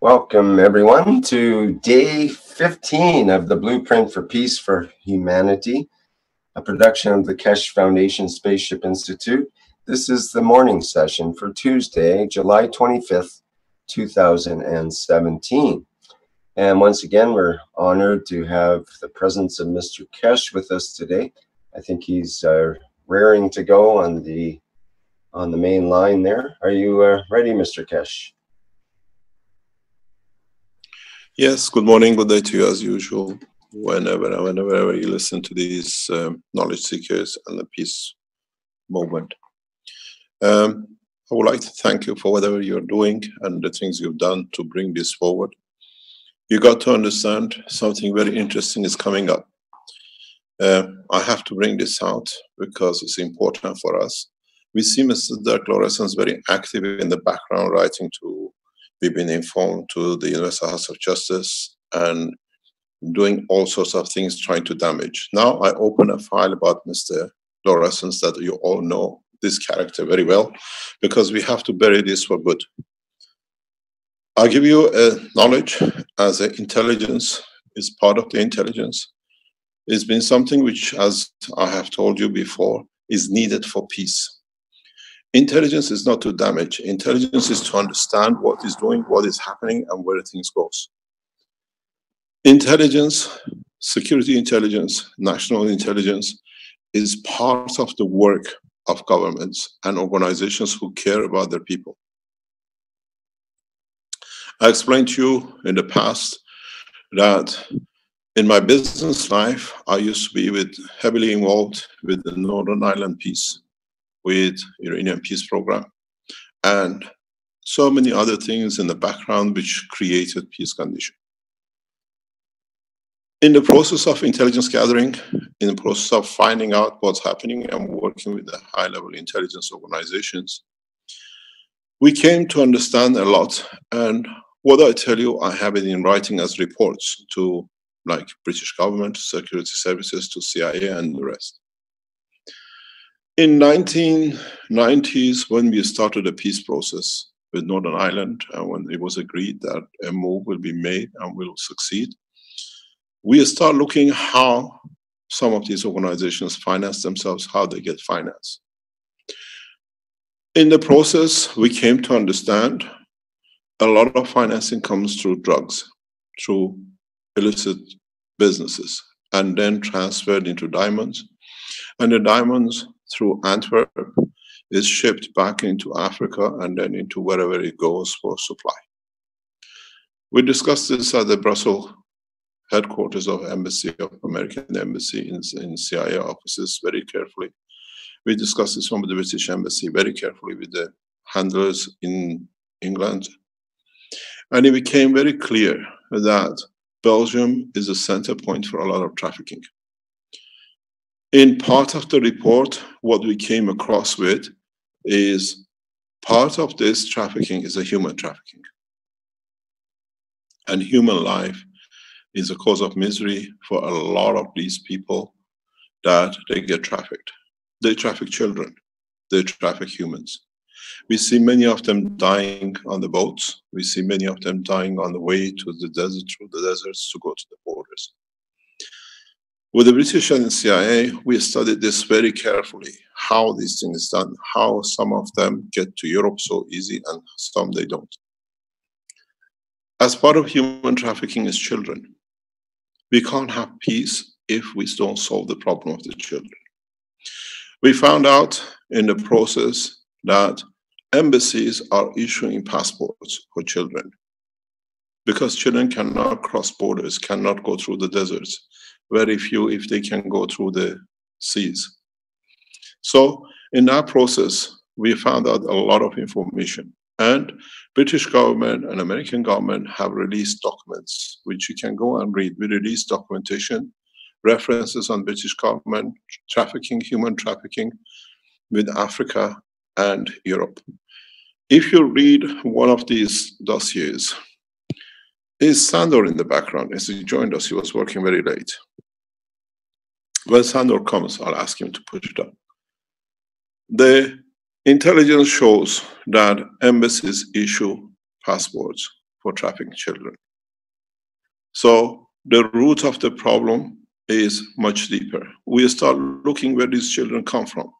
Welcome, everyone, to day 15 of the Blueprint for Peace for Humanity, a production of the Keshe Foundation Spaceship Institute. This is the morning session for Tuesday, July 25th, 2017. And once again, we're honored to have the presence of Mr. Keshe with us today. I think he's raring to go on the main line there. Are you ready, Mr. Keshe? Yes, good morning, good day to you as usual, whenever you listen to these knowledge seekers and the peace movement. I would like to thank you for whatever you're doing and the things you've done to bring this forward. You got to understand something very interesting is coming up. I have to bring this out because it's important for us. We see Mr. Dirk Loressens very active in the background, writing to. We've been informed to the Universal House of Justice and doing all sorts of things trying to damage. Now I open a file about Mr. Loressens that you all know this character very well, because we have to bury this for good. I'll give you a knowledge as an intelligence is part of the intelligence. It's been something which, as I have told you before, is needed for peace. Intelligence is not to damage. Intelligence is to understand what is doing, what is happening, and where things goes. Intelligence, security intelligence, national intelligence is part of the work of governments and organizations who care about their people. I explained to you in the past that in my business life, I used to be heavily involved with the Northern Ireland peace, with Iranian peace program, and so many other things in the background which created peace condition. In the process of intelligence gathering, in the process of finding out what's happening and working with the high-level intelligence organizations, we came to understand a lot. And what I tell you, I have it in writing as reports to like British government, security services, to CIA and the rest. In 1990s, when we started a peace process with Northern Ireland, and when it was agreed that a move will be made and will succeed, we start looking how some of these organizations finance themselves, how they get financed. In the process, we came to understand a lot of financing comes through drugs, through illicit businesses, and then transferred into diamonds. And the diamonds through Antwerp is shipped back into Africa and then into wherever it goes for supply. We discussed this at the Brussels headquarters of Embassy of American Embassy in CIA offices very carefully. We discussed this from the British Embassy very carefully with the handlers in England. And it became very clear that Belgium is a center point for a lot of trafficking. In part of the report, what we came across with is part of this trafficking is a human trafficking. And human life is a cause of misery for a lot of these people that they get trafficked. They traffic children, they traffic humans. We see many of them dying on the boats. We see many of them dying on the way to the desert, through the deserts to go to the borders. With the British and CIA, we studied this very carefully, how these things are done, how some of them get to Europe so easy and some they don't. As part of human trafficking is children. We can't have peace if we don't solve the problem of the children. We found out in the process that embassies are issuing passports for children because children cannot cross borders, cannot go through the deserts. Very few, if they can go through the seas. So in that process, we found out a lot of information. And British government and American government have released documents, which you can go and read. We released documentation, references on British government, trafficking, human trafficking with Africa and Europe. If you read one of these dossiers, is Sandor in the background. As he joined us, he was working very late. When Sandor comes, I'll ask him to put it up. The intelligence shows that embassies issue passports for trafficking children. So the root of the problem is much deeper. We start looking where these children come from.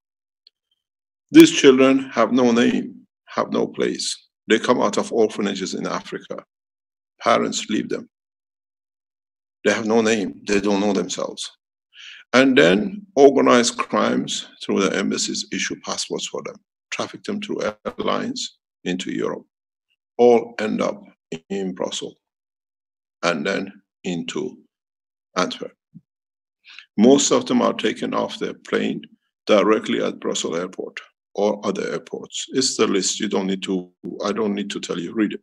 These children have no name, have no place. They come out of orphanages in Africa. Parents leave them. They have no name, they don't know themselves. And then organized crimes through the embassies issue passports for them, traffic them through airlines into Europe, all end up in Brussels and then into Antwerp. Most of them are taken off their plane directly at Brussels airport or other airports. It's the list, I don't need to tell you, read it.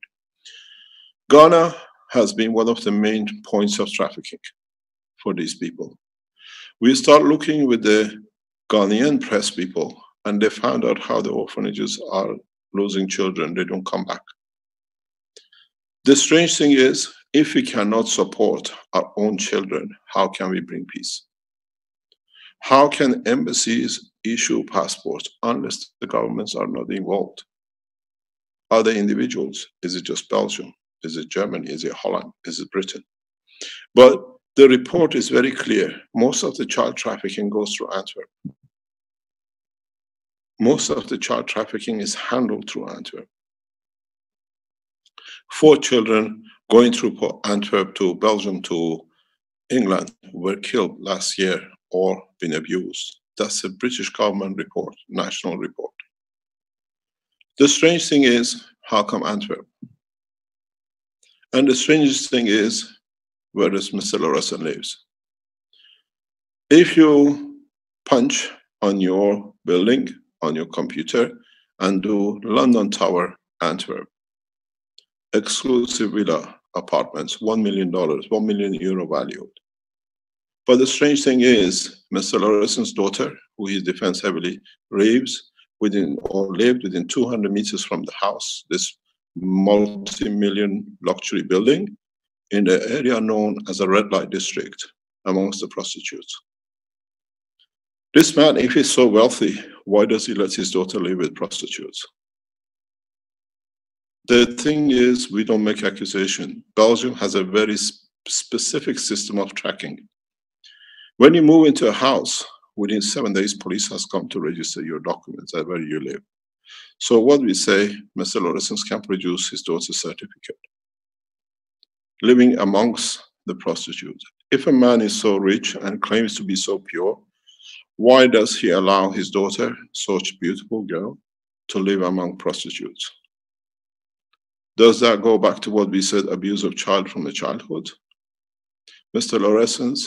Ghana has been one of the main points of trafficking for these people. We start looking with the Ghanaian press people, and they found out how the orphanages are losing children, they don't come back. The strange thing is, if we cannot support our own children, how can we bring peace? How can embassies issue passports unless the governments are not involved? Are they individuals? Is it just Belgium? Is it Germany? Is it Holland? Is it Britain? But the report is very clear. Most of the child trafficking goes through Antwerp. Most of the child trafficking is handled through Antwerp. 4 children going through Antwerp to Belgium to England were killed last year or been abused. That's a British government report, national report. The strange thing is, how come Antwerp? And the strangest thing is, where does Mr. Lorenzen lives? If you punch on your building, on your computer, and do London Tower, Antwerp, exclusive villa apartments, $1 million, €1 million valued. But the strange thing is, Mr. Lorenzen's daughter, who he defends heavily, lives within, or lived within 200 meters from the house, this multi-million luxury building, in the area known as a red light district amongst the prostitutes. This man, if he's so wealthy, why does he let his daughter live with prostitutes? The thing is, we don't make accusation. Belgium has a very specific system of tracking. When you move into a house, within 7 days, police has come to register your documents at where you live. So what we say, Mr. Lorenzen can produce his daughter's certificate, living amongst the prostitutes. If a man is so rich and claims to be so pure, why does he allow his daughter, such a beautiful girl, to live among prostitutes? Does that go back to what we said, abuse of child from the childhood? Mr. Lorenzen,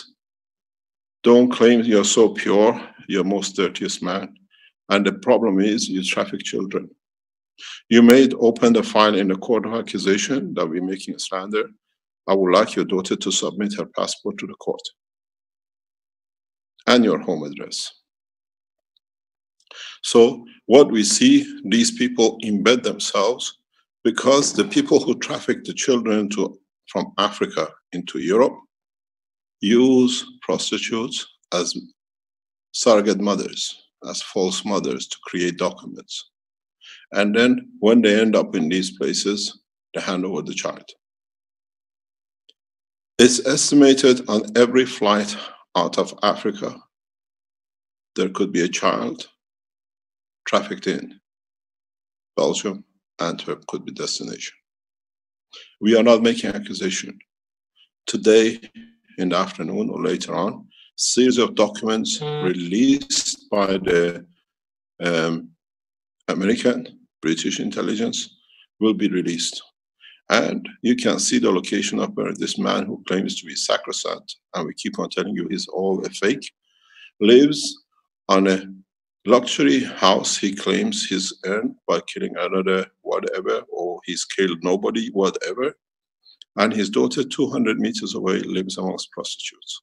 don't claim you're so pure, you're most dirtiest man. And the problem is you traffic children. You may open the file in the court of accusation that we're making a slander. I would like your daughter to submit her passport to the court and your home address. So what we see, these people embed themselves because the people who traffic the children from Africa into Europe use prostitutes as surrogate mothers, as false mothers to create documents. And then when they end up in these places, they hand over the child. It's estimated on every flight out of Africa, there could be a child trafficked in. Belgium, Antwerp could be destination. We are not making accusation. Today, in the afternoon or later on, series of documents released by the American, British intelligence will be released. And you can see the location of where this man who claims to be sacrosanct, and we keep on telling you he's all a fake, lives on a luxury house he claims he's earned by killing another whatever, or he's killed nobody, whatever. And his daughter, 200 meters away, lives amongst prostitutes.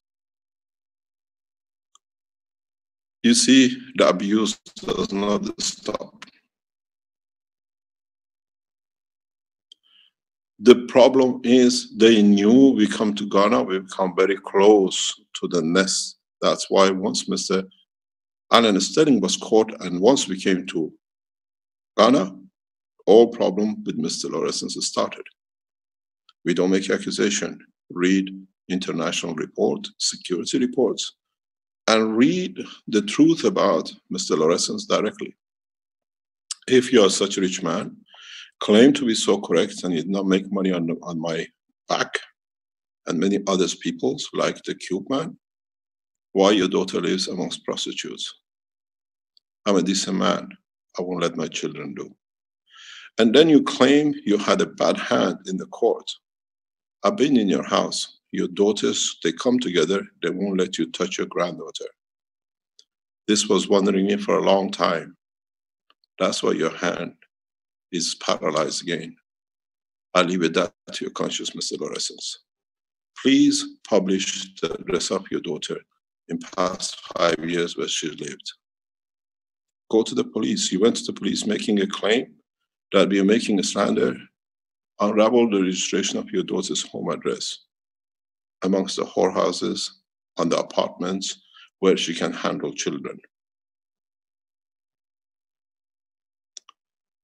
You see, the abuse does not stop. The problem is they knew we come to Ghana, we come very close to the nest. That's why once Mr. Alan Sterling was caught and once we came to Ghana, all problem with Mr. Lorenzen started. We don't make accusation. Read international report, security reports, and read the truth about Mr. Lorenz directly. If you are such a rich man, claim to be so correct, and you did not make money on my back and many others people's, like the Cube man, why your daughter lives amongst prostitutes? I'm a decent man. I won't let my children do. And then you claim you had a bad hand in the court. I've been in your house. Your daughters, they come together, they won't let you touch your granddaughter. This was bothering me for a long time. That's why your hand is paralyzed again. I leave it that to your conscience, Mr. Lorenz. Please publish the address of your daughter in past 5 years where she lived. Go to the police. You went to the police making a claim that you're making a slander. Unravel the registration of your daughter's home address amongst the whorehouses and the apartments where she can handle children.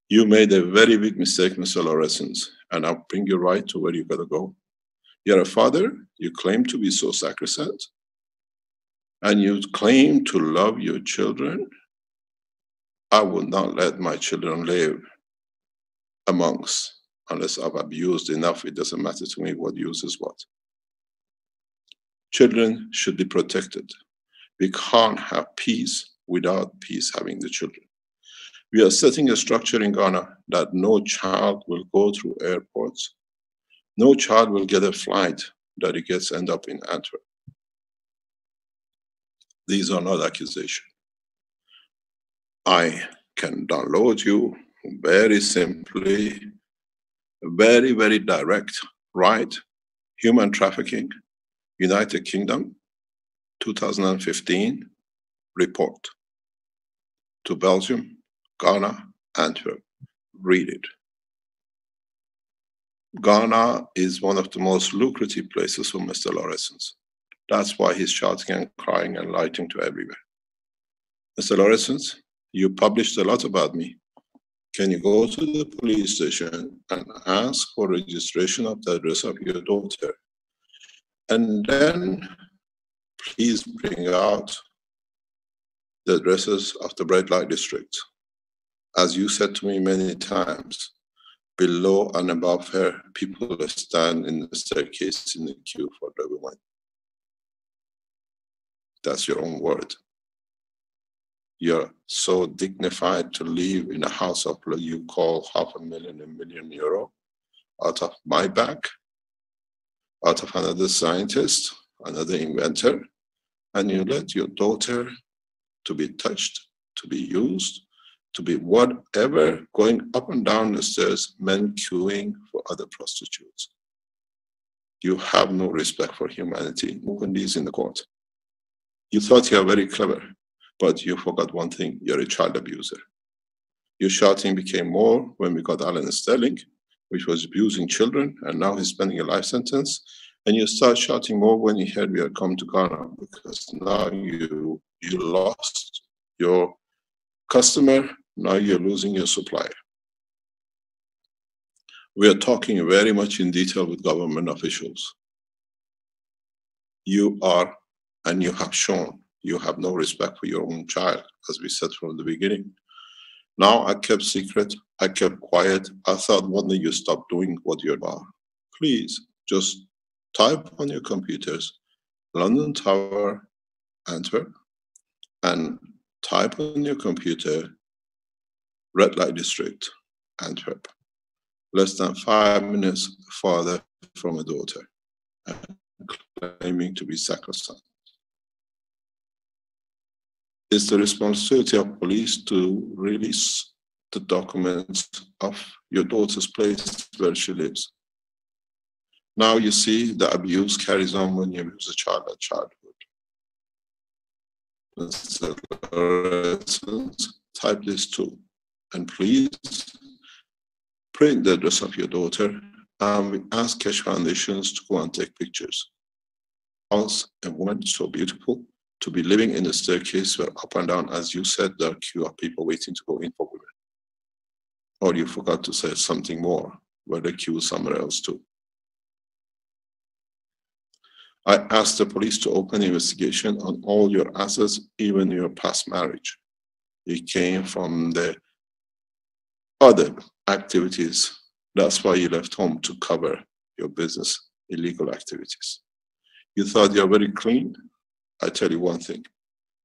You made a very big mistake, Mr. Lorenz, and I'll bring you right to where you gotta go. You're a father, you claim to be so sacrosanct, and you claim to love your children. I will not let my children live amongst, unless I've abused enough. It doesn't matter to me what use is what. Children should be protected. We can't have peace without peace having the children. We are setting a structure in Ghana that no child will go through airports. No child will get a flight that he gets end up in Antwerp. These are not accusations. I can download you very simply, very, very direct, right? Human trafficking, United Kingdom, 2015 report. To Belgium, Ghana, Antwerp. Read it. Ghana is one of the most lucrative places for Mr. Lorenz. That's why he's shouting and crying and lying to everywhere. Mr. Lorenz, you published a lot about me. Can you go to the police station and ask for registration of the address of your daughter? And then please bring out the addresses of the red light district. As you said to me many times, below and above her, people stand in the staircase in the queue for the woman. That's your own word. You're so dignified to live in a house of what you call €500,000, €1 million out of my back, out of another scientist, another inventor, and you let your daughter to be touched, to be used, to be whatever, going up and down the stairs, men queuing for other prostitutes. You have no respect for humanity. Open these in the court. You thought you were very clever, but you forgot one thing: you're a child abuser. Your shouting became more when we got Alan Sterling, which was abusing children, and now he's spending a life sentence. And you start shouting more when you heard we had come to Ghana, because now you lost your customer, now you're losing your supplier. We are talking very much in detail with government officials. You are, and you have shown, you have no respect for your own child, as we said from the beginning. Now I kept secret, I kept quiet. I thought one day you stop doing what you're about. Please, just type on your computers, London Tower, Antwerp, and type on your computer, Red Light District, Antwerp. Less than 5 minutes farther from a daughter, and claiming to be sacrosanct. It's the responsibility of police to release the documents of your daughter's place where she lives. Now you see the abuse carries on when you abuse a child at childhood. Type this too, and please print the address of your daughter, and we ask Keshe Foundations to go and take pictures. House, a woman so beautiful, to be living in a staircase where up and down, as you said, there are queue of people waiting to go in for women. Or you forgot to say something more, where the queue is somewhere else too. I asked the police to open investigation on all your assets, even your past marriage. It came from the other activities. That's why you left home, to cover your business, illegal activities. You thought you're very clean? I tell you one thing,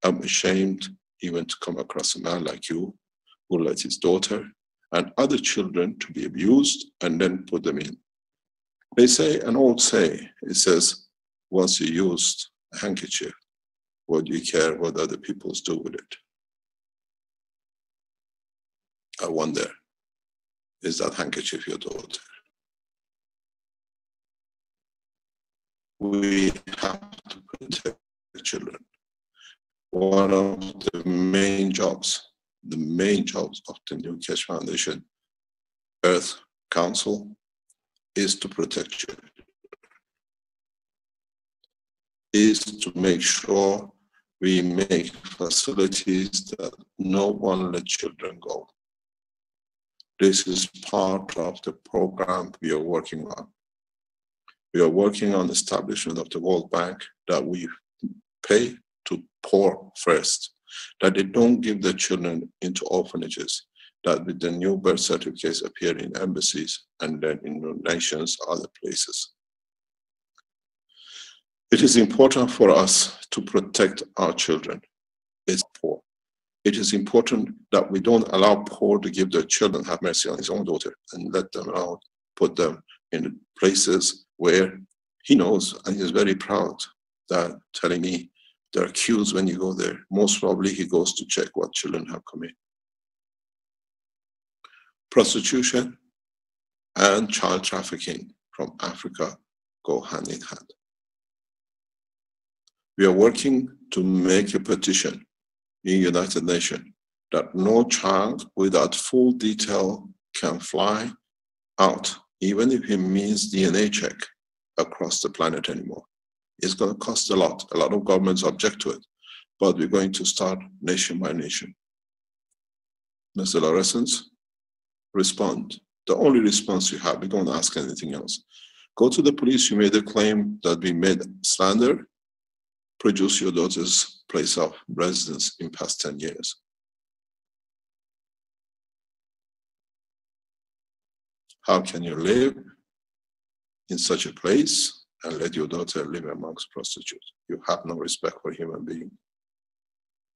I'm ashamed even to come across a man like you who let his daughter and other children to be abused and then put them in. They say, an old say, it says, once you used a handkerchief, what do you care what other people do with it? I wonder, is that handkerchief your daughter? We have to protect the children. One of the main jobs of the new Keshe Foundation Earth Council is to protect children, is to make sure we make facilities that no one let children go. This is part of the program we are working on. We are working on the establishment of the World Bank that we pay to poor first, that they don't give their children into orphanages, that with the new birth certificates appear in embassies and then in nations, other places. It is important for us to protect our children. It's poor. It is important that we don't allow poor to give their children, have mercy on his own daughter, and let them out, put them in places where he knows, and he's very proud that telling me there are queues when you go there. Most probably he goes to check what children have come in. Prostitution and child trafficking from Africa go hand in hand. We are working to make a petition in the United Nations that no child without full detail can fly out, even if it means DNA check, across the planet anymore. It's going to cost a lot. A lot of governments object to it, but we're going to start nation by nation. Mr. Lawrence, respond. The only response you have, we don't ask anything else. Go to the police, you made a claim that we made slander, produce your daughter's place of residence in past 10 years. How can you live in such a place and let your daughter live amongst prostitutes? You have no respect for human being.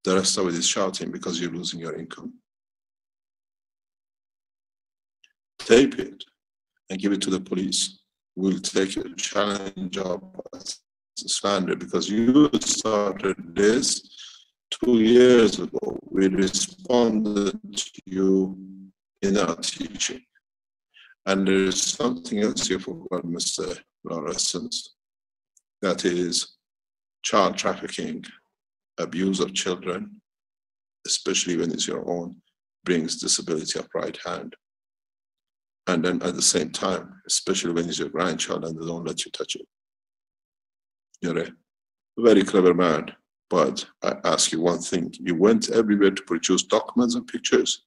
The rest of it is shouting because you're losing your income. Tape it and give it to the police. We'll take a challenge up as a slander because you started this 2 years ago. We responded to you in our teaching. And there is something else you forgot, Mr. Lawrence, that is child trafficking, abuse of children, especially when it's your own, brings disability of right hand. And then at the same time, especially when it's your grandchild and they don't let you touch it. You're a very clever man, but I ask you one thing. You went everywhere to produce documents and pictures.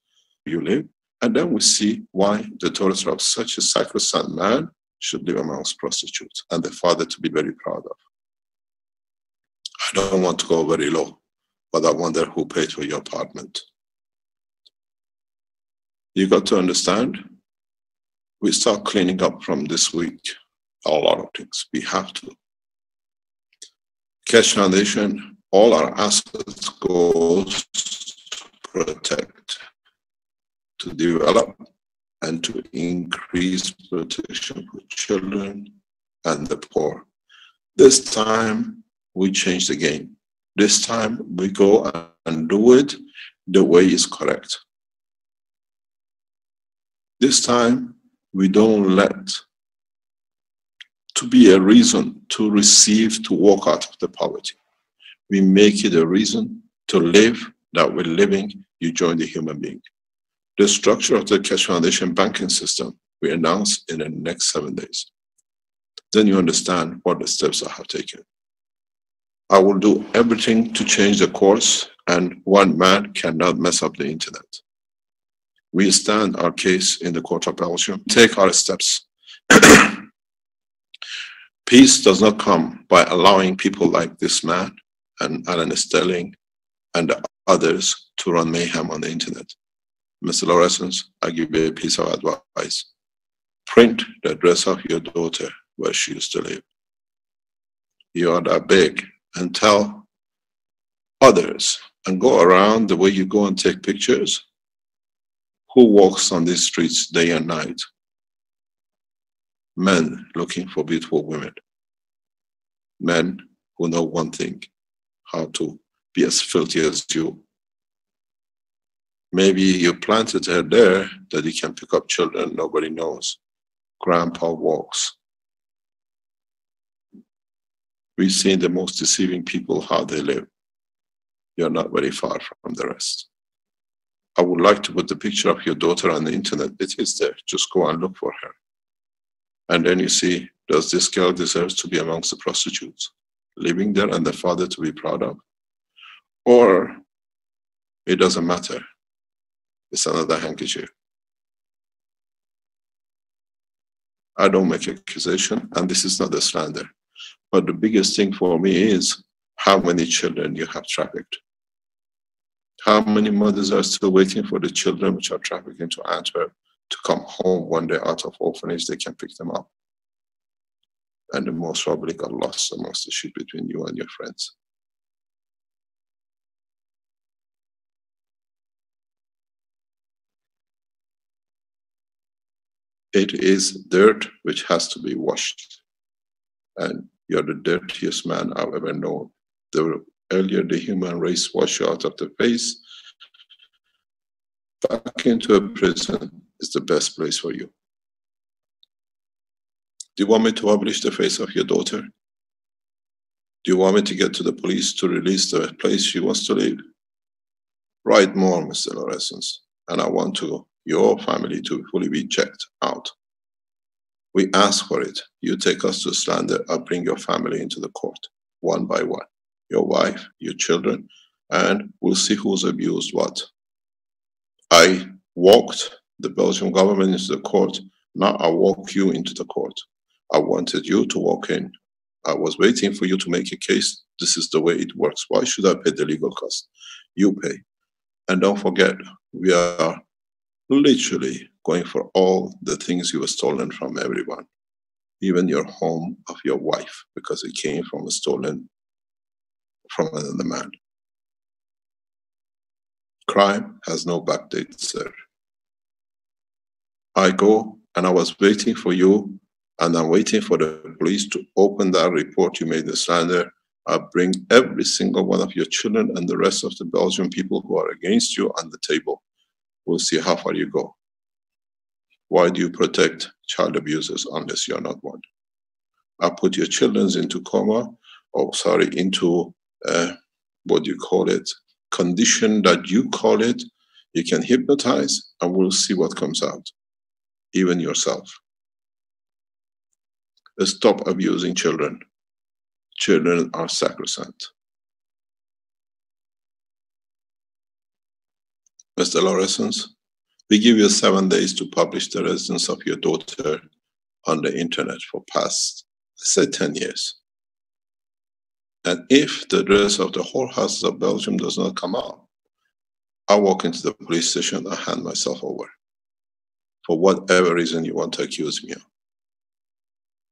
You live. And then we see why the daughter of such a sacrosanct man should live amongst prostitutes, and the father to be very proud of. I don't want to go very low, but I wonder who paid for your apartment. You got to understand, we start cleaning up from this week a lot of things. We have to. Keshe Foundation, all our assets goes to protect, to develop, and to increase protection for children and the poor. This time, we change the game. This time, we go and do it the way is correct. This time, we don't let to be a reason to receive, to walk out of the poverty. We make it a reason to live, that we're living, you join the human being. The structure of the Keshe Foundation banking system, we announce in the next 7 days. Then you understand what the steps I have taken. I will do everything to change the course, and one man cannot mess up the internet. We stand our case in the court of Belgium, take our steps. Peace does not come by allowing people like this man and Alan Sterling and the others to run mayhem on the internet. Mr. Lawrence, I give you a piece of advice. Print the address of your daughter where she used to live. You are that big, and tell others and go around the way you go and take pictures. Who walks on these streets day and night? Men looking for beautiful women. Men who know one thing, how to be as filthy as you. Maybe you planted her there that you can pick up children nobody knows. Grandpa walks. We've seen the most deceiving people, how they live. You're not very far from the rest. I would like to put the picture of your daughter on the internet. It is there. Just go and look for her. And then you see, does this girl deserve to be amongst the prostitutes living there and the father to be proud of? Or it doesn't matter. It's another handkerchief. I don't make accusation, and this is not a slander. But the biggest thing for me is how many children you have trafficked. How many mothers are still waiting for the children which are trafficked into Antwerp to come home one day out of orphanage, they can pick them up. And the most probably got lost amongst the shit between you and your friends. It is dirt which has to be washed. And you're the dirtiest man I've ever known. Earlier, the human race washed you out of the face. Back into a prison is the best place for you. Do you want me to publish the face of your daughter? Do you want me to get to the police to release the place she wants to live? Write more, Mr. Lawrence, and I want your family to fully be checked out. We ask for it. You take us to slander, I'll bring your family into the court, one by one. Your wife, your children, and we'll see who's abused what. I walked the Belgian government into the court. Now I walk you into the court. I wanted you to walk in. I was waiting for you to make a case. This is the way it works. Why should I pay the legal cost? You pay. And don't forget, we are literally going for all the things you were stolen from everyone. Even your home of your wife, because it came from a stolen from another man. Crime has no backdate, sir. I go and I was waiting for you, and I'm waiting for the police to open that report you made the slander. I bring every single one of your children and the rest of the Belgian people who are against you on the table. We'll see how far you go. Why do you protect child abusers unless you're not one? I put your children into coma, into what do you call it? Condition that you call it. You can hypnotize, and we'll see what comes out. Even yourself. Stop abusing children. Children are sacrosanct. Mr. Lawrence, we give you 7 days to publish the residence of your daughter on the internet for past, let's say, 10 years. And if the address of the whorehouses of Belgium does not come out, I walk into the police station and hand myself over for whatever reason you want to accuse me of.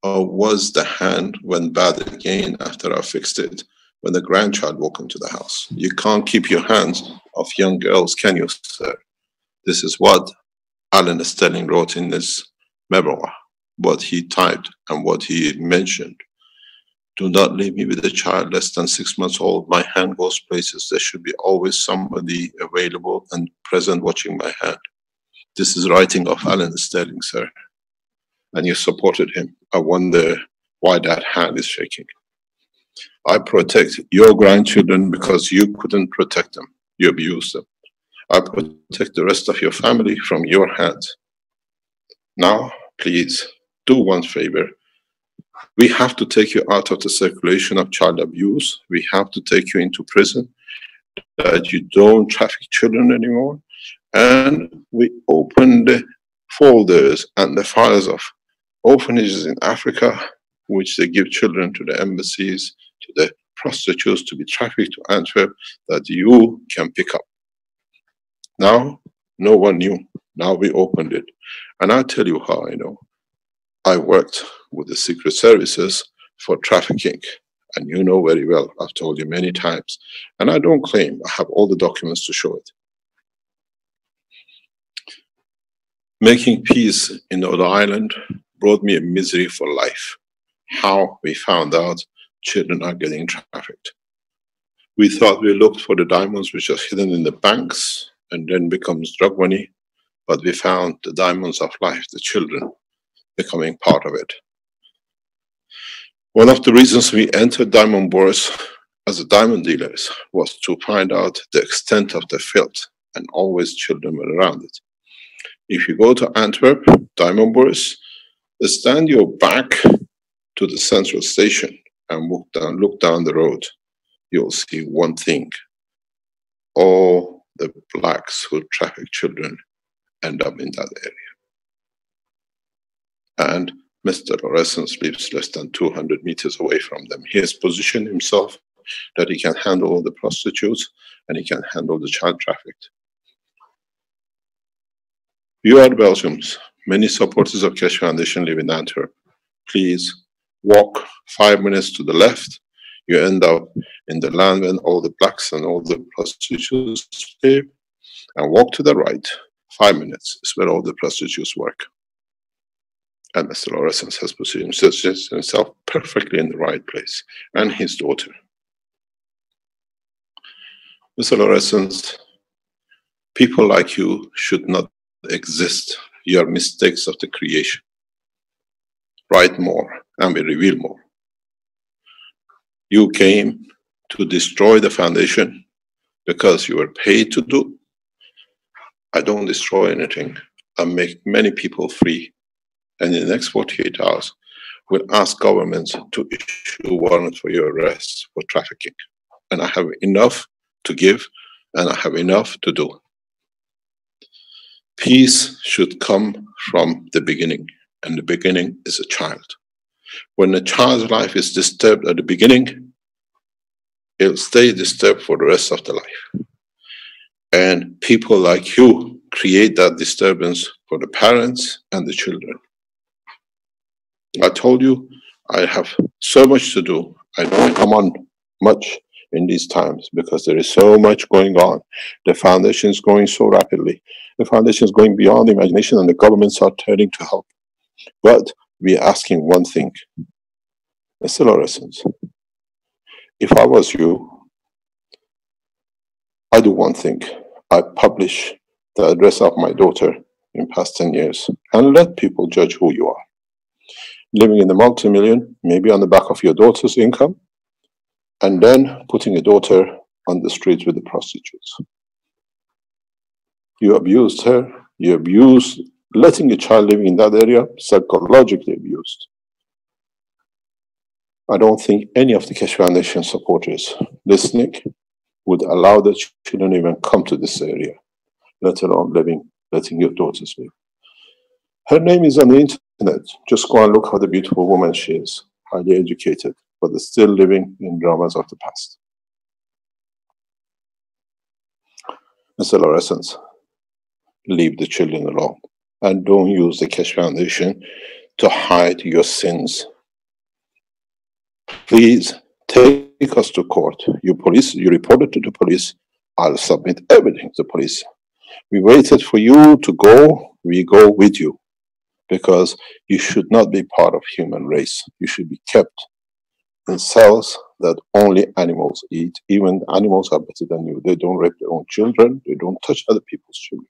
Or was the hand went bad again after I fixed it when the grandchild walked into the house? You can't keep your hands off young girls, can you, sir? This is what Alan Sterling wrote in his memoir, what he typed and what he mentioned. Do not leave me with a child less than 6 months old. My hand goes places. There should be always somebody available and present watching my hand. This is writing of Alan Sterling, sir. And you supported him. I wonder why that hand is shaking. I protect your grandchildren because you couldn't protect them. You abused them. I protect the rest of your family from your hands. Now, please, do one favor. We have to take you out of the circulation of child abuse. We have to take you into prison, that you don't traffic children anymore. And we open the folders and the files of orphanages in Africa which they give children to the embassies, to the prostitutes to be trafficked to Antwerp, that you can pick up. Now, no one knew. Now we opened it. And I'll tell you how I know. I worked with the secret services for trafficking. And you know very well, I've told you many times. And I don't claim, I have all the documents to show it. Making peace in Northern Ireland brought me a misery for life. How we found out children are getting trafficked. We thought we looked for the diamonds which are hidden in the banks and then becomes drug money, but we found the diamonds of life, the children, becoming part of it. One of the reasons we entered diamond bourse as a diamond dealers was to find out the extent of the filth, and always children were around it. If you go to Antwerp, diamond bourse, stand your back to the central station and look down the road, you'll see one thing. All the blacks who traffic children end up in that area. And Mr. Lorescence lives less than 200 meters away from them. He has positioned himself that he can handle all the prostitutes and he can handle the child trafficked. You are Belgians. Many supporters of Keshe Foundation live in Antwerp. Please walk 5 minutes to the left. You end up in the land when all the blacks and all the prostitutes live. And walk to the right. 5 minutes is where all the prostitutes work. And Mr. Lorescence has positioned himself perfectly in the right place, and his daughter. Mr. Lorescence, people like you should not exist. You are mistakes of the creation. Write more, and we reveal more. You came to destroy the foundation because you were paid to do. I don't destroy anything. I make many people free. And in the next 48 hours, we'll ask governments to issue a warrant for your arrest for trafficking. And I have enough to give, and I have enough to do. Peace should come from the beginning, and the beginning is a child. When a child's life is disturbed at the beginning, it'll stay disturbed for the rest of the life. And people like you create that disturbance for the parents and the children. I told you I have so much to do. I don't come on much in these times because there is so much going on. The foundation is growing so rapidly. The foundation is going beyond imagination, and the governments are turning to help. But we are asking one thing. Mr. Lorescence, if I was you, I do one thing. I publish the address of my daughter in past 10 years and let people judge who you are. Living in the multi-million, maybe on the back of your daughter's income, and then putting a daughter on the street with the prostitutes. You abused her, you abused letting a child living in that area, psychologically abused. I don't think any of the Keshe Foundation supporters listening would allow the children even come to this area, let alone letting your daughters live. Her name is on the internet. Just go and look how the beautiful woman she is, highly educated, but is still living in dramas of the past. Mr. Lorescence, leave the children alone and don't use the Keshe Foundation to hide your sins. Please take us to court. You reported to the police. I'll submit everything to the police. We waited for you to go. We go with you. Because you should not be part of human race. You should be kept in cells that only animals eat. Even animals are better than you. They don't rape their own children. They don't touch other people's children.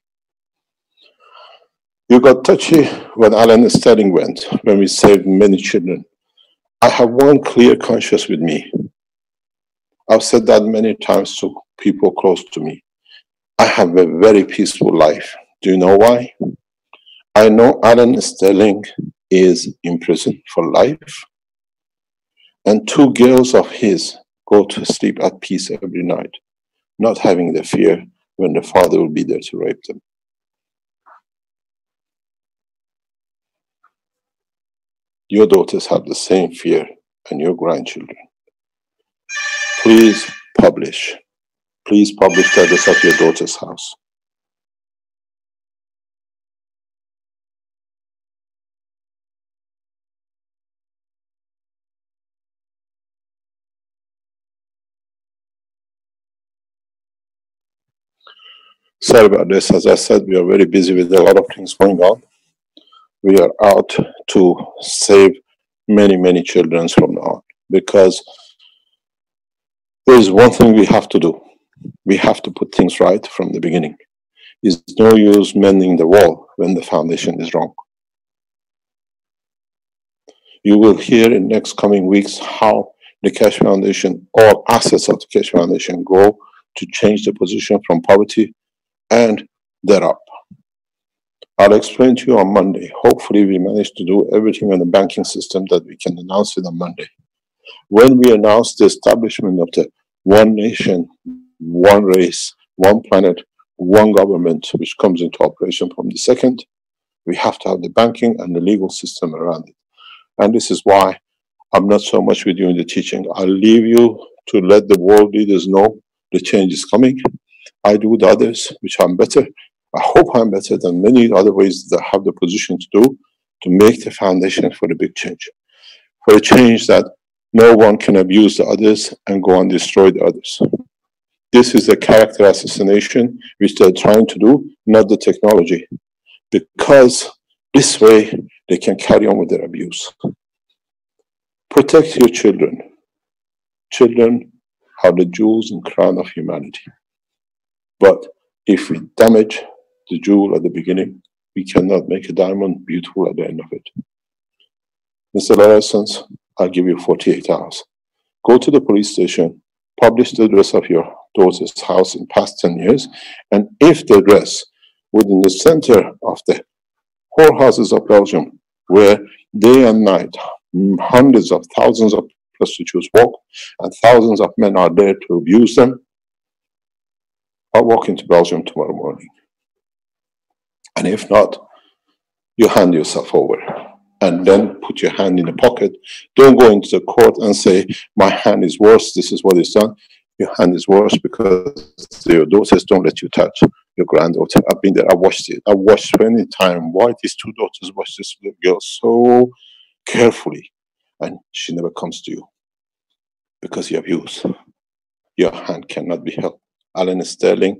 You got touchy when Alan Sterling went, when we saved many children. I have one clear conscience with me. I've said that many times to people close to me. I have a very peaceful life. Do you know why? I know Alan Sterling is in prison for life, and 2 girls of his go to sleep at peace every night, not having the fear when the father will be there to rape them. Your daughters have the same fear and your grandchildren. Please publish. Please publish the address of your daughter's house. Sorry about this. As I said, we are very busy with a lot of things going on. We are out to save many, many children from now on, because there is one thing we have to do. We have to put things right from the beginning. It's no use mending the wall when the foundation is wrong. You will hear in next coming weeks how the Keshe Foundation, all assets of the Keshe Foundation, go to change the position from poverty and they're up. I'll explain to you on Monday. Hopefully we manage to do everything in the banking system that we can announce it on Monday. When we announce the establishment of the one nation, one race, one planet, one government, which comes into operation from the second, we have to have the banking and the legal system around it. And this is why I'm not so much with you in the teaching. I'll leave you to let the world leaders know the change is coming. I do the others, which I'm better. I hope I'm better than many other ways that have the position to do, to make the foundation for the big change. For a change that no one can abuse the others and go and destroy the others. This is the character assassination which they're trying to do, not the technology. Because this way they can carry on with their abuse. Protect your children. Children are the jewels and crown of humanity. But if we damage the jewel at the beginning, we cannot make a diamond beautiful at the end of it. Mr. Lawrence, I'll give you 48 hours. Go to the police station, publish the address of your daughter's house in past 10 years, and if the address within the center of the whorehouses of Belgium, where day and night hundreds of thousands of prostitutes walk and thousands of men are there to abuse them, I'll walk into Belgium tomorrow morning. And if not, you hand yourself over and then put your hand in the pocket. Don't go into the court and say, my hand is worse, this is what is done. Your hand is worse because your daughters don't let you touch your granddaughter. I've been there, I watched it. I watched 20 times why these two daughters watch this little girl so carefully, and she never comes to you because you abuse. Your hand cannot be held. Alan Sterling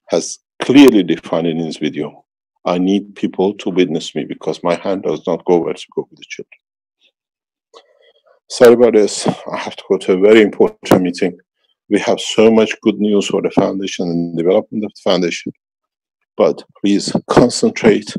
has clearly defined in his video, I need people to witness me because my hand does not go where to go with the children. Sorry about this. I have to go to a very important meeting. We have so much good news for the foundation and development of the foundation. But please concentrate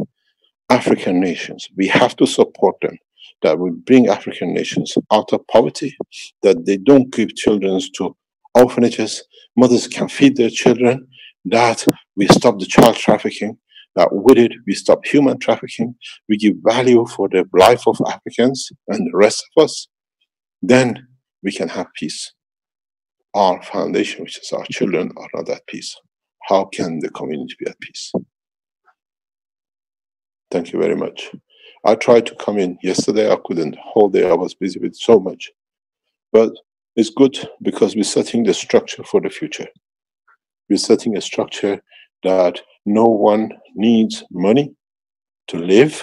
African nations. We have to support them, that we bring African nations out of poverty, that they don't give children to orphanages, mothers can feed their children, that we stop the child trafficking, that with it we stop human trafficking, we give value for the life of Africans and the rest of us, then we can have peace. Our foundation, which is our children, are not at peace. How can the community be at peace? Thank you very much. I tried to come in yesterday, I couldn't. The whole day I was busy with so much. But it's good because we're setting the structure for the future. We're setting a structure that no one needs money to live,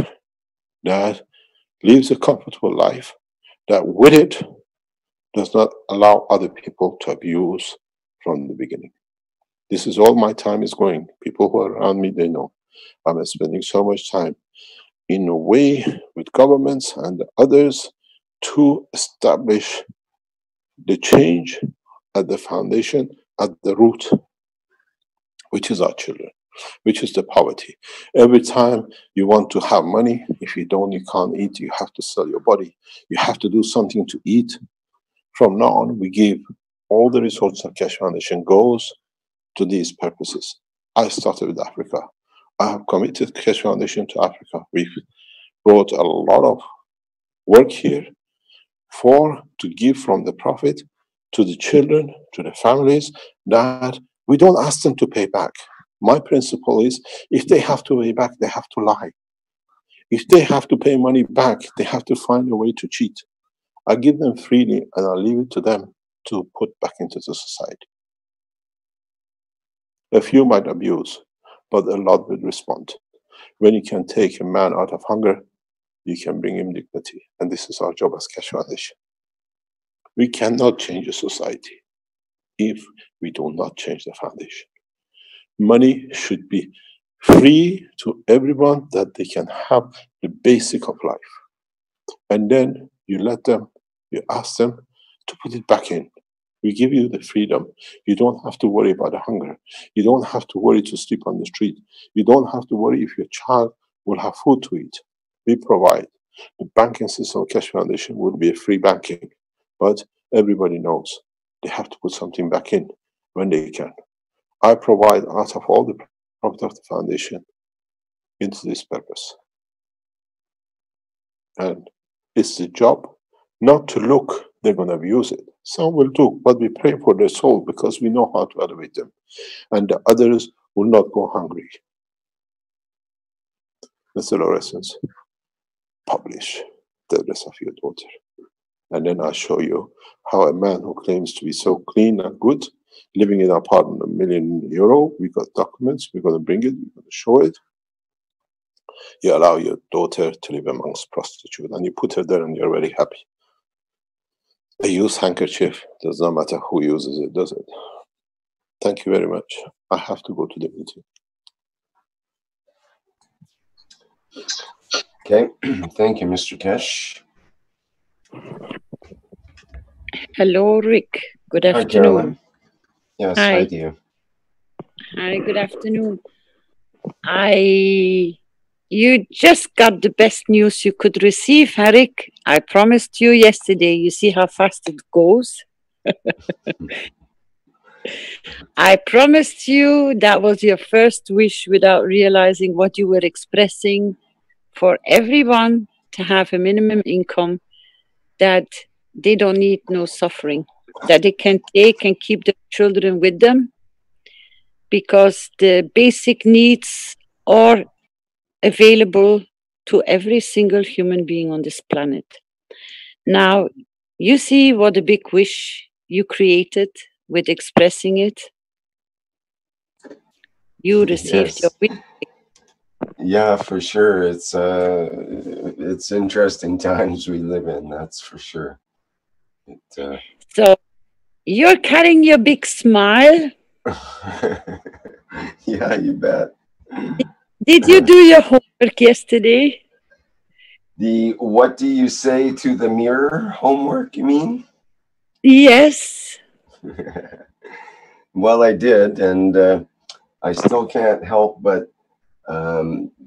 that lives a comfortable life, that with it does not allow other people to abuse from the beginning. This is all my time is going. People who are around me, they know. I'm spending so much time in a way with governments and others to establish the change at the foundation, at the root, which is our children, which is the poverty. Every time you want to have money, if you don't, you can't eat, you have to sell your body. You have to do something to eat. From now on, we give all the resources of Keshe Foundation goes to these purposes. I started with Africa. I have committed Keshe Foundation to Africa. We've brought a lot of work here to give from the profit to the children, to the families, that we don't ask them to pay back. My principle is, if they have to pay back, they have to lie. If they have to pay money back, they have to find a way to cheat. I give them freely and I leave it to them to put back into the society. A few might abuse, but a lot will respond. When you can take a man out of hunger, you can bring him dignity. And this is our job as Keshe Foundation. We cannot change a society if we do not change the foundation. Money should be free to everyone, that they can have the basic of life. And then you let them, you ask them to put it back in. We give you the freedom. You don't have to worry about the hunger. You don't have to worry to sleep on the street. You don't have to worry if your child will have food to eat. We provide. The banking system of Keshe Foundation will be a free banking, but everybody knows they have to put something back in when they can. I provide out of all the profit of the foundation into this purpose. And it's the job not to look, they're going to abuse it. Some will do, but we pray for their soul because we know how to elevate them. And the others will not go hungry. Mr. Lawrence, publish the rest of your daughter. And then I'll show you how a man who claims to be so clean and good, living in an apartment of €1 million, we got documents, we're going to bring it, we're going to show it. You allow your daughter to live amongst prostitutes, and you put her there and you're very happy. A used handkerchief, does not matter who uses it, does it? Thank you very much. I have to go to the meeting. Okay, thank you, Mr. Keshe. Hello, Rick. Good afternoon. Hi, Caroline. Yes, hi to you. Hi, good afternoon. You just got the best news you could receive, Rick. I promised you yesterday. You see how fast it goes? I promised you that was your first wish without realizing what you were expressing, for everyone to have a minimum income, that they don't need no suffering, that they can take and keep the children with them, because the basic needs are available to every single human being on this planet. Now, you see what a big wish you created with expressing it. You received your wish. Yeah, for sure. It's interesting times we live in, that's for sure. So you're carrying your big smile. Yeah, you bet. Did you do your homework yesterday? What do you say to the mirror homework, you mean? Yes. Well, I did, and I still can't help but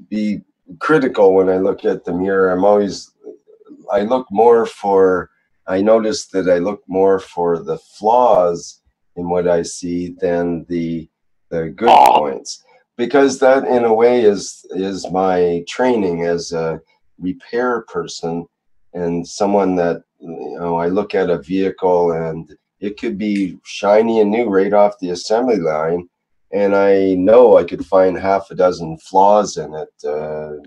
be critical when I look at the mirror. I notice that I look more for the flaws in what I see than the good points, because that in a way is my training as a repair person, and someone that, I look at a vehicle and it could be shiny and new right off the assembly line, and I know I could find half a dozen flaws in it,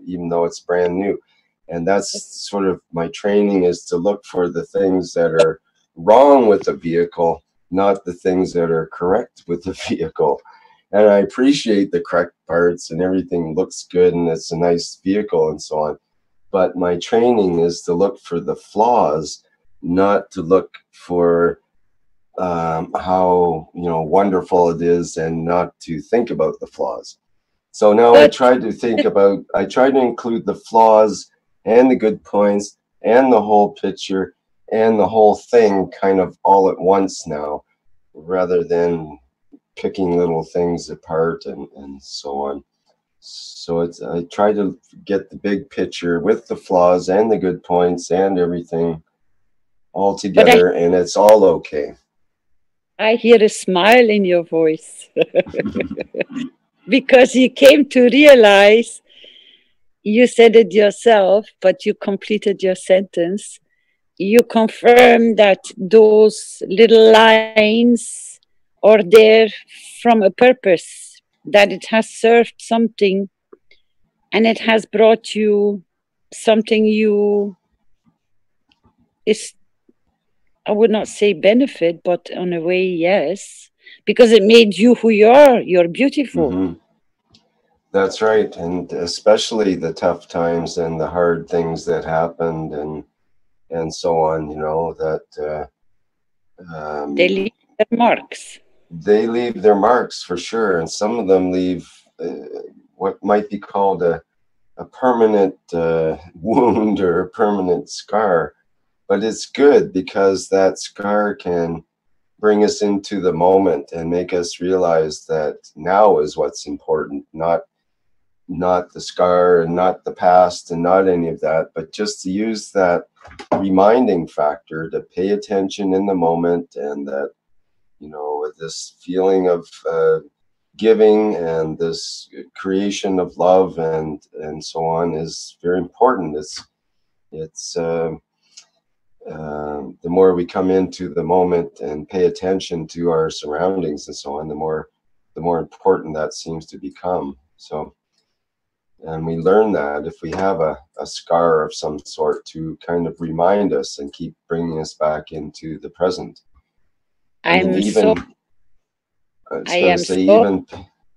even though it's brand new. And that's sort of my training, is to look for the things that are wrong with the vehicle, not the things that are correct with the vehicle. And I appreciate the correct parts and everything looks good and it's a nice vehicle and so on. But my training is to look for the flaws, not to look for how wonderful it is, and not to think about the flaws. So now I try to include the flaws and the good points and the whole picture and the whole thing kind of all at once now, rather than picking little things apart and so on. So I try to get the big picture with the flaws and the good points and everything all together, and it's all okay. I hear a smile in your voice. Because you came to realize, you said it yourself, but you completed your sentence. You confirm that those little lines are there from a purpose, that it has served something, and it has brought you something I would not say benefit, but in a way, yes, because it made you who you are. You're beautiful. Mm-hmm. That's right, and especially the tough times and the hard things that happened, and so on. You know that They leave their marks. They leave their marks for sure, and some of them leave what might be called a permanent wound or a permanent scar. But it's good because that scar can bring us into the moment and make us realize that now is what's important, not the scar and not the past and not any of that, but just to use that reminding factor to pay attention in the moment, and that, you know, this feeling of giving and this creation of love and so on is very important. It's the more we come into the moment and pay attention to our surroundings and so on, the more important that seems to become. So, and we learn that if we have a scar of some sort to kind of remind us and keep bringing us back into the present. I mean, even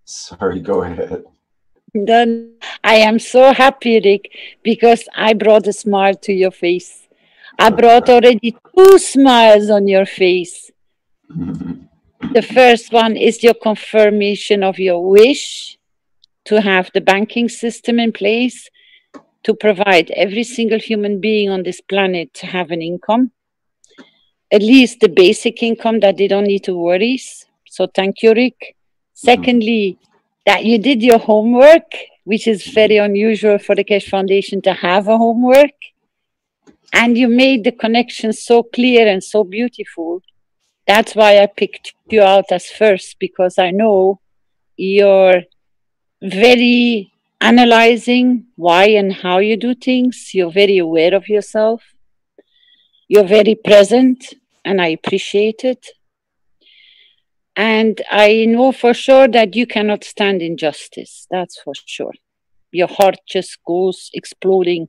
sorry, go ahead. Then I am so happy, Rick, because I brought a smile to your face. I brought already 2 smiles on your face. The first one is your confirmation of your wish to have the banking system in place to provide every single human being on this planet to have an income, at least the basic income that they don't need to worry. So thank you, Rick. Secondly, that you did your homework, which is very unusual for the Keshe Foundation to have a homework. And you made the connection so clear and so beautiful. That's why I picked you out as first, because I know you're very analyzing why and how you do things. You're very aware of yourself. You're very present, and I appreciate it. And I know for sure that you cannot stand injustice. That's for sure. Your heart just goes exploding.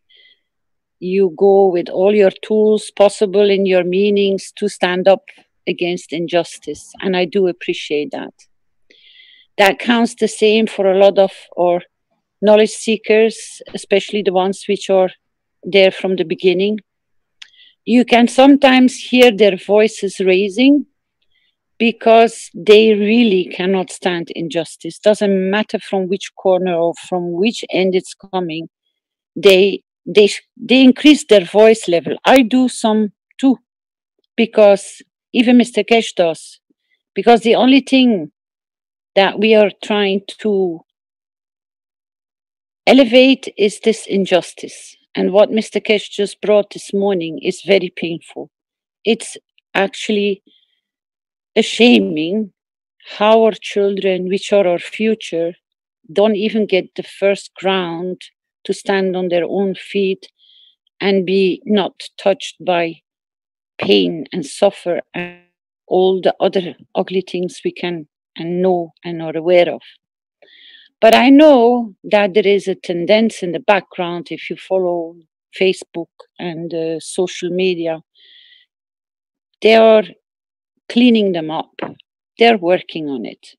You go with all your tools possible in your meanings to stand up against injustice. And I do appreciate that. That counts the same for a lot of our knowledge seekers, especially the ones which are there from the beginning. You can sometimes hear their voices raising because they really cannot stand injustice. Doesn't matter from which corner or from which end it's coming. They increase their voice level. I do some too, because even Mr. Keshe does. Because the only thing that we are trying to elevate is this injustice. And what Mr. Keshe just brought this morning is very painful. It's actually shaming how our children, which are our future, don't even get the first ground to stand on their own feet and be not touched by pain and suffer and all the other ugly things we can and know and are aware of. But I know that there is a tendency in the background, if you follow Facebook and social media, they are cleaning them up. They're working on it.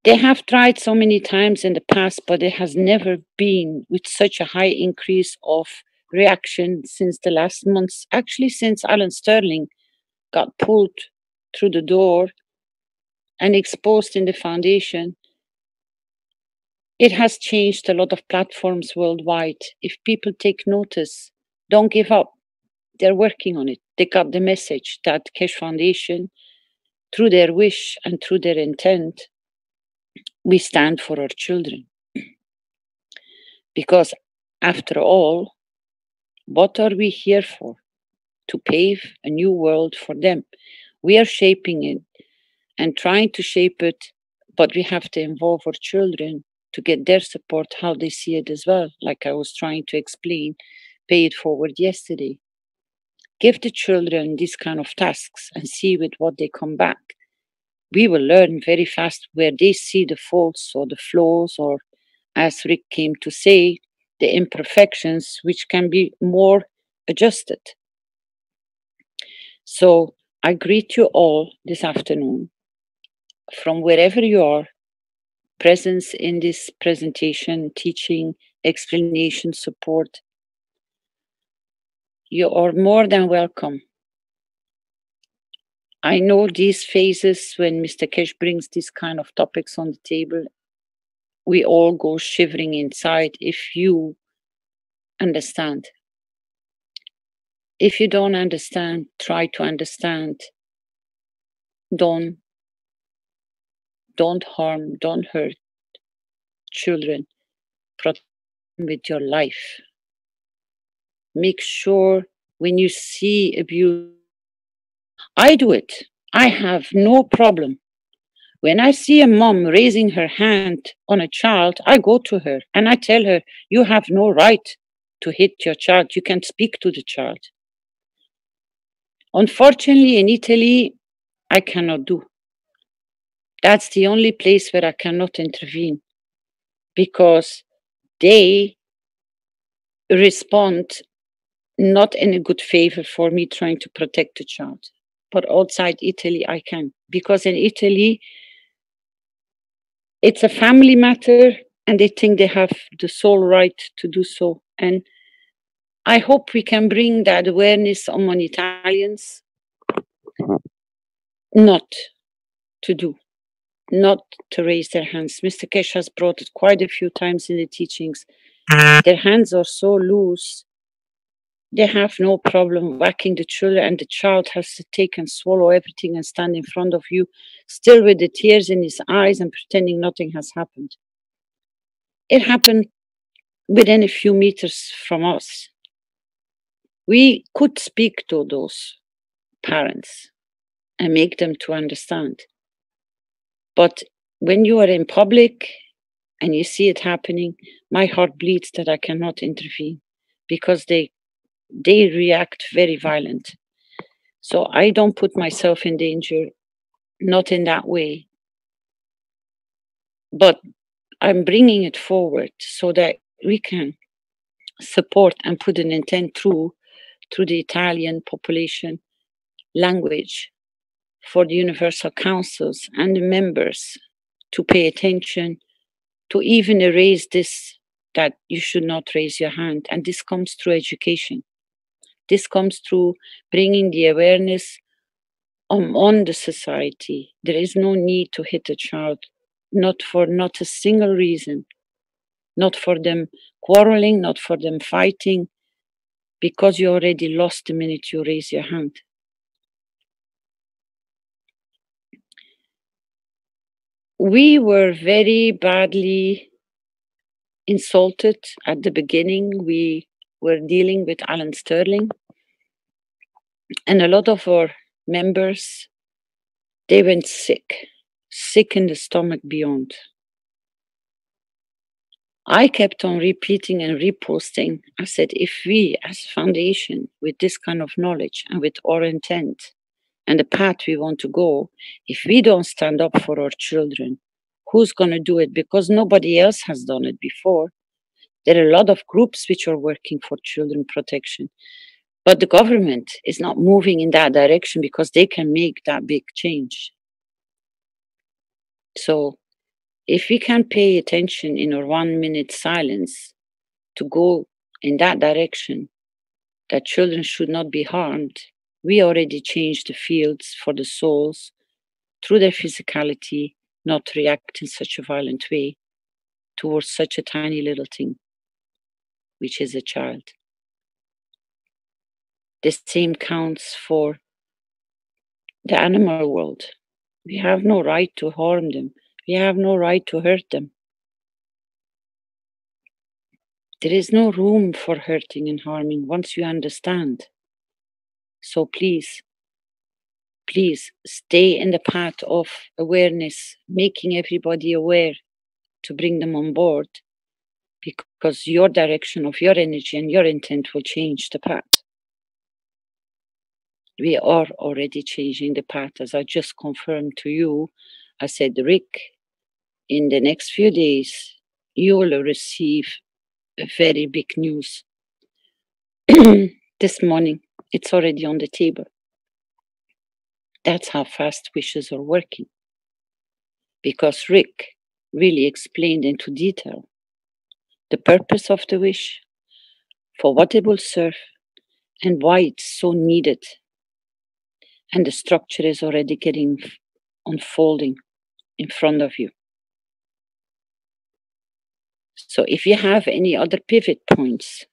They have tried so many times in the past, but it has never been with such a high increase of reaction since the last months. Actually, since Alan Sterling got pulled through the door and exposed in the foundation, it has changed a lot of platforms worldwide. If people take notice, don't give up. They're working on it. They got the message that Keshe Foundation, through their wish and through their intent, we stand for our children. Because after all, what are we here for? To pave a new world for them. We are shaping it and trying to shape it, but we have to involve our children to get their support, how they see it as well. Like I was trying to explain, pay it forward yesterday. Give the children these kind of tasks and see with what they come back. We will learn very fast where they see the faults or the flaws, or as Rick came to say, the imperfections, which can be more adjusted. So I greet you all this afternoon from wherever you are, presence in this presentation, teaching, explanation, support. You are more than welcome. I know these phases when Mr. Keshe brings these kind of topics on the table, we all go shivering inside if you understand. If you don't understand, try to understand. Don't harm, don't hurt children. Protect them with your life. Make sure when you see abuse, I do it. I have no problem. When I see a mom raising her hand on a child, I go to her and I tell her, you have no right to hit your child. You can speak to the child. Unfortunately, in Italy, I cannot do. That's the only place where I cannot intervene because they respond not in a good favor for me trying to protect the child. But outside Italy, I can. Because in Italy, it's a family matter and they think they have the sole right to do so. And I hope we can bring that awareness among Italians not to do, not to raise their hands. Mr. Keshe has brought it quite a few times in the teachings. Their hands are so loose, they have no problem whacking the children, and the child has to take and swallow everything and stand in front of you, still with the tears in his eyes and pretending nothing has happened. It happened within a few meters from us. We could speak to those parents and make them to understand. But when you are in public and you see it happening, my heart bleeds that I cannot intervene because they react very violent. So I don't put myself in danger, not in that way. But I'm bringing it forward so that we can support and put an intent through the Italian population language for the universal councils and the members to pay attention, to even erase this, that you should not raise your hand. And this comes through education. This comes through bringing the awareness on the society. There is no need to hit a child, not a single reason, not for them quarreling, not for them fighting, because you already lost the minute you raise your hand. We were very badly insulted at the beginning. We were dealing with Alan Sterling, and a lot of our members, they went sick in the stomach beyond. I kept on repeating and reposting. I said, if we as foundation, with this kind of knowledge and with our intent and the path we want to go, if we don't stand up for our children, who's going to do it? Because nobody else has done it before. There are a lot of groups which are working for children protection, but the government is not moving in that direction because they can make that big change. So if we can pay attention in our 1 minute silence to go in that direction, that children should not be harmed, we already changed the fields for the souls through their physicality, not react in such a violent way towards such a tiny little thing, which is a child. The same counts for the animal world. We have no right to harm them. We have no right to hurt them. There is no room for hurting and harming once you understand. So please, please stay in the path of awareness, making everybody aware to bring them on board, because your direction of your energy and your intent will change the path. We are already changing the path, as I just confirmed to you. I said, Rick, in the next few days, you will receive a very big news. This morning, it's already on the table. That's how fast wishes are working. Because Rick really explained into detail the purpose of the wish, for what it will serve, and why it's so needed. And the structure is already getting unfolding in front of you. So if you have any other pivot points,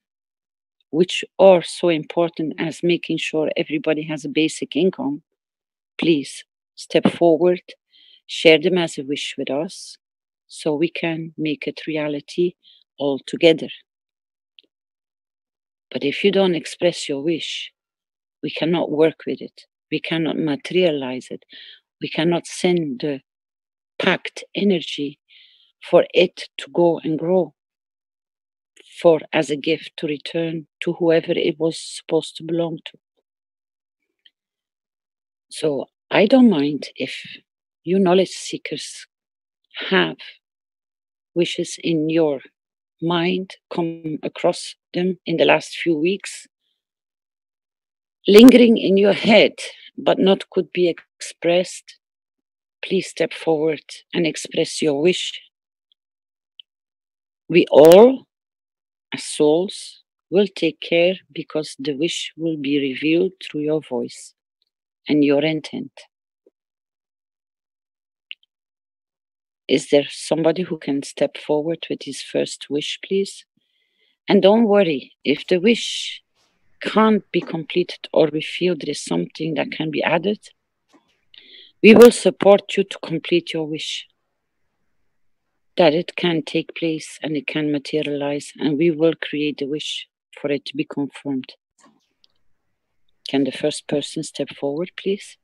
which are so important as making sure everybody has a basic income, please step forward, share them as a wish with us, so we can make it reality all together. But if you don't express your wish, we cannot work with it. We cannot materialize it. We cannot send the packed energy for it to go and grow, for as a gift to return to whoever it was supposed to belong to. So I don't mind if you knowledge seekers have wishes in your mind, come across them in the last few weeks, lingering in your head, but not could be expressed. Please step forward and express your wish. We all, as souls, will take care, because the wish will be revealed through your voice and your intent. Is there somebody who can step forward with his first wish, please? And don't worry, if the wish can't be completed or we feel there is something that can be added, we will support you to complete your wish, that it can take place and it can materialize, and we will create the wish for it to be confirmed. Can the first person step forward, please?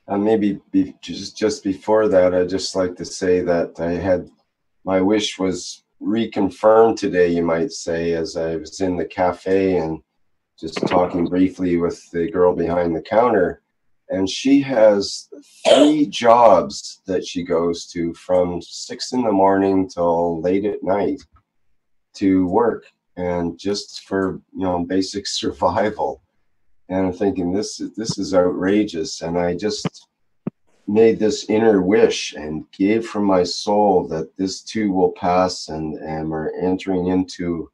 Maybe just before that, I'd just like to say that my wish was reconfirmed today, you might say, as I was in the cafe and just talking briefly with the girl behind the counter. And she has 3 jobs that she goes to from 6 in the morning till late at night to work, and just for, basic survival. And I'm thinking, this is outrageous. And I just made this inner wish and gave from my soul that this too will pass, and we're entering into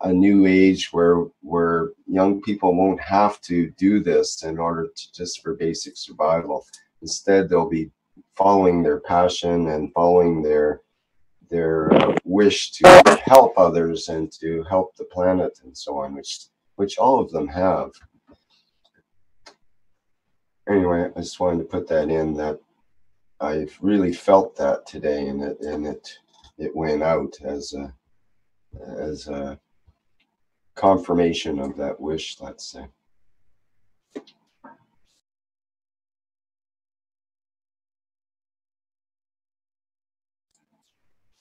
a new age where young people won't have to do this in order to just for basic survival. Instead, they'll be following their passion and following their wish to help others and to help the planet and so on, which all of them have. Anyway, I just wanted to put that in, that I've really felt that today, and it went out as a confirmation of that wish, let's say.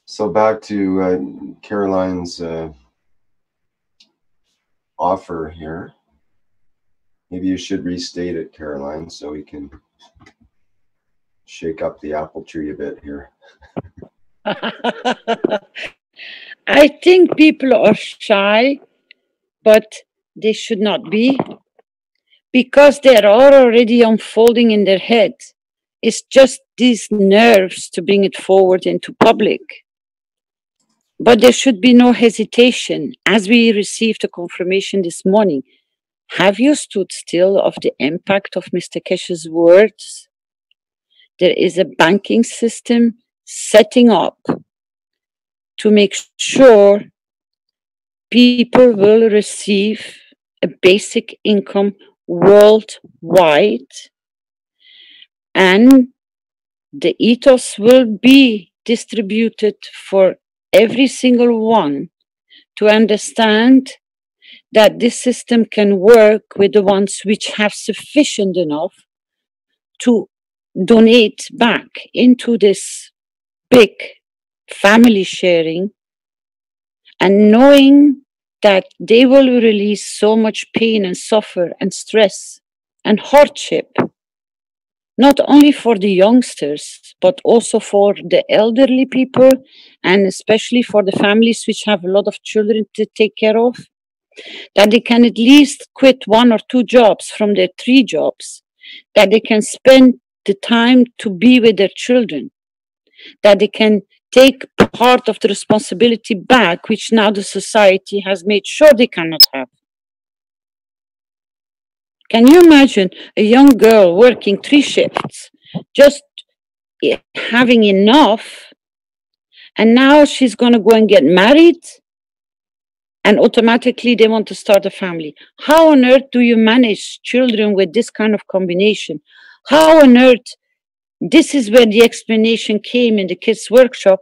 So back to Caroline's offer here. Maybe you should restate it, Caroline, so we can shake up the apple tree a bit here. I think people are shy, but they should not be, because they are already unfolding in their head. It's just these nerves to bring it forward into public. But there should be no hesitation. As we received a confirmation this morning, have you stood still of the impact of Mr. Keshe's words? There is a banking system setting up to make sure people will receive a basic income worldwide, and the ethos will be distributed for every single one to understand that this system can work with the ones which have sufficient enough to donate back into this big family sharing, and knowing that they will release so much pain and suffer and stress and hardship not only for the youngsters, but also for the elderly people, and especially for the families which have a lot of children to take care of, that they can at least quit 1 or 2 jobs from their 3 jobs, that they can spend the time to be with their children, that they can take part of the responsibility back, which now the society has made sure they cannot have. Can you imagine a young girl working 3 shifts, just having enough, and now she's going to go and get married, and automatically they want to start a family? How on earth do you manage children with this kind of combination? How on earth? This is where the explanation came in the kids' workshop,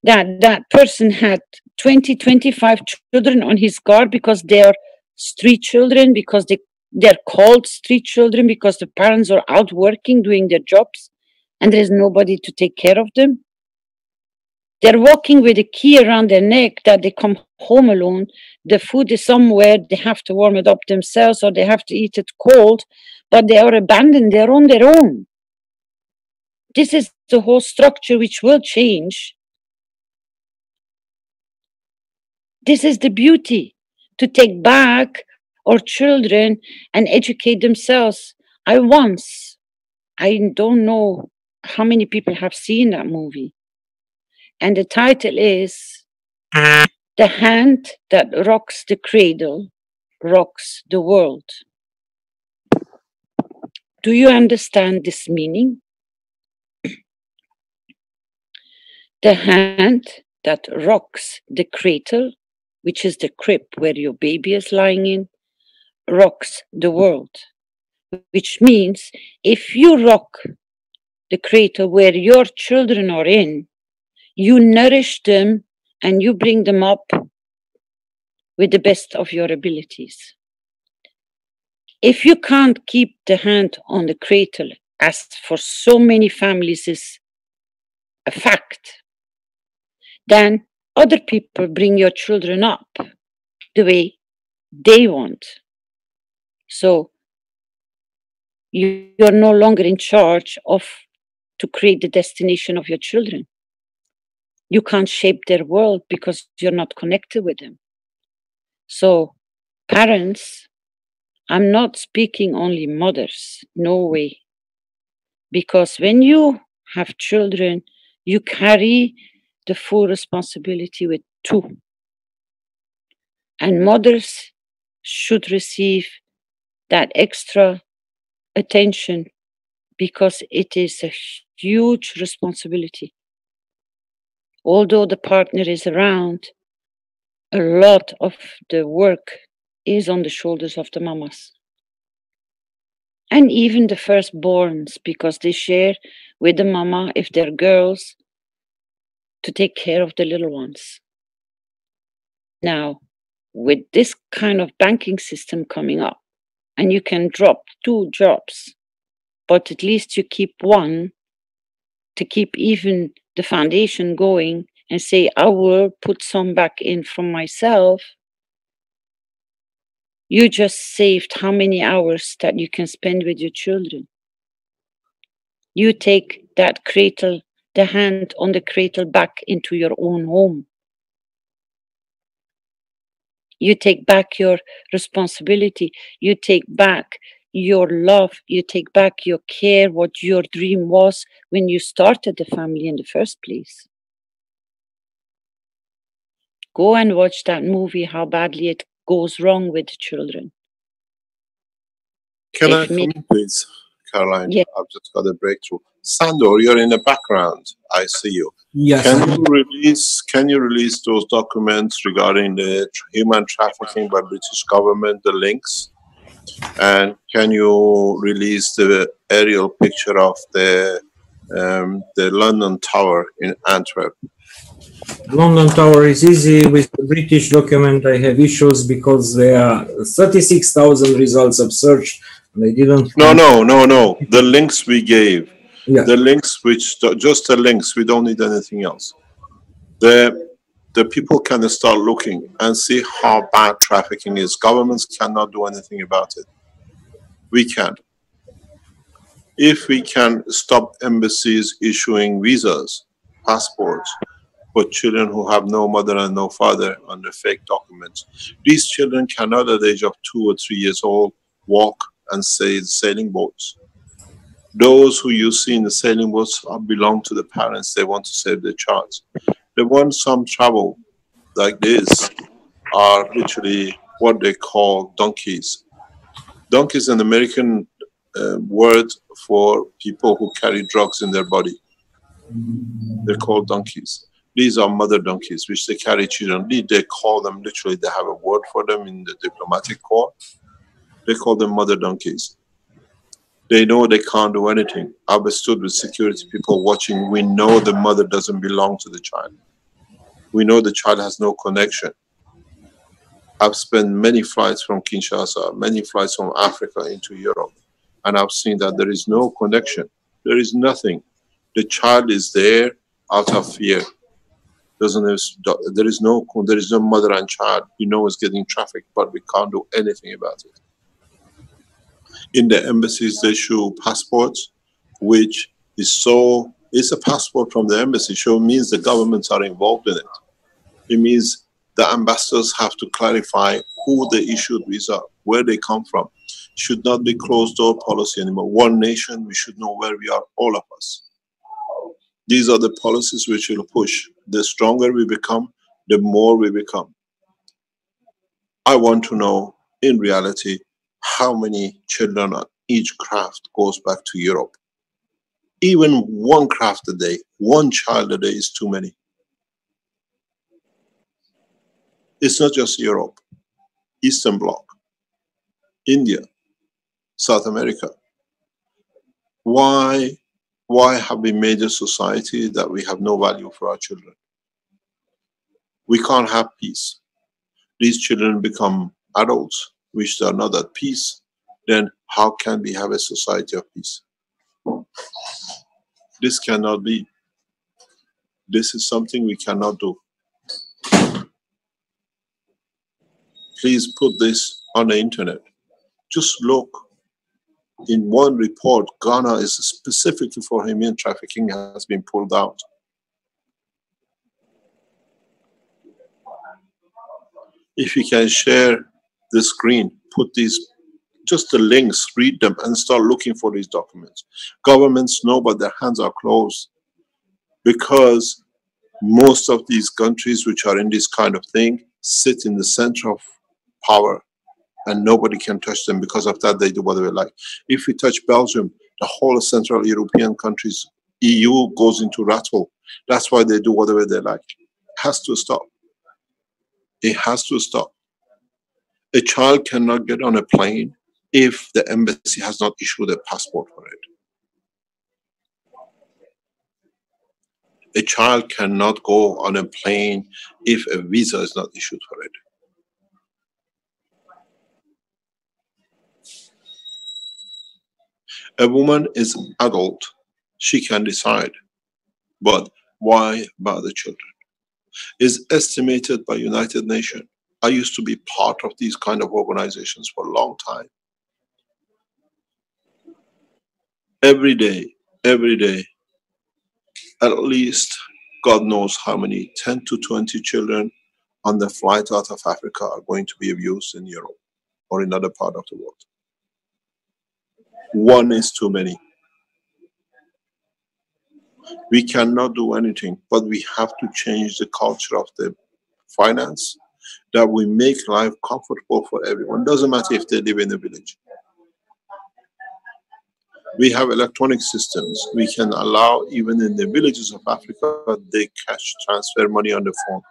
that that person had 20, 25 children on his guard because they are street children, because they're called street children, because the parents are out working, doing their jobs, and there's nobody to take care of them. They're walking with a key around their neck that they come home alone. The food is somewhere, they have to warm it up themselves, or they have to eat it cold, but they are abandoned, they're on their own. This is the whole structure which will change. This is the beauty, to take back our children and educate themselves. I don't know how many people have seen that movie. And the title is The Hand That Rocks the Cradle, Rocks the World. Do you understand this meaning? The hand that rocks the cradle, which is the crib where your baby is lying in, rocks the world. Which means if you rock the cradle where your children are in, you nourish them and you bring them up with the best of your abilities. If you can't keep the hand on the cradle, as for so many families is a fact, then other people bring your children up the way they want. So you're no longer in charge of to create the destination of your children. You can't shape their world because you're not connected with them. So parents, I'm not speaking only mothers, no way. Because when you have children, you carry the full responsibility with 2. And mothers should receive that extra attention because it is a huge responsibility. Although the partner is around, a lot of the work is on the shoulders of the mamas. And even the firstborns, because they share with the mama, if they're girls, to take care of the little ones. Now, with this kind of banking system coming up, and you can drop 2 jobs, but at least you keep 1 to keep even the foundation going, and say, I will put some back in from myself. You just saved how many hours that you can spend with your children. You take that cradle, the hand on the cradle, back into your own home. You take back your responsibility. You take back your love. You take back your care, what your dream was when you started the family in the first place. Go and watch that movie, how badly it goes wrong with the children. Can I come in, please, Caroline? Yeah. I've just got a breakthrough. Sandor, you're in the background. I see you. Yes. Can you release those documents regarding the human trafficking by British government, the links? And can you release the aerial picture of the London Tower in Antwerp? London Tower is easy. With the British document, I have issues because there are 36,000 results of search. They didn't. No. The links we gave. Yeah. The links, just the links. We don't need anything else. The people can start looking and see how bad trafficking is. Governments cannot do anything about it. We can. If we can stop embassies issuing visas, passports, for children who have no mother and no father under fake documents. These children cannot at the age of 2 or 3 years old walk and sail sailing boats. Those who you see in the sailing boats belong to the parents. They want to save their child. The ones some travel like this are literally what they call donkeys. Donkey is an American word for people who carry drugs in their body. They're called donkeys. These are mother donkeys, which they carry children. They call them, literally, they have a word for them in the diplomatic corps. They call them mother donkeys. They know they can't do anything. I've stood with security people watching. We know the mother doesn't belong to the child. We know the child has no connection. I've spent many flights from Kinshasa, many flights from Africa into Europe, and I've seen that there is no connection. There is nothing. The child is there out of fear. There is no mother and child. You know it's getting trafficked, but we can't do anything about it. In the embassies, they issue passports, which is it's a passport from the embassy, means the governments are involved in it. It means the ambassadors have to clarify who they issued visa, where they come from. Should not be closed door policy anymore. One nation, we should know where we are, all of us. These are the policies which will push. The stronger we become, the more we become. I want to know, in reality, how many children on each craft goes back to Europe. Even one craft a day, one child a day is too many. It's not just Europe, Eastern Bloc, India, South America. Why have we made a society that we have no value for our children? We can't have peace. These children become adults, which they are not at peace. Then how can we have a society of peace? This cannot be. This is something we cannot do. Please put this on the internet. Just look. In one report, Ghana is specifically for human trafficking has been pulled out. If you can share the screen, put these, just the links, read them and start looking for these documents. Governments know, but their hands are closed because most of these countries which are in this kind of thing sit in the center of power and nobody can touch them. Because of that, they do whatever they like. If we touch Belgium, the whole of Central European countries, EU goes into rattle. That's why they do whatever they like. It has to stop. It has to stop. A child cannot get on a plane if the embassy has not issued a passport for it. A child cannot go on a plane if a visa is not issued for it. A woman is an adult, she can decide, but why about the children? It's estimated by United Nations. I used to be part of these kind of organizations for a long time. Every day, at least, God knows how many, 10 to 20 children on the flight out of Africa are going to be abused in Europe or in other part of the world. One is too many. We cannot do anything, but we have to change the culture of the finance, that we make life comfortable for everyone. Doesn't matter if they live in a village. We have electronic systems. We can allow, even in the villages of Africa, they cash transfer money on the phone.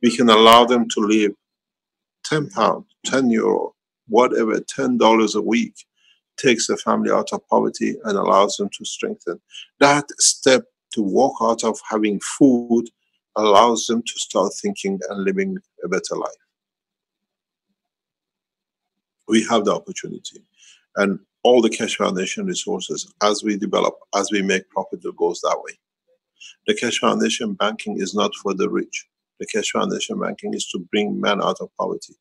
We can allow them to live £10, €10, whatever, $10 a week, takes the family out of poverty and allows them to strengthen. That step to walk out of having food allows them to start thinking and living a better life. We have the opportunity. And all the Keshe Foundation resources, as we develop, as we make profit, it goes that way. The Keshe Foundation banking is not for the rich. The Keshe Foundation banking is to bring men out of poverty.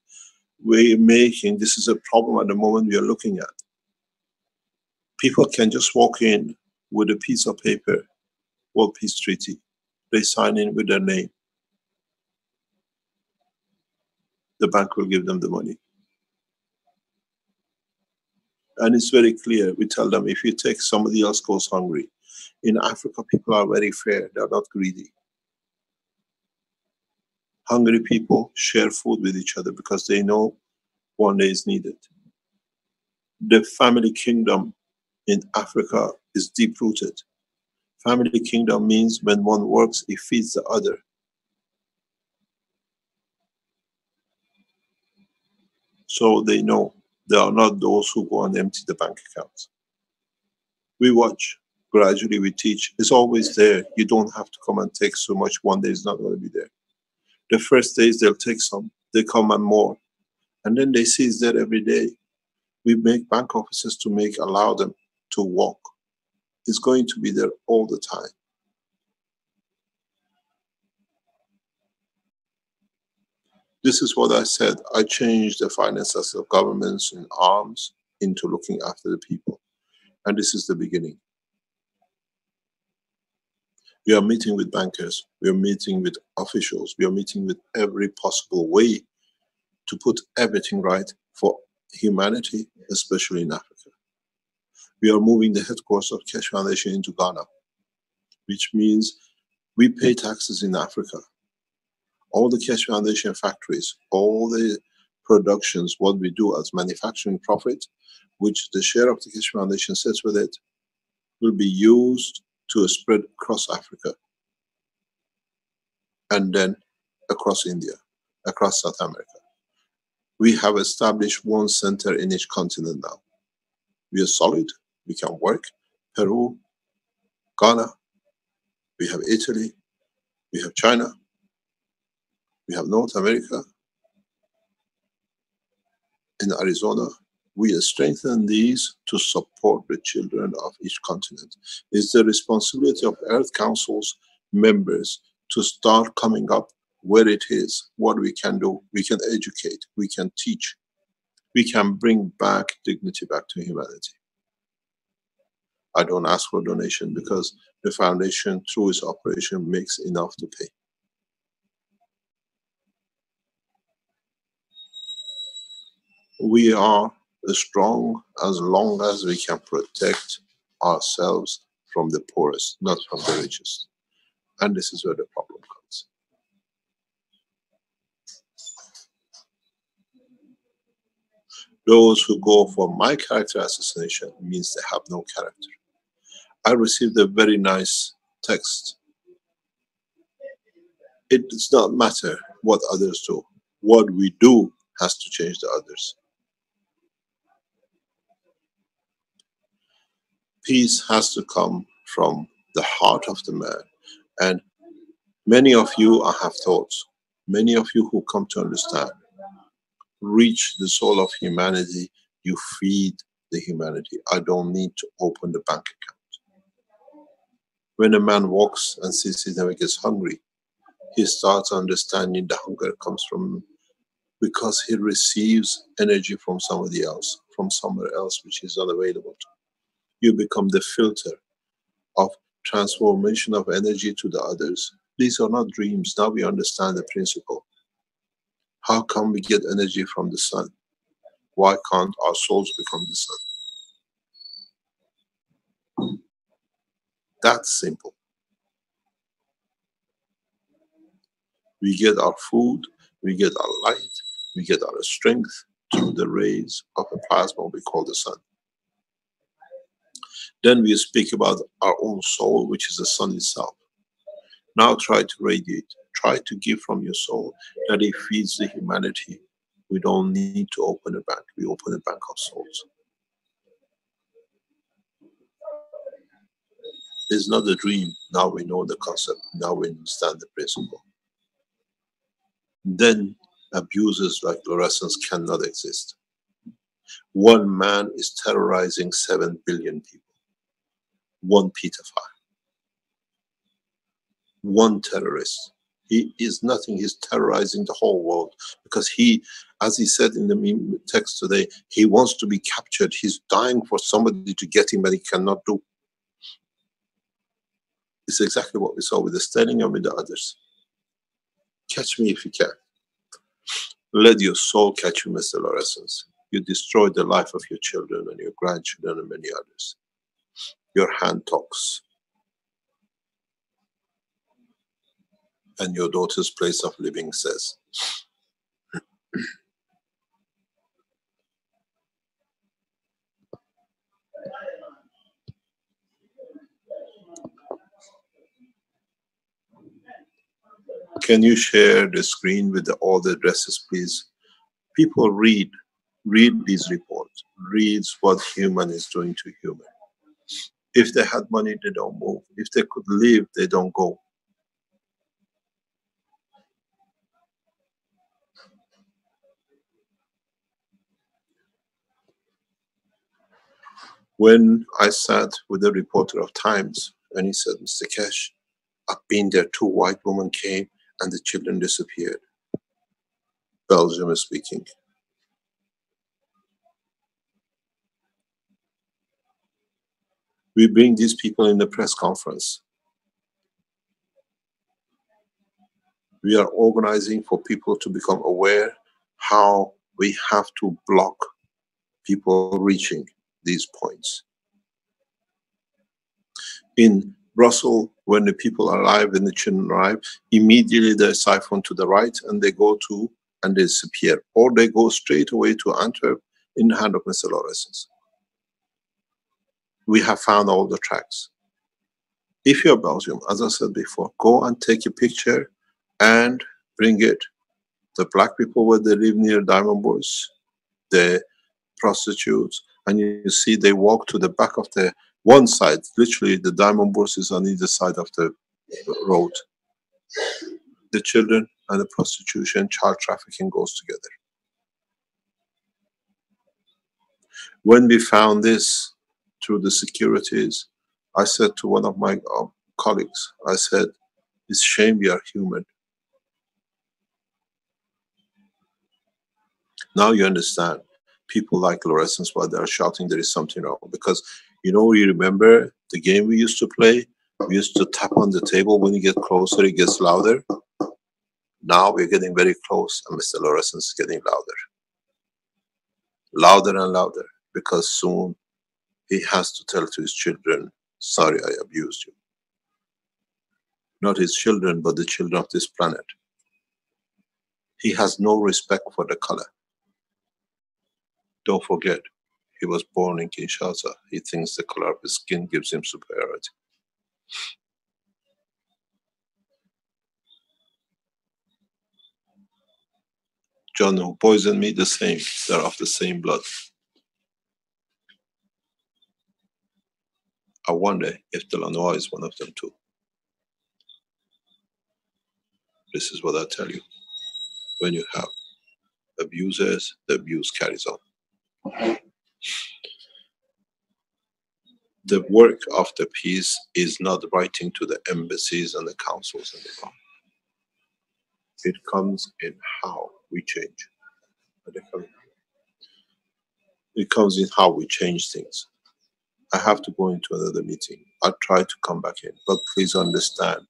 We're making, this is a problem at the moment we are looking at. People can just walk in with a piece of paper, World Peace Treaty. They sign in with their name. The bank will give them the money. And it's very clear. We tell them, if you take, somebody else goes hungry. In Africa, people are very fair. They're not greedy. Hungry people share food with each other because they know one day is needed. The family kingdom in Africa is deep-rooted. Family kingdom means when one works, it feeds the other. So they know they are not those who go and empty the bank accounts. We watch. Gradually we teach. It's always there. You don't have to come and take so much. One day it's not going to be there. The first days they'll take some. They come and more. And then they see it's there every day. We make bank offices to allow them to walk. It's going to be there all the time. This is what I said. I changed the finances of governments in arms into looking after the people. And this is the beginning. We are meeting with bankers. We are meeting with officials. We are meeting with every possible way to put everything right for humanity, especially in Africa. We are moving the headquarters of Keshe Foundation into Ghana, which means we pay taxes in Africa. All the Keshe Foundation factories, all the productions, what we do as manufacturing profit, which the share of the Keshe Foundation sits with it, will be used to spread across Africa. And then across India, across South America. We have established one center in each continent now. We are solid, we can work. Peru, Ghana, we have Italy, we have China, we have North America, in Arizona. We strengthen these to support the children of each continent. It's the responsibility of Earth Council's members to start coming up where it is, what we can do. We can educate, we can teach, we can bring back dignity back to humanity. I don't ask for donation because the foundation, through its operation, makes enough to pay. We are strong as long as we can protect ourselves from the poorest, not from the richest. And this is where the problem comes. Those who go for my character assassination means they have no character. I received a very nice text. It does not matter what others do. What we do has to change the others. Peace has to come from the heart of the man. And many of you, I have thoughts, many of you who come to understand, reach the soul of humanity, you feed the humanity. I don't need to open the bank account. When a man walks and sees his neighbor gets hungry, he starts understanding the hunger comes from, because he receives energy from somebody else, from somewhere else which is unavailable to him. You become the filter of transformation of energy to the others. These are not dreams. Now we understand the principle. How come we get energy from the sun? Why can't our souls become the sun? That's simple. We get our food, we get our light, we get our strength through the rays of a plasma we call the sun. Then we speak about our own soul, which is the sun itself. Now try to radiate, try to give from your soul, that it feeds the humanity. We don't need to open a bank, we open a bank of souls. It's not a dream, now we know the concept, now we understand the principle. Then abuses like fluorescence cannot exist. One man is terrorizing 7 billion people. One pedophile. One terrorist. He is nothing. He's terrorizing the whole world because he, as he said in the text today, he wants to be captured. He's dying for somebody to get him, but he cannot do. It's exactly what we saw with the Sterling and with the others. Catch me if you can. Let your soul catch you, Mr. Lorenz. You destroyed the life of your children and your grandchildren and many others. Your hand talks. And your daughter's place of living says. Can you share the screen with all the addresses, please? People read these reports, reads what human is doing to human. If they had money, they don't move. If they could live, they don't go. When I sat with a reporter of Times, and he said, Mr. Keshe, I've been there, 2 white women came and the children disappeared. Belgium is speaking. We bring these people in the press conference. We are organizing for people to become aware how we have to block people reaching these points. In Brussels, when the people arrive and the children arrive, immediately they siphon to the right and they go to and they disappear. Or they go straight away to Antwerp in the hand of Mr. Lorenz. We have found all the tracks. If you're Belgium, as I said before, go and take a picture and bring it. The black people where they live near Diamond Bourse, the prostitutes, and you see they walk to the back of the one side, literally the Diamond Bourse is on either side of the road. The children and the prostitution, child trafficking goes together. When we found this through the securities, I said to one of my colleagues, I said, it's a shame we are human. Now you understand people like Lorenz, why they are shouting there is something wrong. Because, you know, you remember the game we used to play? We used to tap on the table. When you get closer, it gets louder. Now we're getting very close, and Mr. Lorenz is getting louder. Louder and louder, because soon he has to tell to his children, sorry, I abused you. Not his children, but the children of this planet. He has no respect for the color. Don't forget, he was born in Kinshasa. He thinks the color of his skin gives him superiority. John, who poisoned me, the same. They're of the same blood. I wonder if Delanois is one of them too. This is what I tell you. When you have abusers, the abuse carries on. The work of the peace is not writing to the embassies and the councils and the government. It comes in how we change. It comes in how we change things. I have to go into another meeting. I'll try to come back in, but please understand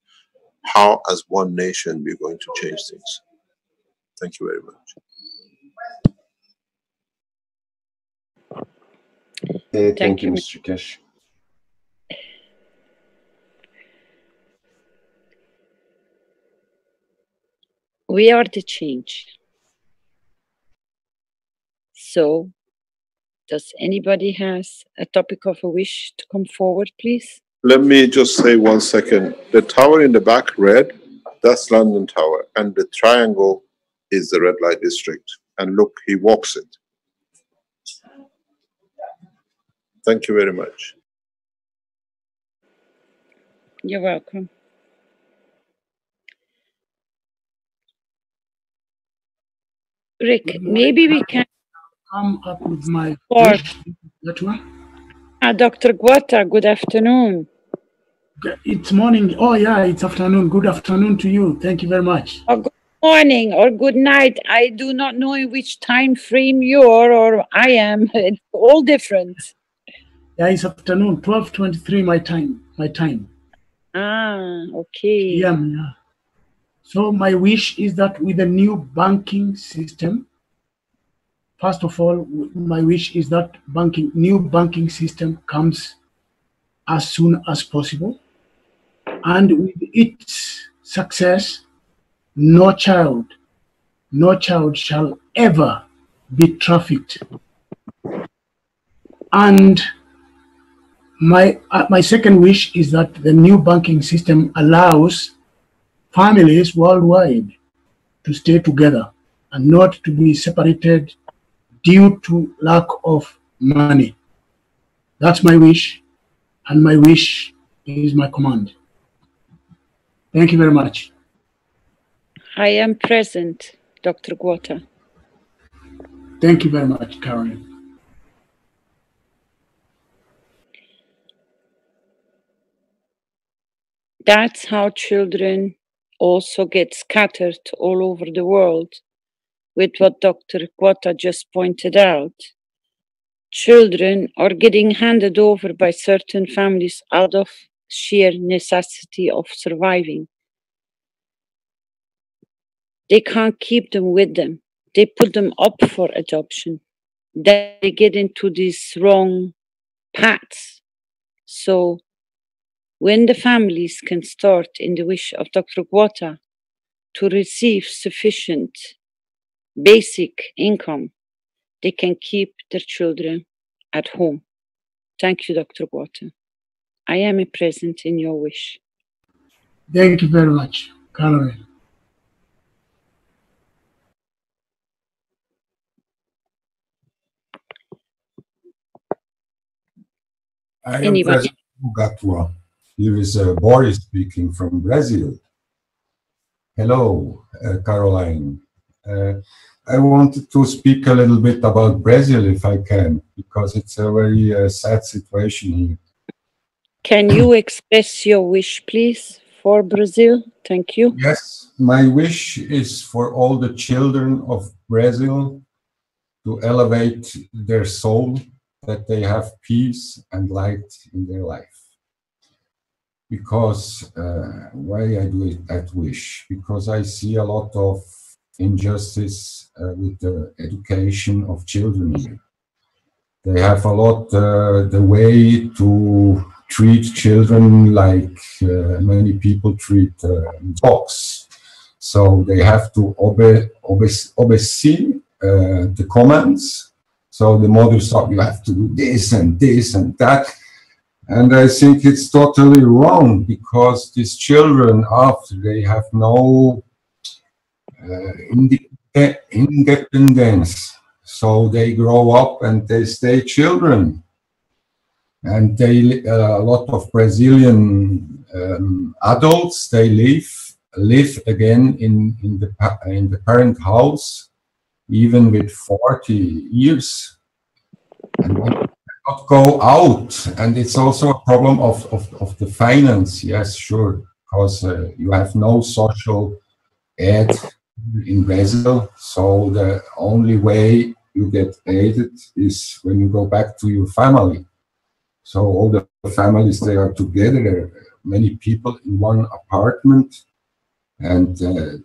how, as one nation, we're going to change things. Thank you very much. Thank you, Mr. Keshe. We are the change. So, does anybody has a topic of a wish to come forward, please? Let me just say 1 second. The tower in the back, red, that's London Tower. And the triangle is the red light district. And look, he walks it. Thank you very much. You're welcome. Rick, maybe we can come up with my start. that one. Dr. Guata, good afternoon. It's morning. Oh, yeah, it's afternoon. Good afternoon to you. Thank you very much. Or good morning or good night. I do not know in which time frame you are or I am. It's all different. Yeah, it's afternoon, 12:23 my time. Ah, okay. Yeah. So my wish is that with the new banking system, first of all, my wish is that new banking system comes as soon as possible. And with its success, no child shall ever be trafficked. And my second wish is that the new banking system allows families worldwide to stay together and not to be separated due to lack of money. That's my wish, and my wish is my command. Thank you very much. I am present, Dr. Guata. Thank you very much, Caroline. That's how children also get scattered all over the world, with what Dr. Guata just pointed out. Children are getting handed over by certain families out of sheer necessity of surviving. They can't keep them with them. They put them up for adoption. Then they get into these wrong paths. So when the families can start in the wish of Dr. Guata to receive sufficient basic income, they can keep their children at home. Thank you, Dr. Guata. I am present in your wish. Thank you very much, Caroline. I am present, Gatua. Here is Boris speaking from Brazil. Hello, Caroline. I wanted to speak a little bit about Brazil, if I can, because it's a very sad situation here. Can you express your wish, please, for Brazil? Thank you. Yes, my wish is for all the children of Brazil to elevate their soul, that they have peace and light in their life. Because, why I do that wish? Because I see a lot of injustice with the education of children here. They have a lot the way to treat children like many people treat dogs. So they have to obey the commands. So the mother said, you have to do this and this and that. And I think it's totally wrong, because these children, after they have no independence, so they grow up and they stay children. And they, a lot of Brazilian adults, they live again in the parent house, even with 40 years. And not go out, and it's also a problem of the finance. Yes, sure, because you have no social aid in Brazil, so the only way you get aided is when you go back to your family. So all the families, they are together, many people in one apartment, and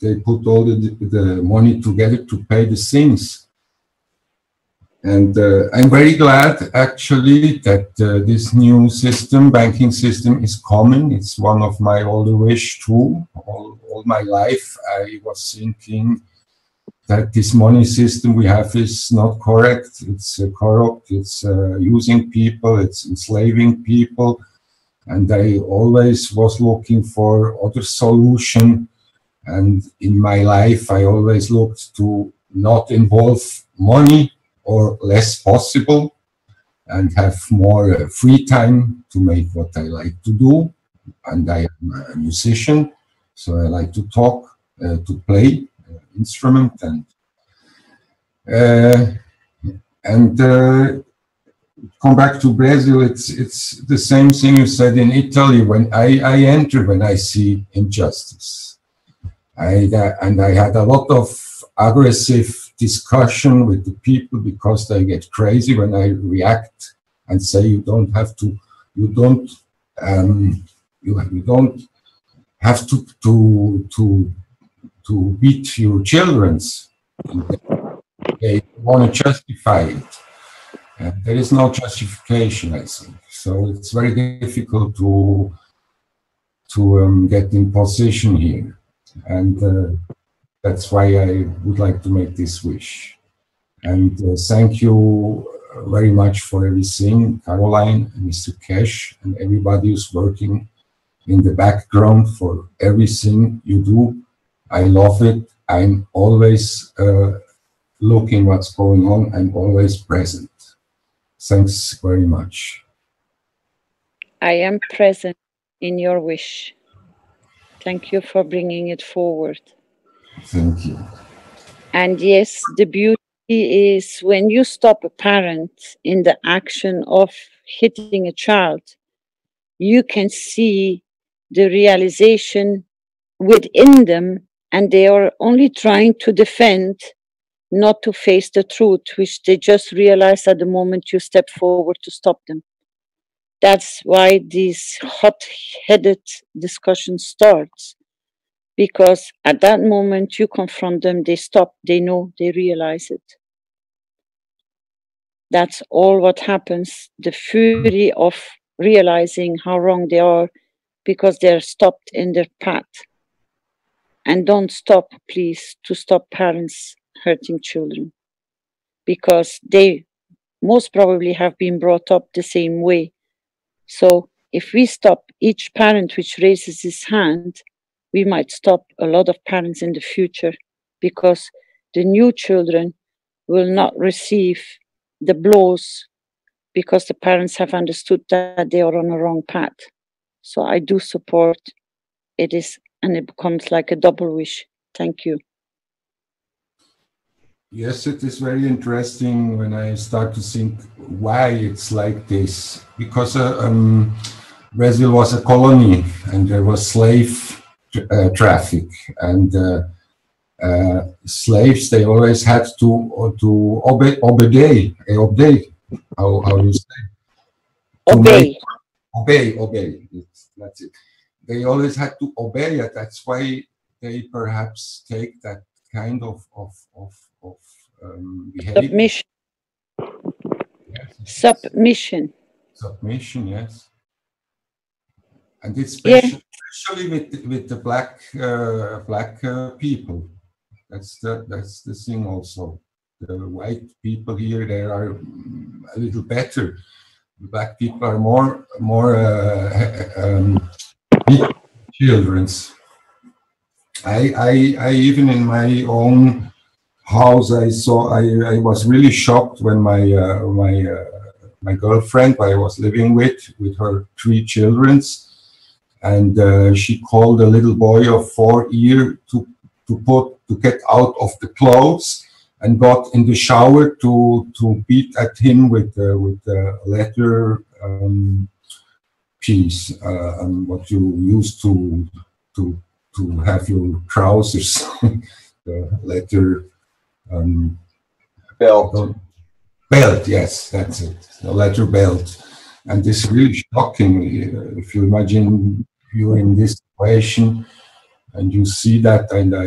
they put all the money together to pay the things. And I'm very glad, actually, that this new system, banking system, is coming. It's one of my older wish too. All my life, I was thinking that this money system we have is not correct. It's corrupt. It's using people. It's enslaving people. And I always was looking for other solution. And in my life, I always looked to not involve money, or less possible, and have more free time to make what I like to do. And I am a musician, so I like to talk, to play instrument, and come back to Brazil, it's the same thing you said in Italy. When I enter, when I see injustice, and I had a lot of aggressive discussion with the people because they get crazy when I react and say you don't have to beat your children's. They want to justify it. And there is no justification, I think. So it's very difficult to get in position here. And that's why I would like to make this wish. And thank you very much for everything, Caroline, and Mr. Keshe, and everybody who's working in the background for everything you do. I love it. I'm always looking what's going on. I'm always present. Thanks very much. I am present in your wish. Thank you for bringing it forward. Thank you. And yes, the beauty is when you stop a parent in the action of hitting a child, you can see the realization within them, and they are only trying to defend, not to face the truth, which they just realize at the moment you step forward to stop them. That's why this hot-headed discussion starts, because at that moment you confront them, they stop, they know, they realize it. That's all what happens, the fury of realizing how wrong they are because they're stopped in their path. And don't stop, please, to stop parents hurting children, because they most probably have been brought up the same way. So if we stop each parent which raises his hand, we might stop a lot of parents in the future, because the new children will not receive the blows because the parents have understood that they are on a wrong path. So I do support it is, and it becomes like a double wish. Thank you. Yes, it is very interesting when I start to think why it's like this. Because Brazil was a colony and there was slave traffic, and slaves, they always had to obey. How you say? Obey. That's it. They always had to obey it. That's why they perhaps take that kind of behavior. Submission, yes. And it's especially with the black people. That's the thing also. The white people here, they are a little better. The black people are more children's. I even in my own house, I was really shocked when my girlfriend I was living with her 3 children, and she called a little boy of 4 years to get out of the clothes, and got in the shower to beat at him with the leather piece, what you use to have your trousers, the leather belt. Yes, that's it, the leather belt. And this is really shocking. If you imagine you're in this situation and you see that, and I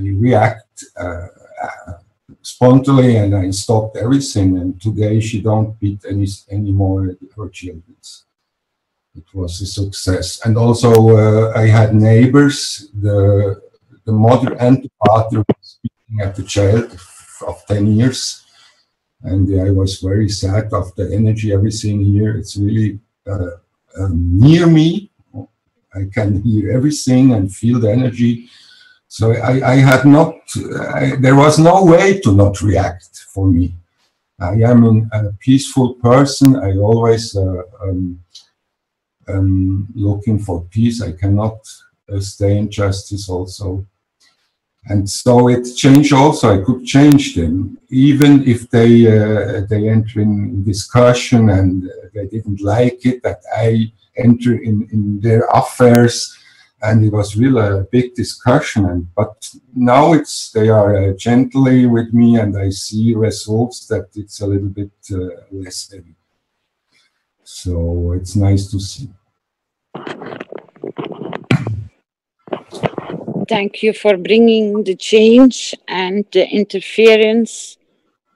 react spontaneously, and I stopped everything. And today she don't beat any more her children. It was a success. And also I had neighbors. The mother and the father was beating at the child of 10 years. And I was very sad of the energy, everything here. It's really near me. I can hear everything and feel the energy. So I had not, there was no way to not react for me. I am a peaceful person. I always looking for peace. I cannot stay in justice also. And so it changed also. I could change them, even if they enter in discussion and they didn't like it, that I enter in their affairs. And it was really a big discussion. But now they are gently with me, and I see results that it's a little bit less heavy. So it's nice to see. Thank you for bringing the change and the interference.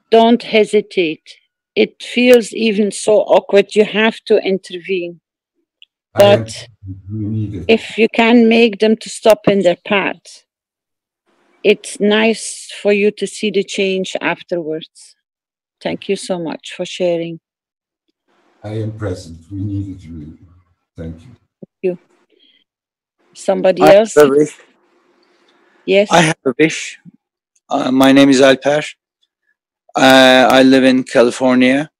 Don't hesitate. It feels even so awkward. You have to intervene. But if you can make them to stop in their path, it's nice for you to see the change afterwards. Thank you so much for sharing. I am present. We need it really. Thank you. Thank you. Somebody else? Yes. I have a wish. My name is Alper. I live in California,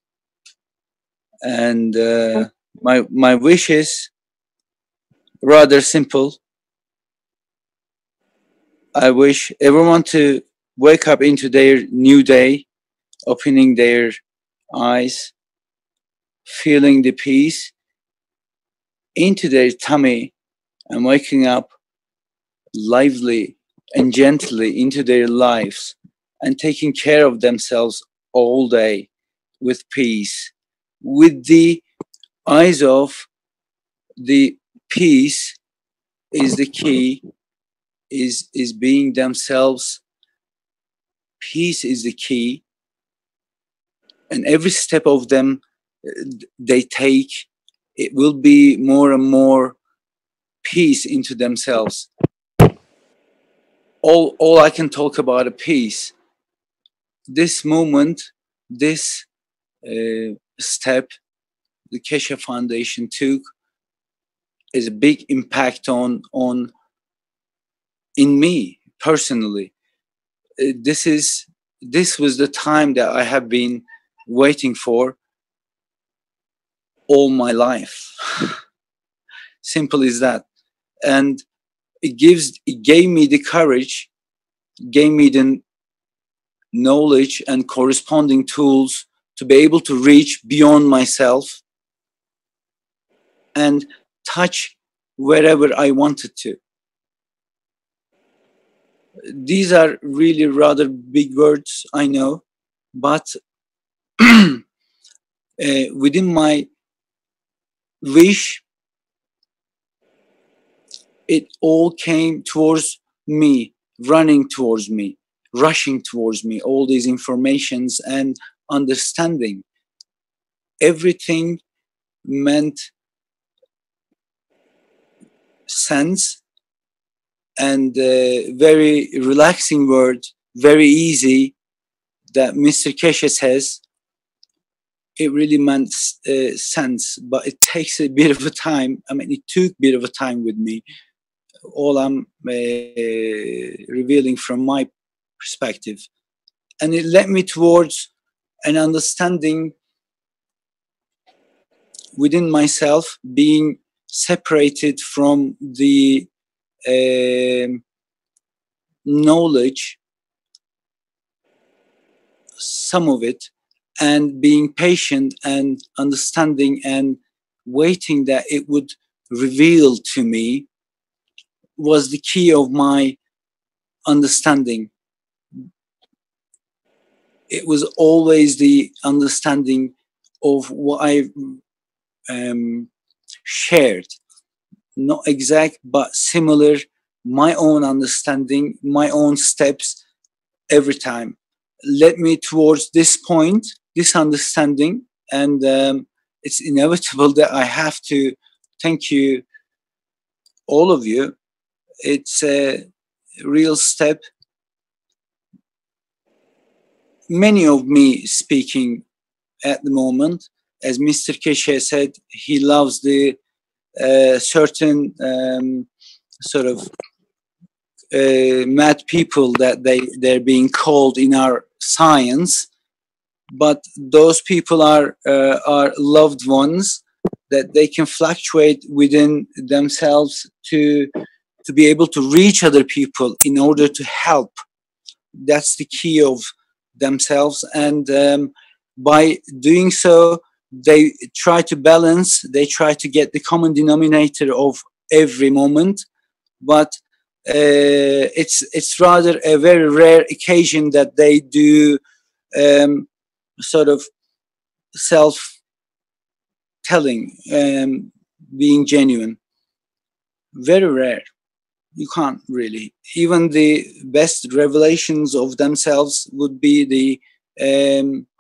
and my wish is rather simple. I wish everyone to wake up into their new day, opening their eyes, feeling the peace into their tummy, and waking up lively and gently into their lives, and taking care of themselves all day with peace, with the eyes of the peace is the key, is being themselves. Peace is the key, and every step of them they take, it will be more and more peace into themselves. All I can talk about a peace. This moment, this step the Keshe Foundation took is a big impact in me personally. This was the time that I have been waiting for all my life. Simple as that. And it gave me the courage, gave me the knowledge and corresponding tools to be able to reach beyond myself and touch wherever I wanted to. These are really rather big words, I know, but within my wish, it all came towards me, running towards me, rushing towards me, all these informations and understanding. Everything meant sense, and very relaxing word, very easy, that Mr. Keshe says. It really meant sense, but it takes a bit of a time. I mean, it took a bit of a time with me. All I'm revealing from my perspective. And it led me towards an understanding within myself, being separated from the knowledge, some of it, and being patient and understanding and waiting that it would reveal to me was the key of my understanding. It was always the understanding of what I shared, not exact but similar, my own understanding, my own steps every time led me towards this point, this understanding, and it's inevitable that I have to thank you, all of you. It's a real step. Many of me speaking at the moment, as Mr. Keshe said, he loves the certain sort of mad people that they're being called in our science, but those people are loved ones that they can fluctuate within themselves to to be able to reach other people in order to help. That's the key of themselves. And by doing so, they try to balance, they try to get the common denominator of every moment. But it's rather a very rare occasion that they do sort of self-telling, being genuine. Very rare. You can't really. Even the best revelations of themselves would be the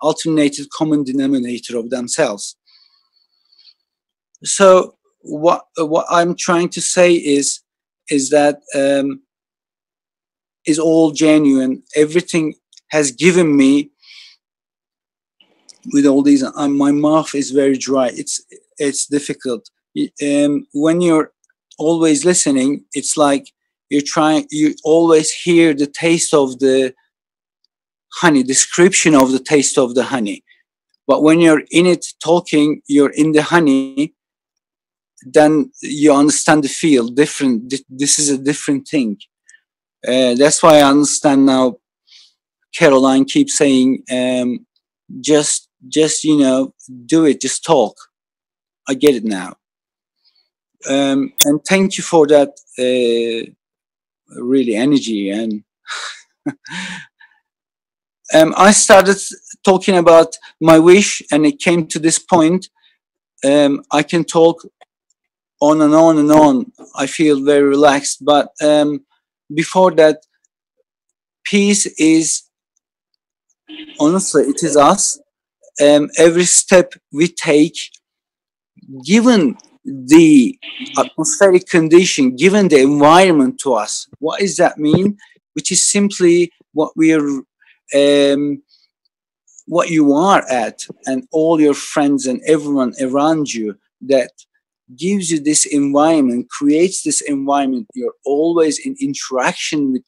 alternated common denominator of themselves. So what I'm trying to say is that is all genuine. Everything has given me with all these. My mouth is very dry. It's difficult. When you're always listening, it's like you always hear the taste of the honey, description of the taste of the honey. But when you're in it talking, you're in the honey, then you understand the feel different. This is a different thing. That's why I understand now. Caroline keeps saying, just you know, do it, just talk. I get it now. And thank you for that really energy. And I started talking about my wish, and it came to this point. I can talk on and on and on. I feel very relaxed. But before that, peace is, honestly, it is us. Every step we take, given the atmospheric condition, given the environment to us, what does that mean? Which is simply what we are, what you are at, and all your friends and everyone around you that gives you this environment, creates this environment. You're always in interaction with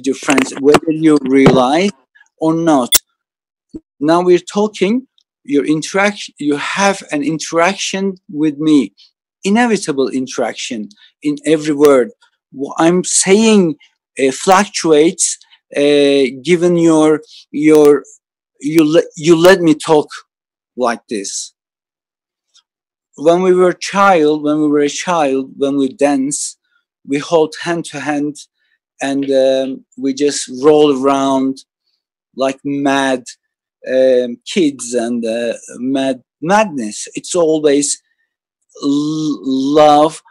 your friends, whether you realize or not. Now we're talking, you have an interaction with me, inevitable interaction in every word. What I'm saying fluctuates given you let me talk like this. When we were a child, when we dance, we hold hand to hand, and we just roll around like mad kids and madness. It's always love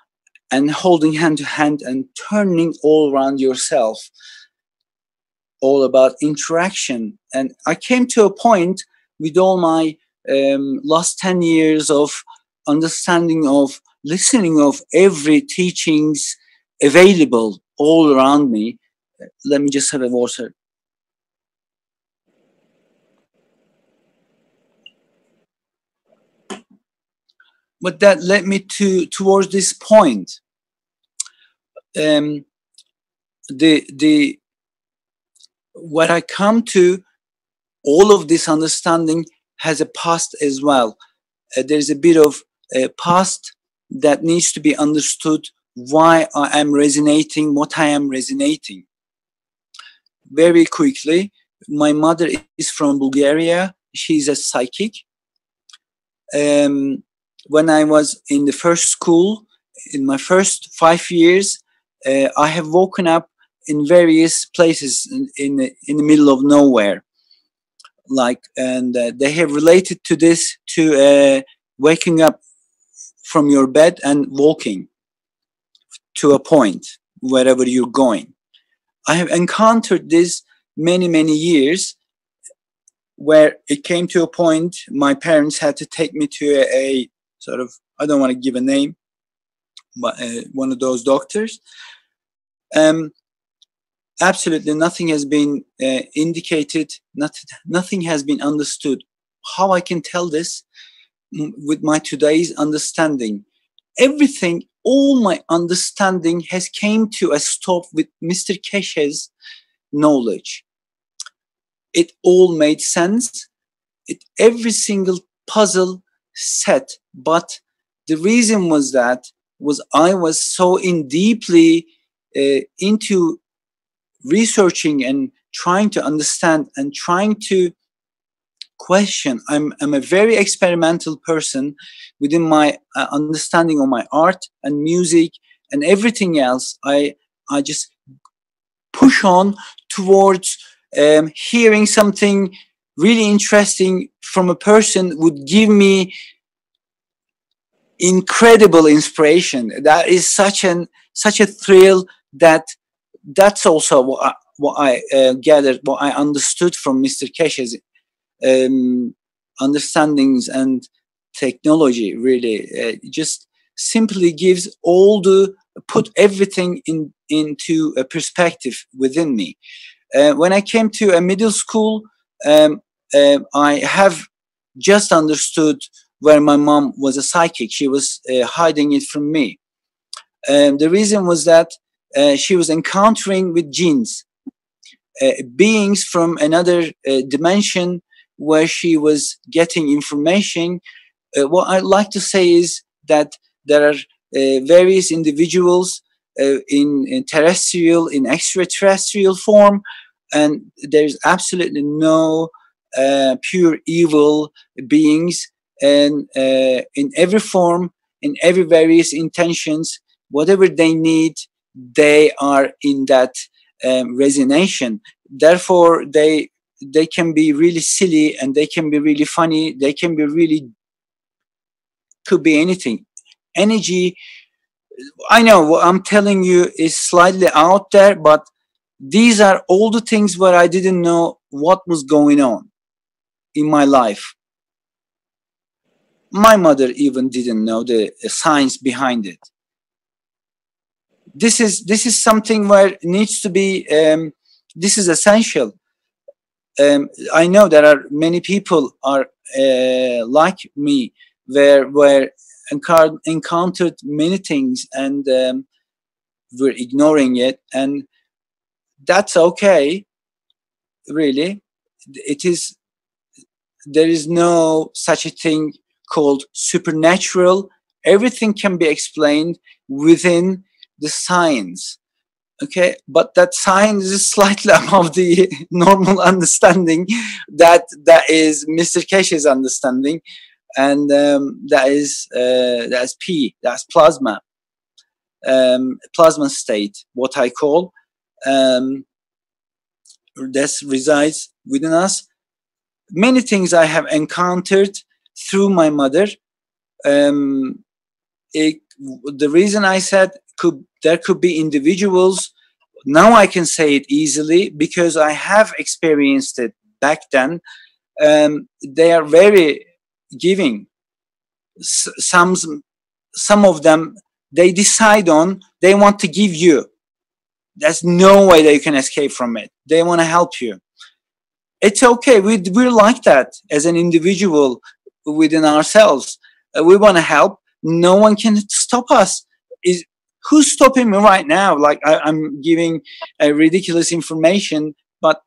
and holding hand to hand and turning all around yourself, all about interaction. And I came to a point with all my last 10 years of understanding of listening of every teachings available all around me. Let me just have a water. But that led me towards this point. What I come to, all of this understanding has a past as well. There's a bit of a past that needs to be understood, why I am resonating, what I am resonating. Very quickly, my mother is from Bulgaria. She's a psychic. When I was in the first school, in my first 5 years, I have woken up in various places in the middle of nowhere. And they have related to this to waking up from your bed and walking to a point wherever you're going. I have encountered this many, many years, where it came to a point my parents had to take me to a sort of, I don't want to give a name, but one of those doctors. Absolutely nothing has been indicated, nothing has been understood. How I can tell this with my today's understanding? Everything, all my understanding has came to a stop with Mr. Keshe's knowledge. It all made sense. Every single puzzle set. But the reason was that was I was so deeply into researching and trying to understand and trying to question. I'm a very experimental person within my understanding of my art and music and everything else. I just push on towards hearing something really interesting from a person would give me incredible inspiration. That is such a thrill. That's also what I gathered, what I understood from Mr. Keshe's understandings and technology. Really, just simply gives put everything into a perspective within me. When I came to a middle school, I have just understood where my mom was a psychic. She was hiding it from me. The reason was that she was encountering with jinns, beings from another dimension, where she was getting information. What I'd like to say is that there are various individuals in terrestrial, in extraterrestrial form, and there's absolutely no pure evil beings, and in every form, in every various intentions, whatever they need, they are in that resonation. Therefore, they can be really silly, and they can be really funny, they can be really, could be anything. Energy, I know what I'm telling you is slightly out there, but these are all the things where I didn't know what was going on in my life. My mother even didn't know the science behind it. This is something where it needs to be, this is essential. I know there are many people are like me, where encountered many things, and we're ignoring it, and that's okay. Really, there is no such a thing called supernatural. Everything can be explained within the science. Okay, but that science is slightly above the normal understanding that is Mr. Keshe's understanding, and that's plasma, plasma state, what I call, that resides within us. Many things I have encountered through my mother. The reason I said there could be individuals, now I can say it easily because I have experienced it back then. They are very giving. Some of them, they decide on, they want to give you. There's no way that you can escape from it. They want to help you. It's okay. We're like that as an individual within ourselves. We want to help. No one can stop us. Who's stopping me right now? Like I'm giving ridiculous information, but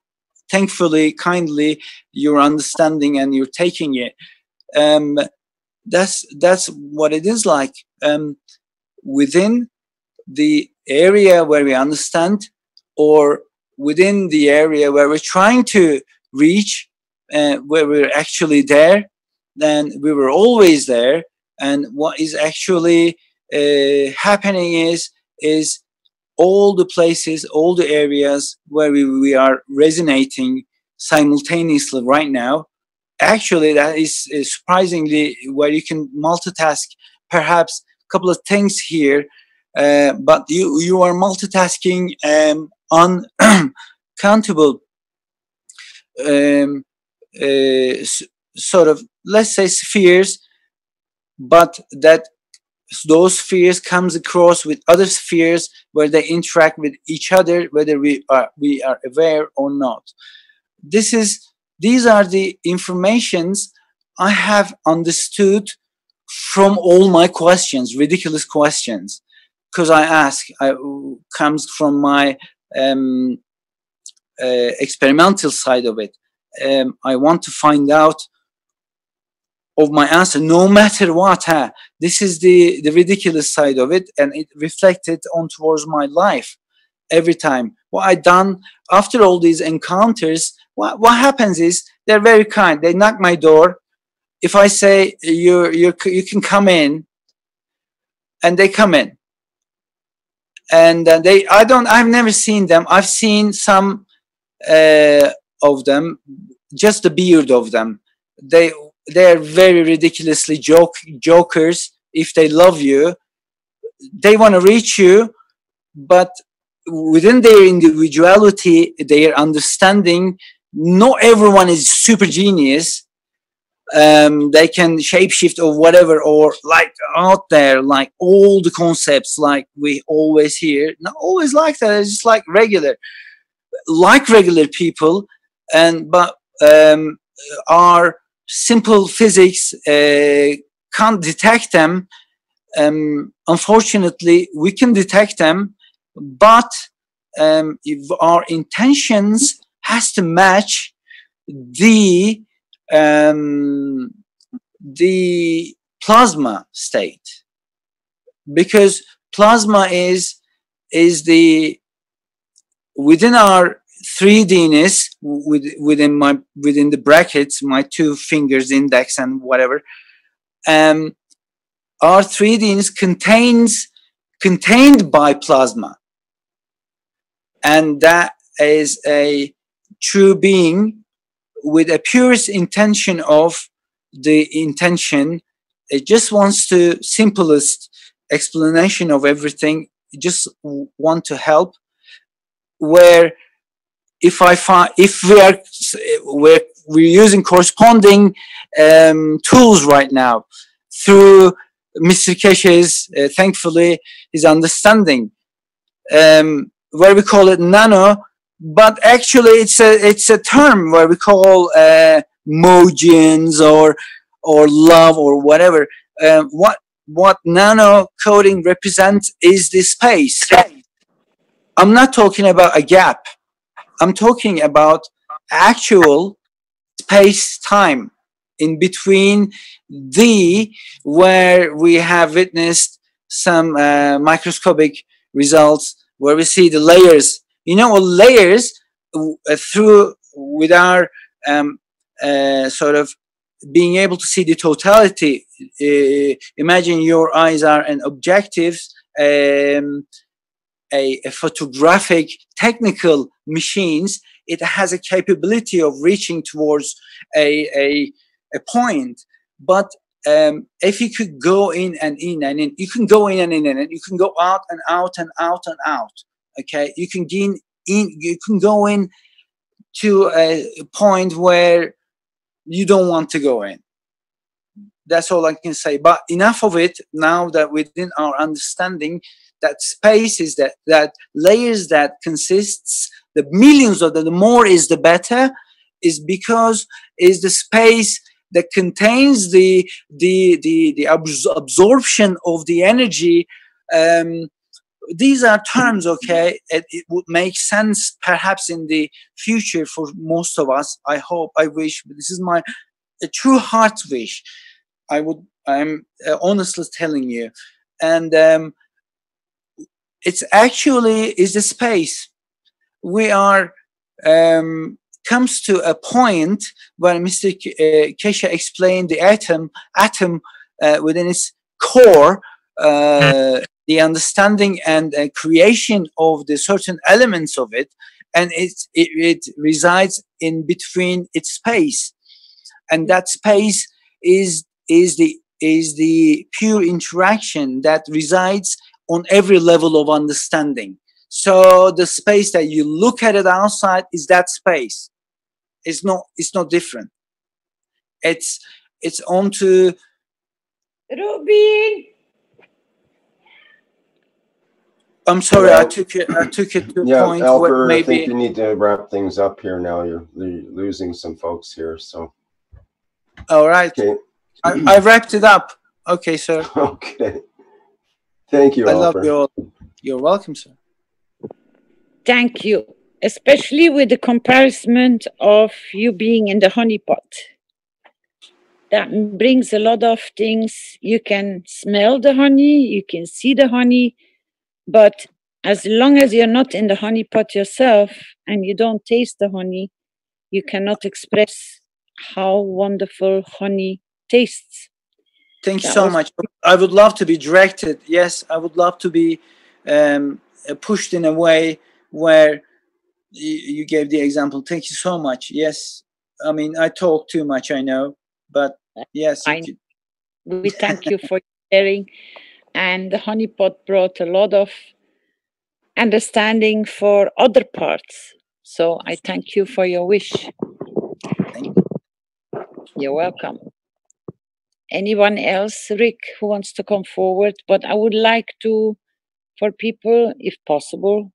thankfully, kindly, you're understanding and you're taking it. That's what it is like. Within the area where we understand, or within the area where we're trying to reach, where we're actually there, then we were always there. And what is actually happening is all the places, all the areas where we are resonating simultaneously right now. Actually, that is surprisingly where you can multitask perhaps a couple of things here, but you are multitasking uncountable sort of, let's say, spheres, but that those spheres comes across with other spheres where they interact with each other, whether we are aware or not. These are the informations I have understood from all my questions, ridiculous questions, because I ask, comes from my experimental side of it. I want to find out of my answer, no matter what. This is the ridiculous side of it, and it reflected on towards my life every time. What I done after all these encounters, what happens is they're very kind. They knock my door. If I say you can come in, and they come in, and I've never seen them. I've seen some of them, just the beard of them. They're very ridiculously jokers. If they love you, they want to reach you, but within their individuality, their understanding, not everyone is super genius. They can shapeshift or whatever, or like out there, like all the concepts like we always hear. Not always like that. It's just like regular people, but our simple physics can't detect them. Unfortunately, we can detect them, but if our intentions has to match the plasma state, because plasma is the within our 3Dness, within the brackets, my 2 fingers, index and whatever, our 3Dness contained by plasma, and that is a true being with a purest intention of the intention. It just wants to simplest explanation of everything. It just want to help. Where if we're using corresponding tools right now through Mr. Keshe's, thankfully, his understanding, where we call it nano, but actually it's a term where we call mogens or love or whatever. What nano coding represents is the space. I'm not talking about a gap. I'm talking about actual space-time in between where we have witnessed some microscopic results where we see the layers. You know, layers with our sort of being able to see the totality. Imagine your eyes are an objective, a photographic technical machines. It has a capability of reaching towards a point, but if you could go in and in and in, you can go in and in and you can go out and out and out and out. Okay, you can you can go in to a point where you don't want to go in. That's all I can say. But enough of it now that within our understanding that space is that layers that consists the millions of them, the more is the better, is because is the space that contains the absorption of the energy. These are terms, okay. It would make sense perhaps in the future for most of us. I hope, I wish, but this is my true heart wish. I'm honestly telling you, and it's actually is the space. We are comes to a point where Mr. Keshe explained the atom within its core, the understanding and creation of the certain elements of it, and it resides in between its space, and that space is the pure interaction that resides on every level of understanding. So the space that you look at it outside is that space. It's not different. It's onto Rubin. I'm sorry, I took it to a point Alper, where maybe I think you need to wrap things up here now. You're losing some folks here, so. All right. Okay. I wrapped it up. Okay, sir. Okay. Thank you, Alper. I love you all. You're welcome, sir. Thank you, especially with the comparison of you being in the honeypot. that brings a lot of things. You can smell the honey, you can see the honey, but as long as you're not in the honey pot yourself and you don't taste the honey, you cannot express how wonderful honey tastes. Thank you so much. I would love to be directed. Yes, I would love to be pushed in a way where you gave the example. Thank you so much. Yes, I mean, I talk too much, I know, but yes. We thank you for sharing. And the honey pot brought a lot of understanding for other parts. So I thank you for your wish. Thank you. You're welcome. Anyone else, Rick, who wants to come forward? But I would like to, for people, if possible,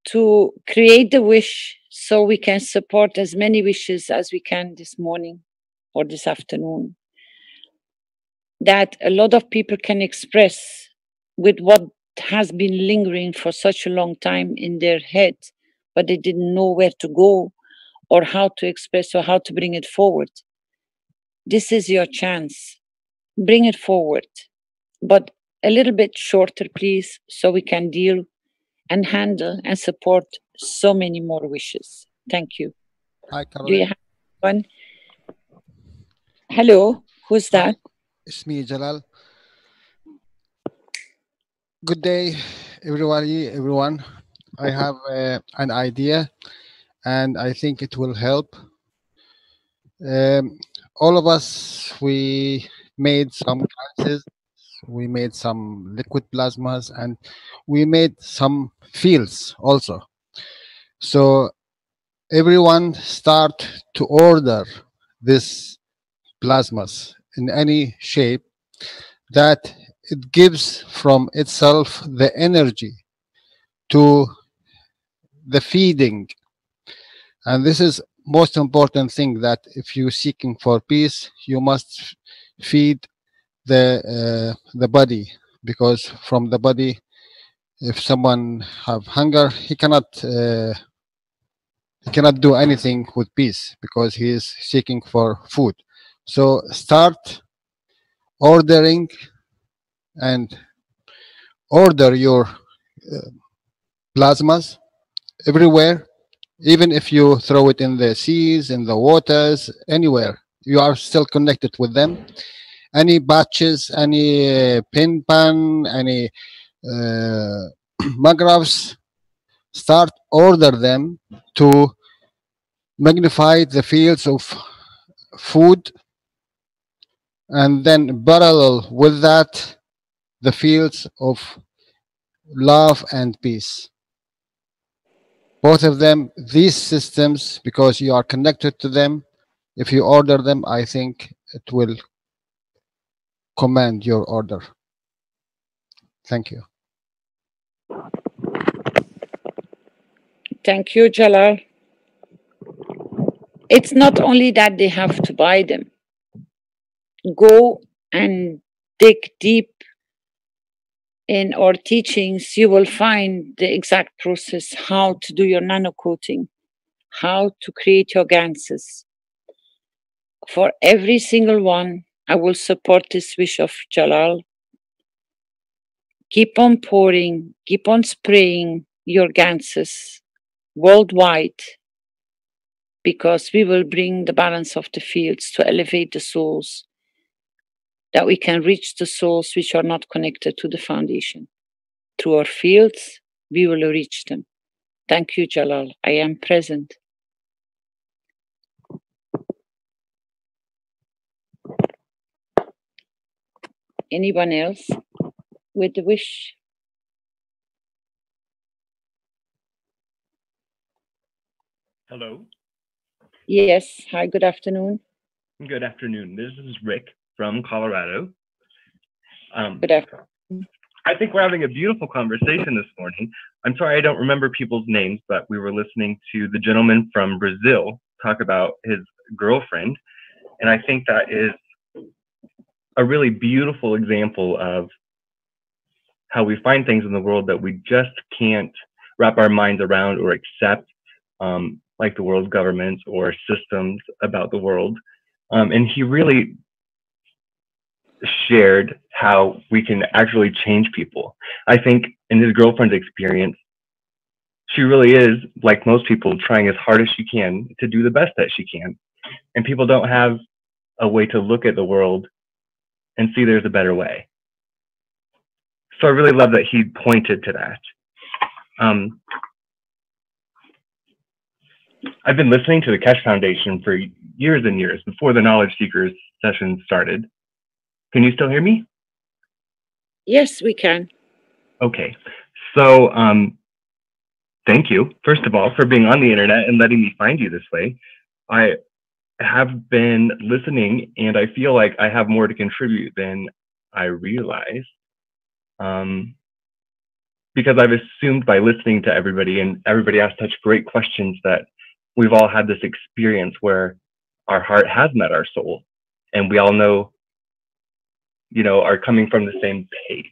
to create the wish so we can support as many wishes as we can this morning or this afternoon. That a lot of people can express with what has been lingering for such a long time in their head, but they didn't know where to go or how to express or how to bring it forward. This is your chance. Bring it forward, but a little bit shorter, please, so we can deal and handle and support so many more wishes. Thank you. Hi, Caroline. Do you have one? Hello, who's that? It's me, Jalal. Good day, everyone. I have an idea, and I think it will help. All of us, we made some gases, we made some liquid plasmas, and we made some fields also. So everyone start to order this plasmas in any shape that it gives from itself the energy to the feeding. And this is most important thing, that if you're seeking for peace, you must feed the body, because from the body, if someone have hunger, he cannot do anything with peace, because he is seeking for food. So start ordering and order your plasmas everywhere. Even if you throw it in the seas, in the waters, anywhere, you are still connected with them. Any batches, any pin pan, any magraphs, start order them to magnify the fields of food, and then parallel with that, the fields of love and peace. Both of them, these systems, because you are connected to them, if you order them, I think it will command your order. Thank you. Thank you, Jalal. It's not only that they have to buy them. Go and dig deep in our teachings. You will find the exact process, how to do your nano coating, how to create your ganses. For every single one, I will support this wish of Jalal. Keep on pouring, keep on spraying your ganses worldwide, because we will bring the balance of the fields to elevate the souls, that we can reach the souls which are not connected to the foundation. Through our fields, we will reach them. Thank you, Jalal. I am present. Anyone else with the wish? Hello. Yes. Hi, good afternoon. Good afternoon. This is Rick from Colorado. Good afternoon. I think we're having a beautiful conversation this morning. I'm sorry I don't remember people's names, but we were listening to the gentleman from Brazil talk about his girlfriend. And I think that is a really beautiful example of how we find things in the world that we just can't wrap our minds around or accept, like the world governments or systems about the world. And he really shared how we can actually change people. I think in his girlfriend's experience, she really is, like most people, trying as hard as she can to do the best that she can. And people don't have a way to look at the world and see there's a better way. So I really love that he pointed to that. I've been listening to the Keshe Foundation for years and years before the Knowledge Seekers session started. Can you still hear me? Yes, we can. Okay. So thank you, first of all, for being on the internet and letting me find you this way. I have been listening, and I feel like I have more to contribute than I realize. Because I've assumed by listening to everybody, and everybody asks such great questions, that we've all had this experience where our heart has met our soul, and we all know, are coming from the same page.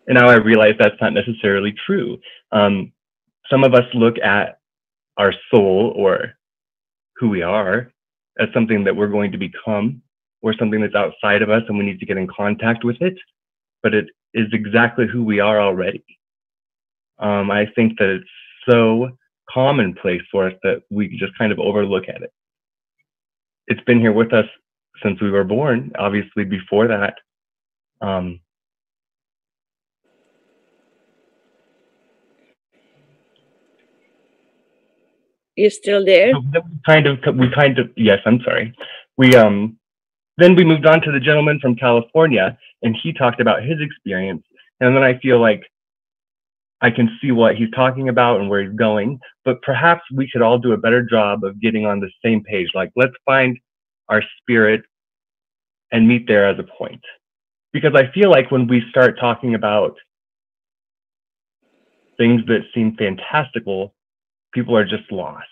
And now I realize that's not necessarily true. Some of us look at our soul or who we are as something that we're going to become, or something that's outside of us and we need to get in contact with it, but it is exactly who we are already. I think that it's so commonplace for us that we just kind of overlook at it. It's been here with us since we were born. Obviously, before that, you're still there? We kind of, yes, I'm sorry. Then we moved on to the gentleman from California, and he talked about his experience. And then I feel like I can see what he's talking about and where he's going, but perhaps we could all do a better job of getting on the same page. Like, let's find our spirit and meet there as a point. Because I feel like when we start talking about things that seem fantastical, people are just lost.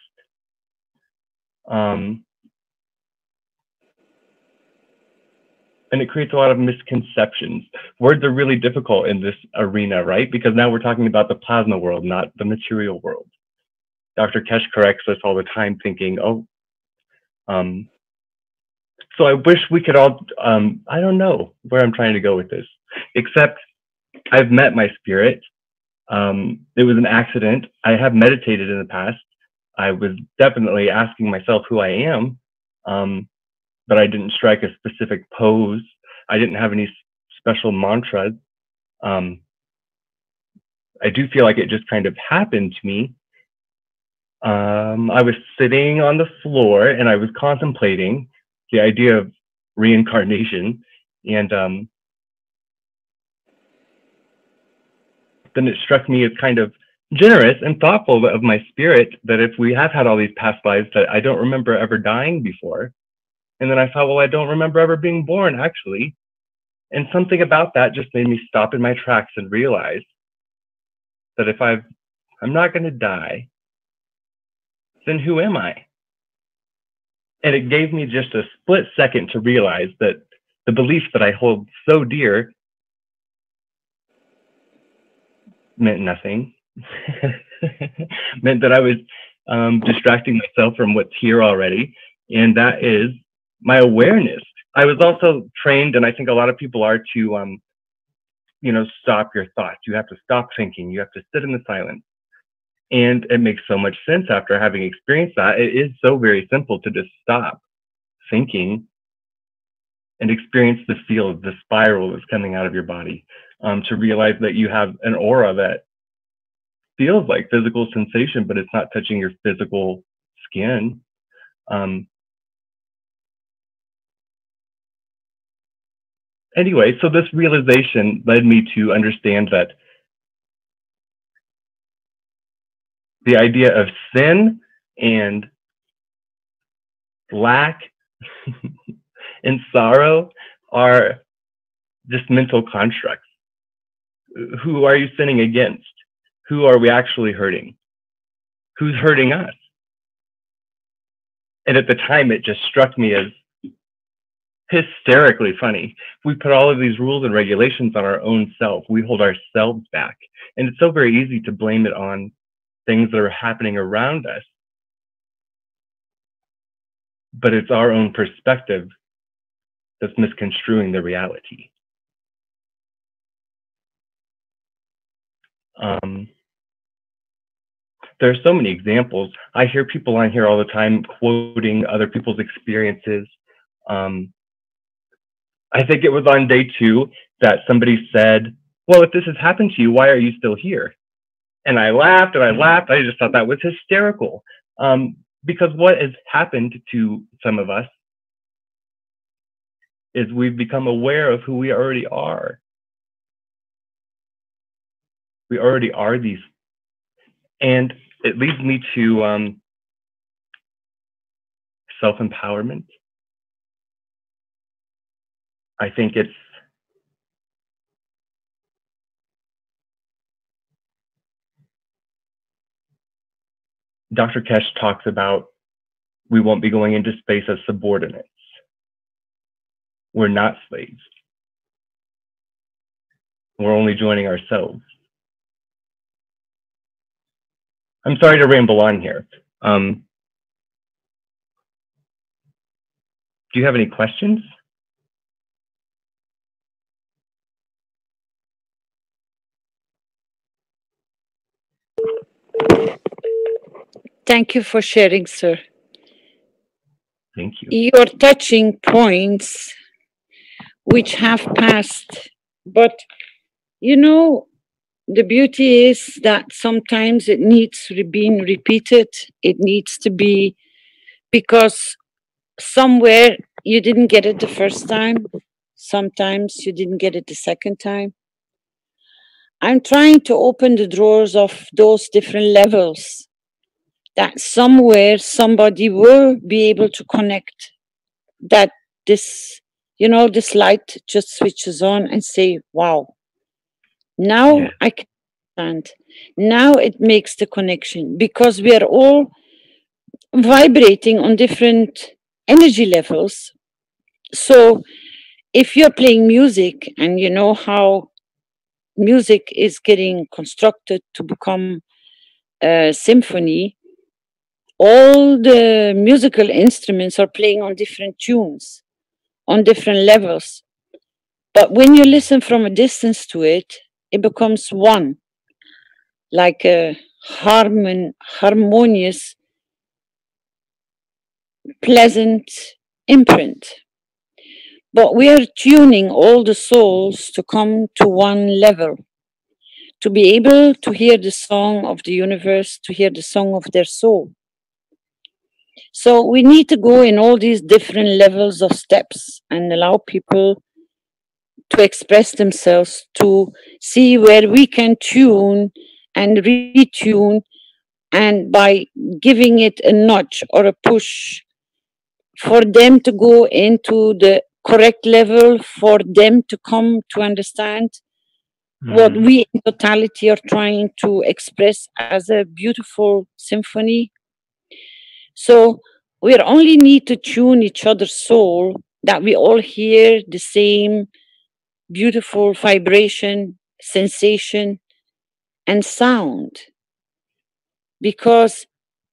And it creates a lot of misconceptions. Words are really difficult in this arena, right? Because now we're talking about the plasma world, not the material world. Dr. Keshe corrects us all the time, thinking, so I wish we could all, I don't know where I'm trying to go with this, except I've met my spirit. It was an accident. I have meditated in the past. I was definitely asking myself who I am, but I didn't strike a specific pose. I didn't have any special mantras. I do feel like it just kind of happened to me. I was sitting on the floor and I was contemplating the idea of reincarnation, and then it struck me as kind of generous and thoughtful of my spirit that if we have had all these past lives, that I don't remember ever dying before. And then I thought, well, I don't remember ever being born, actually. And something about that just made me stop in my tracks and realize that if I'm not going to die, then who am I? And it gave me just a split second to realize that the belief that I hold so dear meant nothing. Meant that I was distracting myself from what's here already. And that is my awareness. I was also trained, and I think a lot of people are, to stop your thoughts. You have to stop thinking. You have to sit in the silence. And it makes so much sense after having experienced that. It is so very simple to just stop thinking and experience the feel of the spiral that's coming out of your body, to realize that you have an aura that feels like physical sensation, but it's not touching your physical skin. Anyway, so this realization led me to understand that the idea of sin and lack and sorrow are just mental constructs. Who are you sinning against? Who are we actually hurting? Who's hurting us? And at the time, it just struck me as hysterically funny. We put all of these rules and regulations on our own self. We hold ourselves back. And it's so very easy to blame it on things that are happening around us. but it's our own perspective that's misconstruing the reality. There are so many examples. I hear people on here all the time quoting other people's experiences. I think it was on day 2 that somebody said, well, if this has happened to you, why are you still here? And I laughed and I laughed. I just thought that was hysterical. Because what has happened to some of us is we've become aware of who we already are. We already are these. And it leads me to self-empowerment. I think it's Dr. Keshe talks about we won't be going into space as subordinates. We're not slaves. We're only joining ourselves. I'm sorry to ramble on here. Do you have any questions? Thank you for sharing, sir. Thank you. You're touching points which have passed, but you know, the beauty is that sometimes it needs being repeated. It needs to be, because somewhere you didn't get it the first time. Sometimes you didn't get it the second time. I'm trying to open the drawers of those different levels, that somewhere somebody will be able to connect, that this, you know, this light just switches on and say, wow, now Yeah. I can understand. Now it makes the connection, because we are all vibrating on different energy levels. So if you're playing music and you know how music is getting constructed to become a symphony, all the musical instruments are playing on different tunes, on different levels. But when you listen from a distance to it, it becomes one, like a harmonious, pleasant imprint. But we are tuning all the souls to come to one level, to be able to hear the song of the universe, to hear the song of their soul. So we need to go in all these different levels of steps and allow people to express themselves, to see where we can tune and retune, and by giving it a nudge or a push for them to go into the correct level, for them to come to understand what we in totality are trying to express as a beautiful symphony. So we only need to tune each other's soul, that we all hear the same beautiful vibration, sensation, and sound. Because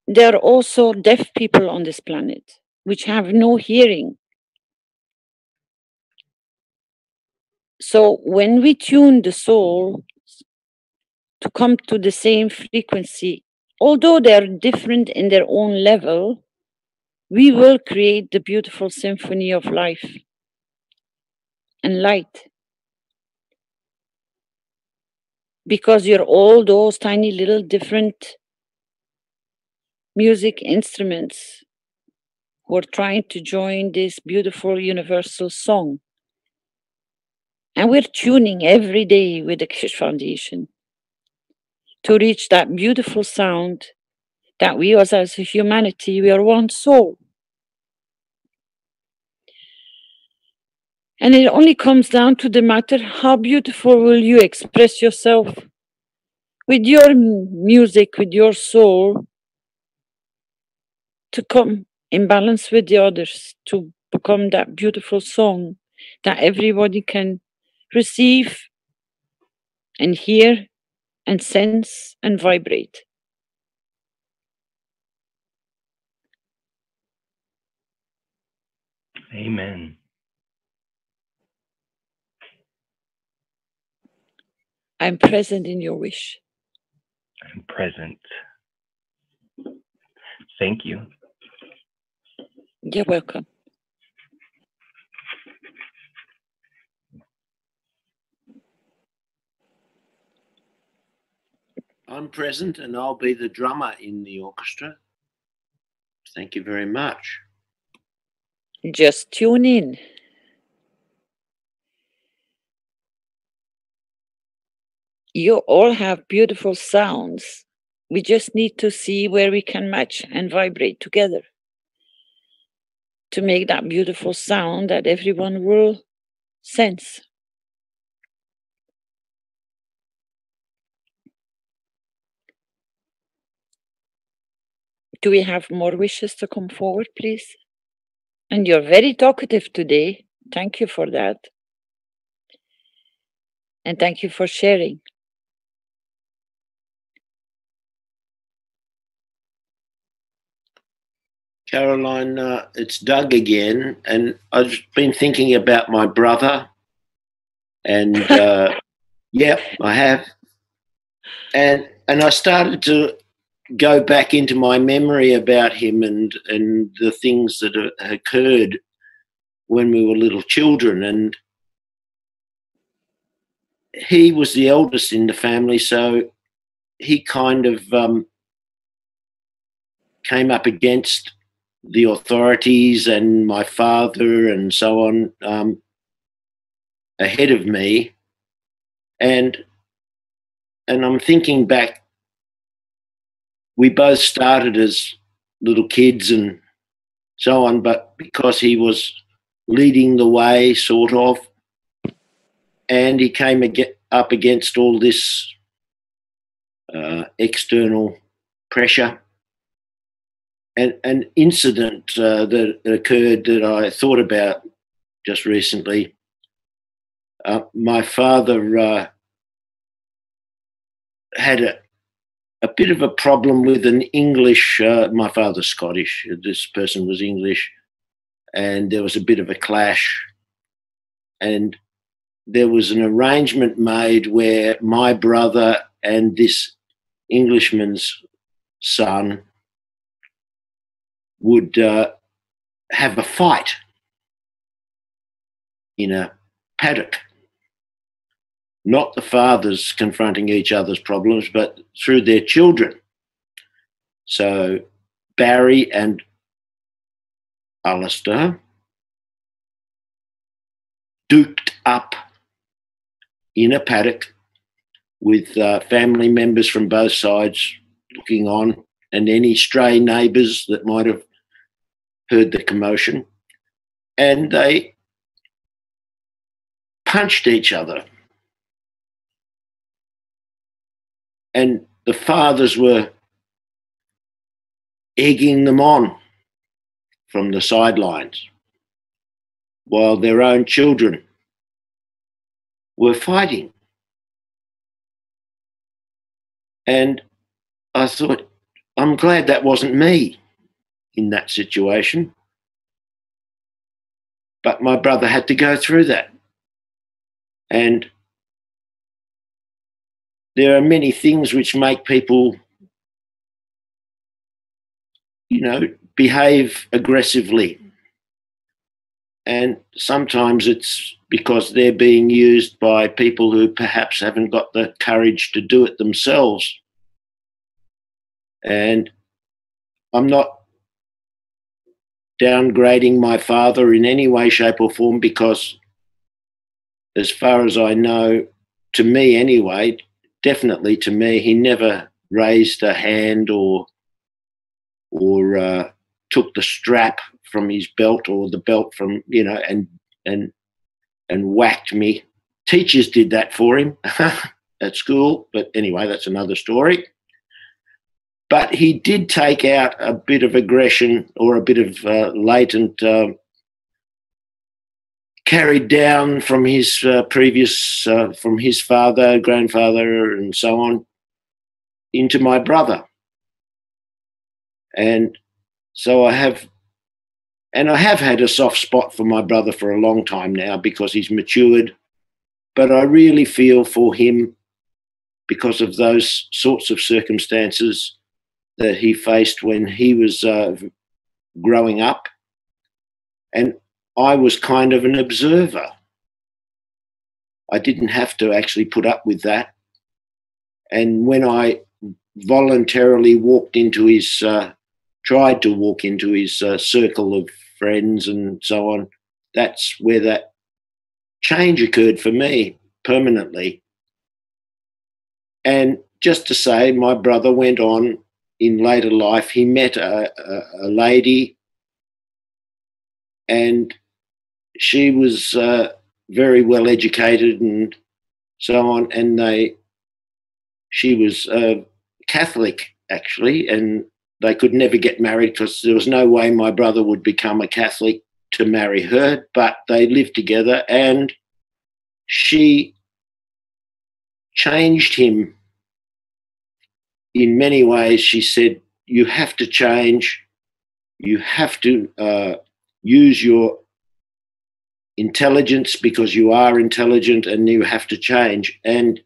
there are also deaf people on this planet which have no hearing. So when we tune the soul to come to the same frequency, although they are different in their own level, we will create the beautiful symphony of life and light. Because you're all those tiny little different music instruments who are trying to join this beautiful universal song. And we're tuning every day with the Keshe Foundation to reach that beautiful sound that we as a humanity, we are one soul. And it only comes down to the matter, how beautiful will you express yourself with your music, with your soul, to come in balance with the others, to become that beautiful song that everybody can receive and hear and sense and vibrate. Amen. I'm present in your wish. I'm present. Thank you. You're welcome. I'm present and I'll be the drummer in the orchestra. Thank you very much. Just tune in. You all have beautiful sounds. We just need to see where we can match and vibrate together to make that beautiful sound that everyone will sense. Do we have more wishes to come forward, please? And you're very talkative today. Thank you for that. And thank you for sharing. Caroline, it's Doug again, and I've been thinking about my brother, and yeah, I have, and I started to go back into my memory about him and the things that occurred when we were little children, and he was the eldest in the family, so he kind of came up against the authorities and my father and so on ahead of me, and I'm thinking back, we both started as little kids and so on, but because he was leading the way, sort of, and he came up against all this external pressure. An incident that occurred that I thought about just recently. My father had a bit of a problem with an English, my father's Scottish, this person was English, and there was a bit of a clash. And there was an arrangement made where my brother and this Englishman's son would have a fight in a paddock. Not the fathers confronting each other's problems, but through their children. So Barry and Alistair duked up in a paddock with family members from both sides looking on, and any stray neighbours that might have heard the commotion. And they punched each other. And the fathers were egging them on from the sidelines while their own children were fighting. And I thought, I'm glad that wasn't me in that situation. But my brother had to go through that. And there are many things which make people, you know, behave aggressively. And sometimes it's because they're being used by people who perhaps haven't got the courage to do it themselves. And I'm not downgrading my father in any way, shape or form, because as far as I know, to me anyway, definitely to me, he never raised a hand or took the strap from his belt or the belt from, you know, and whacked me. Teachers did that for him at school, but anyway, that's another story. But he did take out a bit of aggression or a bit of latent carried down from his previous, from his father, grandfather, and so on, into my brother. And so I have And I have had a soft spot for my brother for a long time now because he's matured. But I really feel for him because of those sorts of circumstances that he faced when he was growing up. And I was kind of an observer. I didn't have to actually put up with that. And when I voluntarily walked into his, tried to walk into his circle of friends and so on, that's where that change occurred for me permanently. And just to say, my brother went on in later life. He met a lady, and she was very well educated and so on. And she was Catholic, actually, and they could never get married because there was no way my brother would become a Catholic to marry her. But they lived together, and she changed him in many ways. She said, you have to change. You have to use your intelligence because you are intelligent, and you have to change. And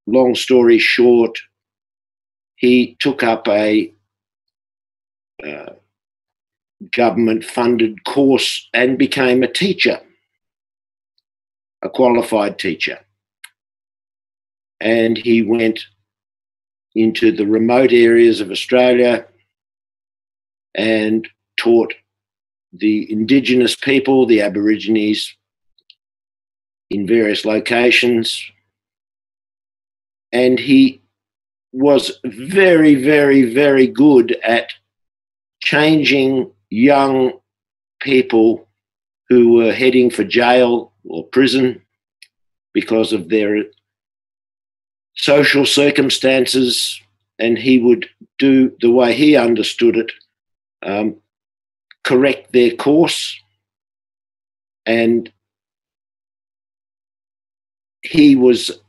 long story short, he took up a government-funded course and became a teacher, a qualified teacher. And he went into the remote areas of Australia and taught the Indigenous people, the Aborigines, in various locations. And he was very, very, very good at changing young people who were heading for jail or prison because of their social circumstances. And he would do, the way he understood it, correct their course. And he was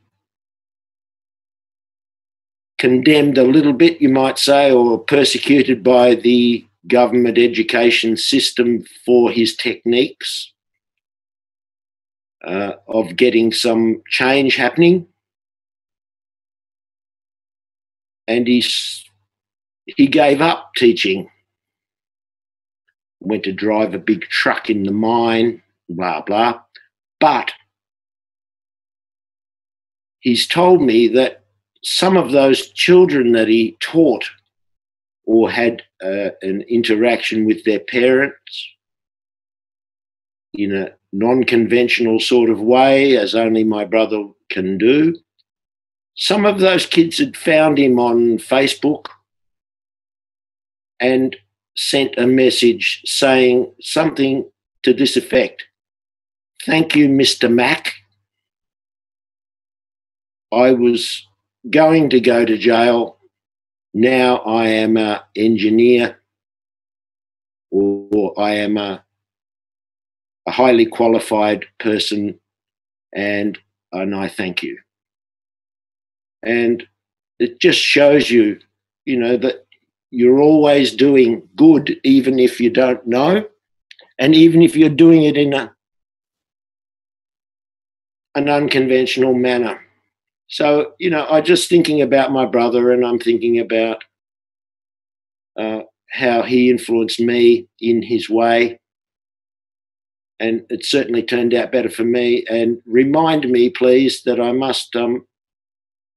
condemned a little bit, you might say, or persecuted by the government education system for his techniques of getting some change happening. And he gave up teaching, went to drive a big truck in the mine, blah, blah. But he's told me that some of those children that he taught or had an interaction with their parents in a non-conventional sort of way, as only my brother can do, some of those kids had found him on Facebook and sent a message saying something to this effect: "Thank you, Mr. Mac. I was going to go to jail. Now I am an engineer, or I am a highly qualified person, and I thank you." And it just shows you, that you're always doing good, even if you don't know, and even if you're doing it in an unconventional manner. So, I'm just thinking about my brother, and I'm thinking about how he influenced me in his way. And it certainly turned out better for me. And remind me, please, that I must,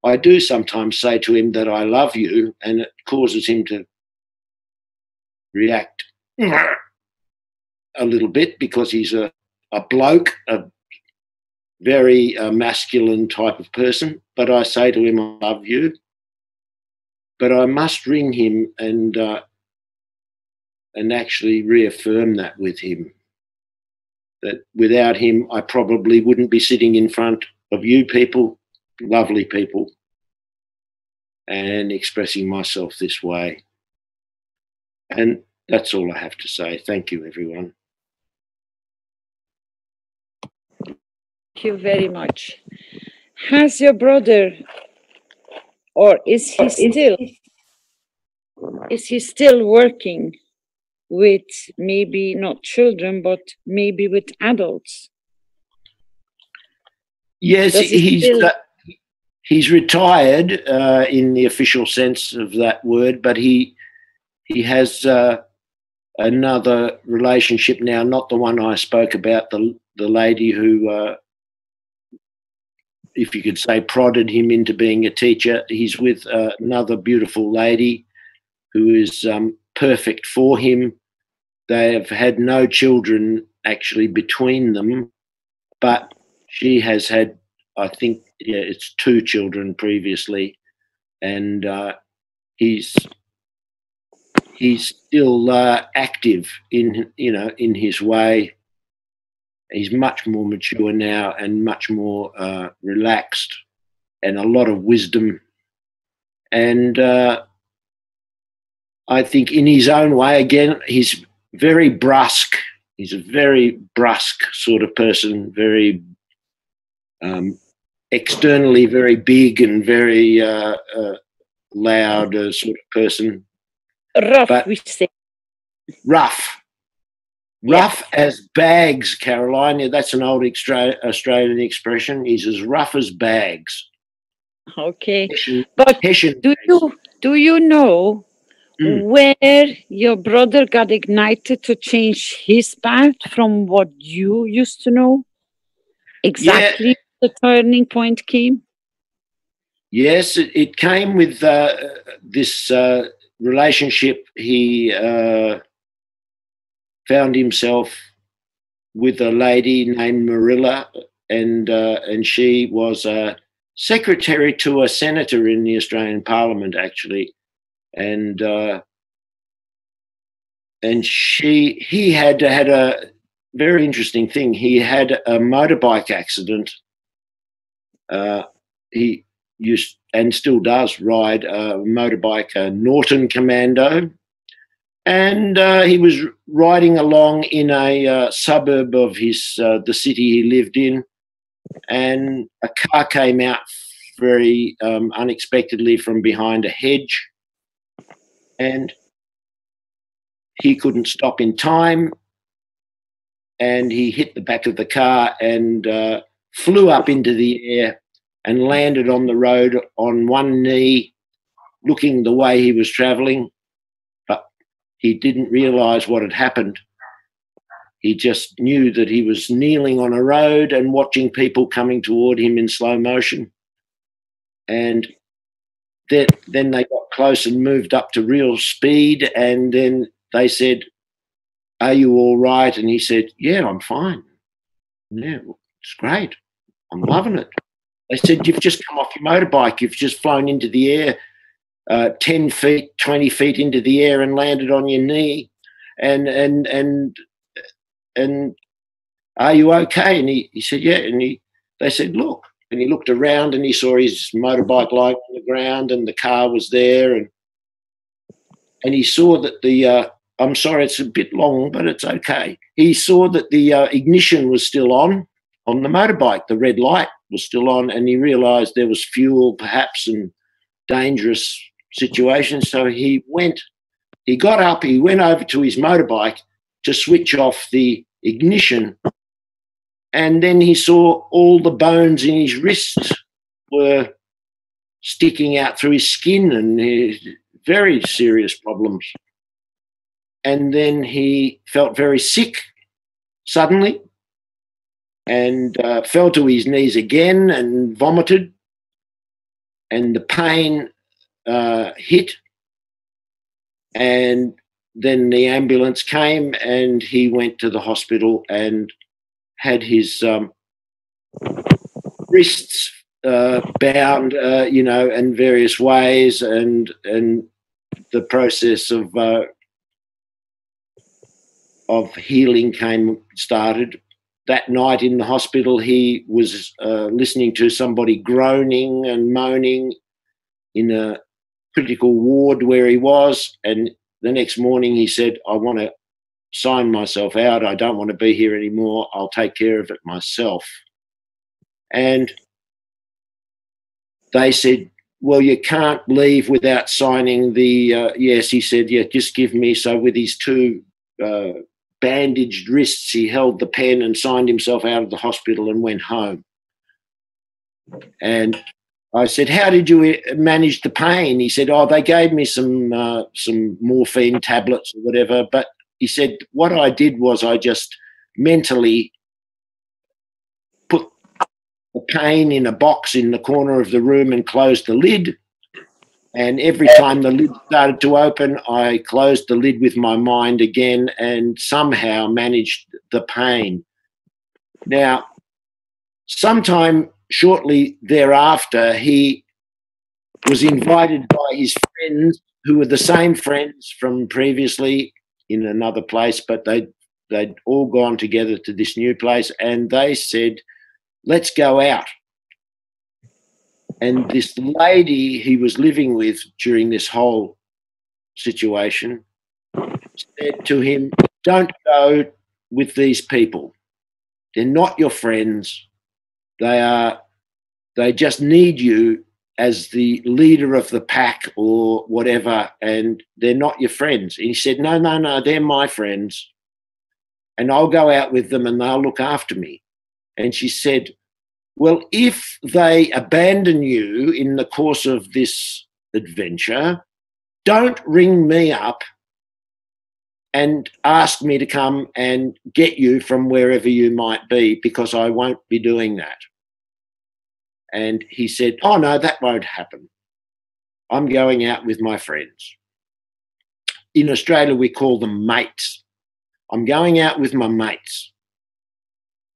I do sometimes say to him that I love you, and it causes him to react a little bit because he's a bloke, a very masculine type of person. But I say to him, I love you. But I must ring him and actually reaffirm that with him, that without him, I probably wouldn't be sitting in front of you people, lovely people, and expressing myself this way. And that's all I have to say. Thank you, everyone. Thank you very much. Has your brother, or is he still working with maybe not children, but maybe with adults? Yes, he's retired in the official sense of that word, but he has another relationship now, not the one I spoke about, the lady who, if you could say, prodded him into being a teacher. He's with another beautiful lady who is perfect for him. They have had no children actually between them, but she has had, I think, it's 2 children previously, and he's still active in his way. He's much more mature now and much more relaxed, and a lot of wisdom. And I think in his own way, again, he's very brusque. He's a very brusque sort of person, very externally very big and very loud sort of person. Rough, but we say. Rough. Rough as bags, Caroline. That's an old Australian expression. He's as rough as bags. Okay. But do you know where your brother got ignited to change his path from what you used to know? Exactly the turning point came? Yes, it came with this relationship. He found himself with a lady named Marilla, and she was a secretary to a senator in the Australian Parliament, actually, and he had had a very interesting thing. He had a motorbike accident. He used and still does ride a motorbike, a Norton Commando. And he was riding along in a suburb of the city he lived in, and a car came out very unexpectedly from behind a hedge, and he couldn't stop in time, and he hit the back of the car and flew up into the air and landed on the road on one knee, looking the way he was travelling. He didn't realise what had happened. He just knew that he was kneeling on a road and watching people coming toward him in slow motion. And then they got close and moved up to real speed, and then they said, "Are you all right?" And he said, "Yeah, I'm fine. Yeah, it's great. I'm loving it." They said, "You've just come off your motorbike. You've just flown into the air 10 feet, 20 feet into the air and landed on your knee. And are you okay?" And he said, "Yeah." And they said, "Look." And he looked around and he saw his motorbike lying on the ground and the car was there. And he saw that I'm sorry, it's a bit long, but it's okay. He saw that the ignition was still on the motorbike. The red light was still on, and he realised there was fuel perhaps and dangerous situation. So he got up, he went over to his motorbike to switch off the ignition, and then he saw all the bones in his wrists were sticking out through his skin, and very serious problems. And then he felt very sick suddenly and fell to his knees again and vomited, and the pain hit, and then the ambulance came and he went to the hospital and had his wrists bound, in various ways, and the process of healing started. That night in the hospital, he was listening to somebody groaning and moaning in a critical ward where he was, and the next morning he said, "I want to sign myself out. I don't want to be here anymore. I'll take care of it myself." And they said, "Well, you can't leave without signing the..." Yes, he said, "Yeah, just give me..." So with his 2 bandaged wrists, he held the pen and signed himself out of the hospital and went home. And I said, how did you manage the pain? He said, oh, they gave me some morphine tablets or whatever. But he said, what I did was I just mentally put the pain in a box in the corner of the room and closed the lid. And every time the lid started to open, I closed the lid with my mind again and somehow managed the pain. Now, sometime shortly thereafter, he was invited by his friends, who were the same friends from previously in another place, but they'd all gone together to this new place, and they said, let's go out. And this lady he was living with during this whole situation said to him, don't go with these people. They're not your friends. They just need you as the leader of the pack or whatever, and they're not your friends. And he said, no, they're my friends. And I'll go out with them and they'll look after me. And she said, well, if they abandon you in the course of this adventure, don't ring me up and ask me to come and get you from wherever you might be, because I won't be doing that. And he said, oh, no, that won't happen. I'm going out with my friends. In Australia, we call them mates. I'm going out with my mates.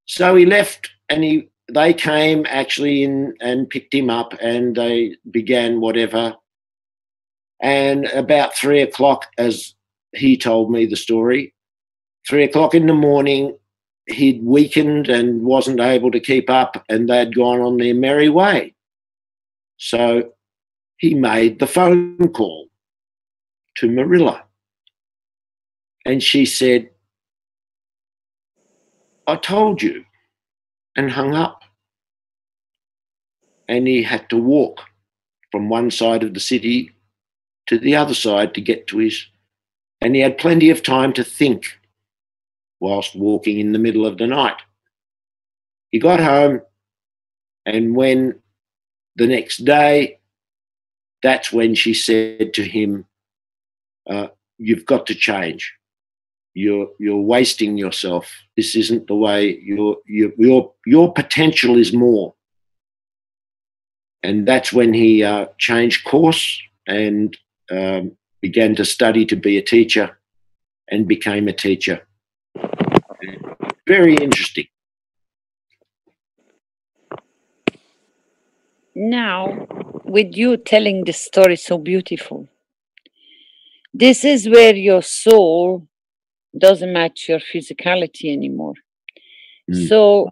So he left, and they came actually in and picked him up, and they began whatever. And about 3 o'clock, as he told me the story, 3 o'clock in the morning, he'd weakened and wasn't able to keep up, and they'd gone on their merry way. So he made the phone call to Marilla. And she said, I told you, and hung up. And he had to walk from one side of the city to the other side to get to his, and he had plenty of time to think whilst walking in the middle of the night. He got home, and when the next day, that's when she said to him, you've got to change. You're wasting yourself. This isn't the way. Your potential is more. And that's when he changed course and began to study to be a teacher, and became a teacher. Very interesting. Now, with you telling the story so beautiful, this is where your soul doesn't match your physicality anymore. So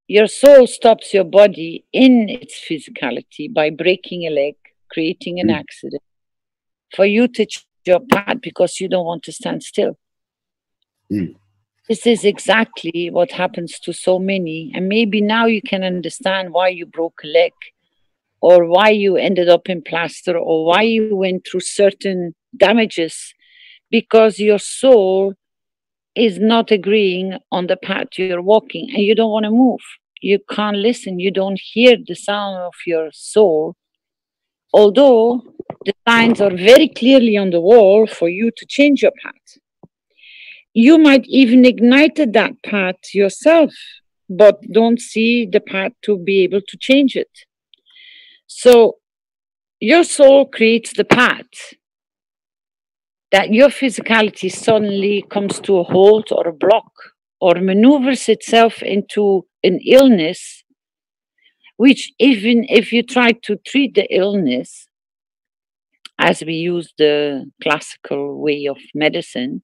your soul stops your body in its physicality by breaking a leg, creating an accident, for you to change your path because you don't want to stand still. This is exactly what happens to so many. And maybe now you can understand why you broke a leg, or why you ended up in plaster, or why you went through certain damages, because your soul is not agreeing on the path you're walking, and you don't want to move. You can't listen. You don't hear the sound of your soul, although the signs are very clearly on the wall for you to change your path. You might even ignite that path yourself, but don't see the path to be able to change it. So your soul creates the path that your physicality suddenly comes to a halt or a block, or maneuvers itself into an illness, which even if you try to treat the illness, as we use the classical way of medicine,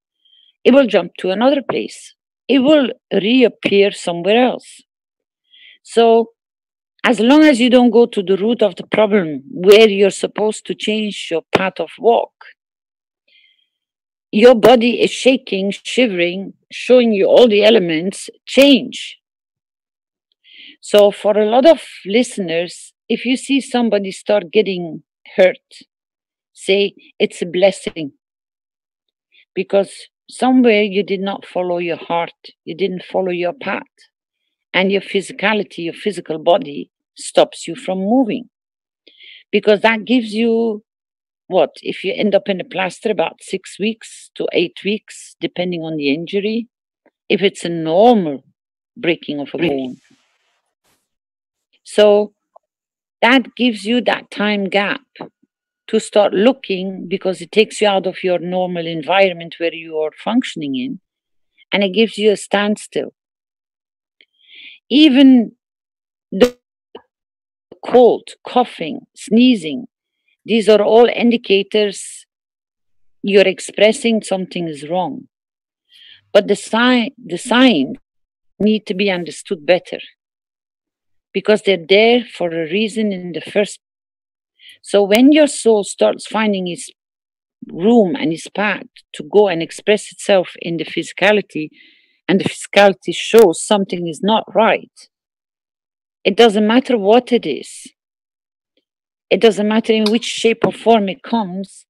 it will jump to another place. It will reappear somewhere else. So as long as you don't go to the root of the problem, where you're supposed to change your path of walk, your body is shaking, shivering, showing you all the elements change. So for a lot of listeners, if you see somebody start getting hurt, say it's a blessing, because somewhere you did not follow your heart, you didn't follow your path, and your physicality, your physical body stops you from moving. Because that gives you what? If you end up in a plaster, about 6 weeks to 8 weeks, depending on the injury, if it's a normal breaking of a bone. So that gives you that time gap to start looking, because it takes you out of your normal environment where you are functioning in, and it gives you a standstill. Even the cold, coughing, sneezing, these are all indicators you're expressing something is wrong. But the signs need to be understood better, because they're there for a reason in the first. So when your soul starts finding its room and its path to go and express itself in the physicality, and the physicality shows something is not right, it doesn't matter what it is. It doesn't matter in which shape or form it comes.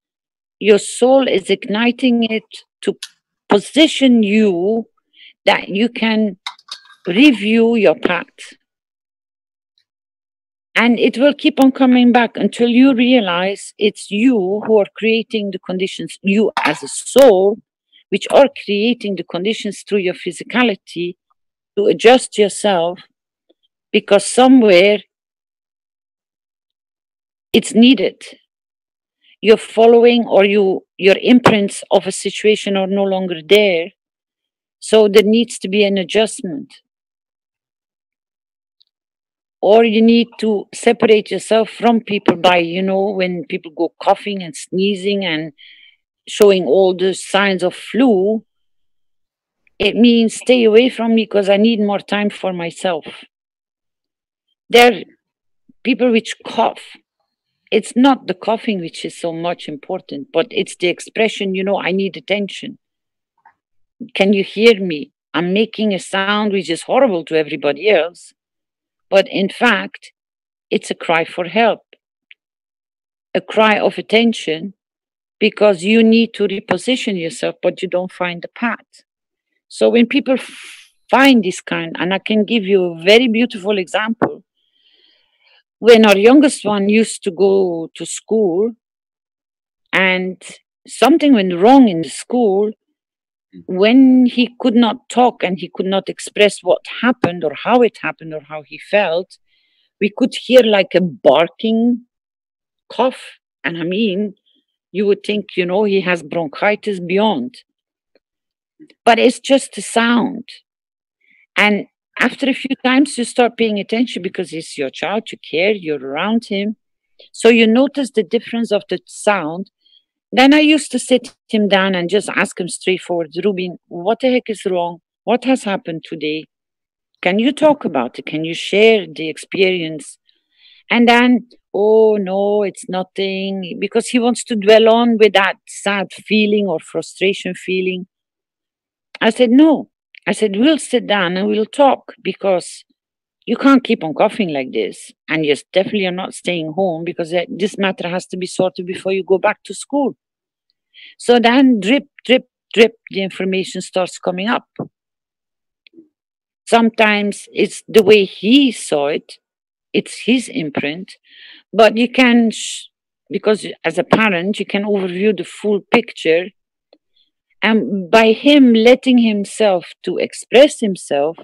Your soul is igniting it to position you that you can review your path. And it will keep on coming back until you realize it's you who are creating the conditions, you as a soul, which are creating the conditions through your physicality to adjust yourself, because somewhere it's needed. You're following, or your imprints of a situation are no longer there. So there needs to be an adjustment. Or you need to separate yourself from people by, when people go coughing and sneezing and showing all the signs of flu, it means stay away from me because I need more time for myself. There are people which cough. It's not the coughing which is so much important, but it's the expression, I need attention. Can you hear me? I'm making a sound which is horrible to everybody else. But in fact, it's a cry for help, a cry of attention, because you need to reposition yourself, but you don't find the path. So when people find this kind, and I can give you a very beautiful example. When our youngest one used to go to school and something went wrong in the school, when he could not talk and he could not express what happened or how it happened or how he felt, we could hear like a barking cough. And I mean, you would think, he has bronchitis beyond. But it's just a sound. And after a few times, you start paying attention because it's your child, you care, you're around him. So you notice the difference of the sound. Then I used to sit him down and just ask him straightforward, Rubin, what the heck is wrong? What has happened today? Can you talk about it? Can you share the experience? And then, oh no, it's nothing, because he wants to dwell on with that sad feeling or frustration feeling. I said, no. I said, we'll sit down and we'll talk, because you can't keep on coughing like this. And you definitely are not staying home, because this matter has to be sorted before you go back to school. So then drip, drip, drip, the information starts coming up. Sometimes it's the way he saw it. It's his imprint. But you can, because as a parent, you can overview the full picture. And by him letting himself to express himself,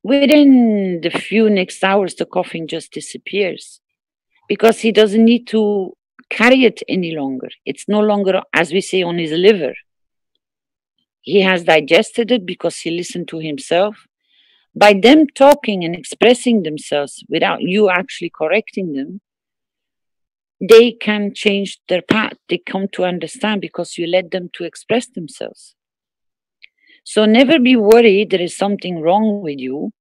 within the few next hours, the coughing just disappears, because he doesn't need to carry it any longer. It's no longer, as we say, on his liver. He has digested it because he listened to himself. By them talking and expressing themselves without you actually correcting them, they can change their path. They come to understand because you let them to express themselves. So never be worried there is something wrong with you.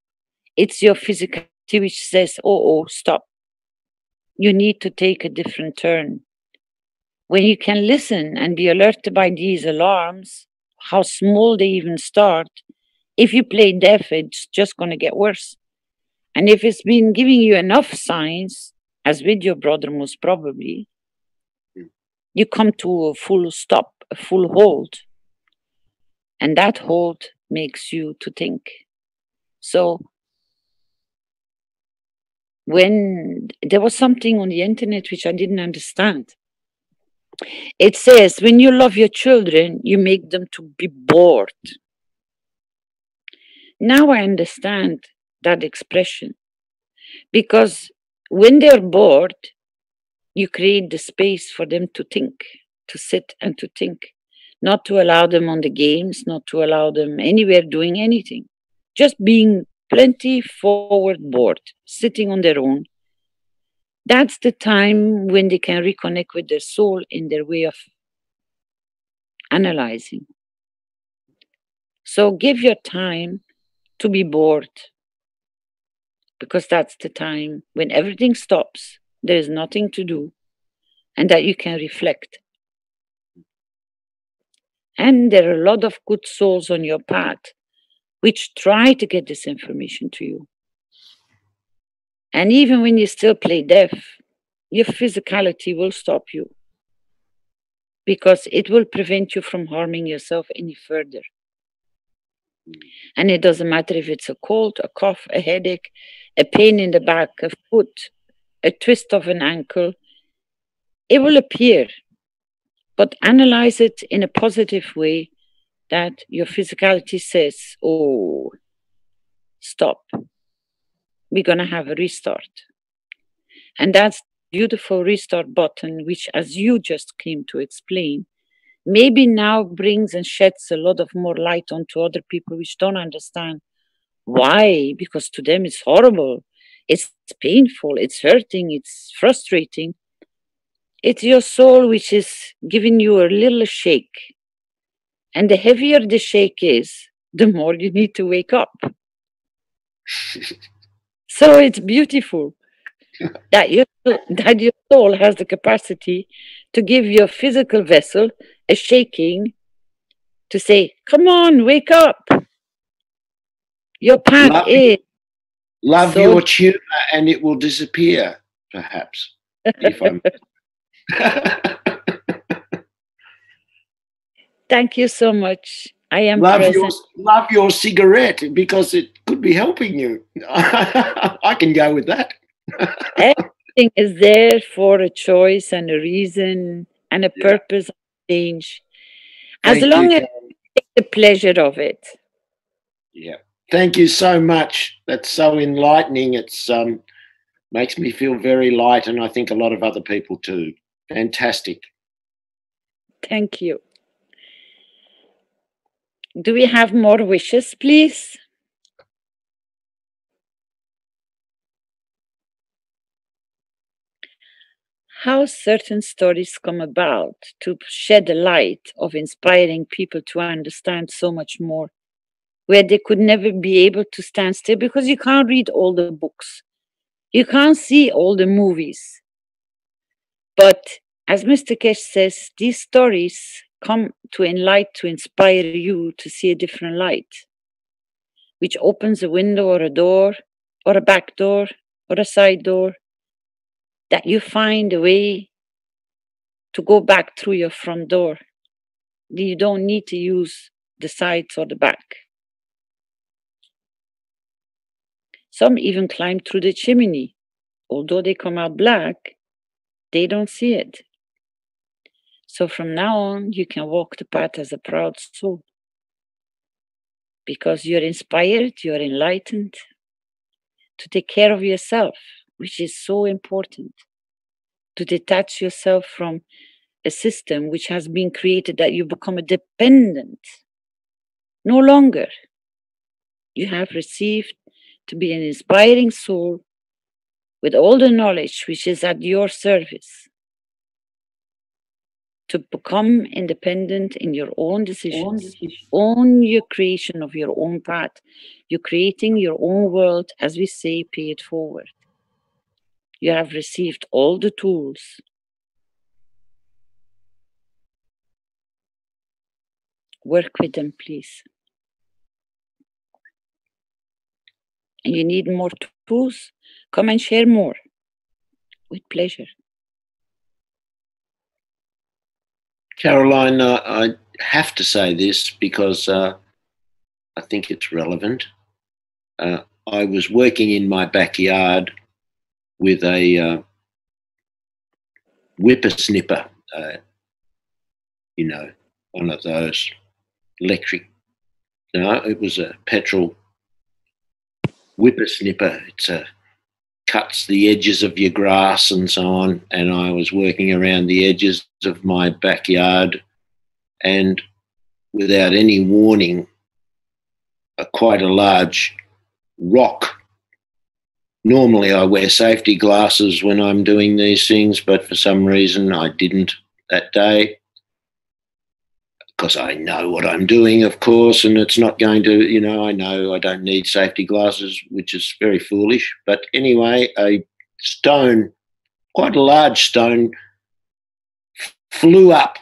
It's your physicality which says, oh, stop. You need to take a different turn. When you can listen and be alerted by these alarms, how small they even start, if you play deaf, it's just going to get worse. And if it's been giving you enough signs, as with your brother most probably, you come to a full stop, a full hold. And that hold makes you to think. So when there was something on the internet which I didn't understand, it says when you love your children, you make them to be bored. Now I understand that expression, because when they're bored, you create the space for them to think, to sit and to think, not to allow them on the games, not to allow them anywhere doing anything, just being plenty forward bored, sitting on their own. That's the time when they can reconnect with their soul in their way of analyzing. So give your time to be bored, because that's the time when everything stops, there is nothing to do, and that you can reflect. And there are a lot of good souls on your path which try to get this information to you. And even when you still play deaf, your physicality will stop you, because it will prevent you from harming yourself any further. And it doesn't matter if it's a cold, a cough, a headache, a pain in the back, a foot, a twist of an ankle. It will appear, but analyze it in a positive way, that your physicality says, oh, stop. We're going to have a restart. And that's the beautiful restart button, which, as you just came to explain, maybe now brings and sheds a lot of more light onto other people which don't understand why, because to them it's horrible, it's painful, it's hurting, it's frustrating. It's your soul which is giving you a little shake. And the heavier the shake is, the more you need to wake up. So it's beautiful that your soul has the capacity to give your physical vessel a shaking to say, come on, wake up. Your path is. Love your tumor and it will disappear, perhaps. If I'm... Thank you so much. I am love your cigarette, because it could be helping you. I can go with that. Everything is there for a choice and a reason and a purpose of change. As long as you take the pleasure of it. Yeah. Thank you so much. That's so enlightening. It's makes me feel very light, and I think a lot of other people too. Fantastic. Thank you. Do we have more wishes, please? How certain stories come about to shed a light of inspiring people to understand so much more, where they could never be able to stand still, because you can't read all the books. You can't see all the movies. But as Mr. Keshe says, these stories come to enlighten, to inspire you to see a different light, which opens a window or a door or a back door or a side door, that you find a way to go back through your front door. You don't need to use the sides or the back. Some even climb through the chimney. Although they come out black, they don't see it. So from now on, you can walk the path as a proud soul, because you're inspired, you're enlightened to take care of yourself, which is so important. To detach yourself from a system which has been created that you become a dependent. No longer. You have received to be an inspiring soul with all the knowledge which is at your service, to become independent in your own decisions, own your creation of your own path. You're creating your own world, as we say, pay it forward. You have received all the tools. Work with them, please. And you need more tools? Come and share more. With pleasure. Caroline, have to say this because I think it's relevant. I was working in my backyard with a whippersnipper, you know, one of those electric. No, it was a petrol whippersnipper. It's cuts the edges of your grass and so on. And I was working around the edges of my backyard, and without any warning, quite a large rock. Normally I wear safety glasses when I'm doing these things, but for some reason I didn't that day, because I know what I'm doing, of course, and it's not going to, you know, I know I don't need safety glasses, which is very foolish. But anyway, a stone, quite a large stone, flew up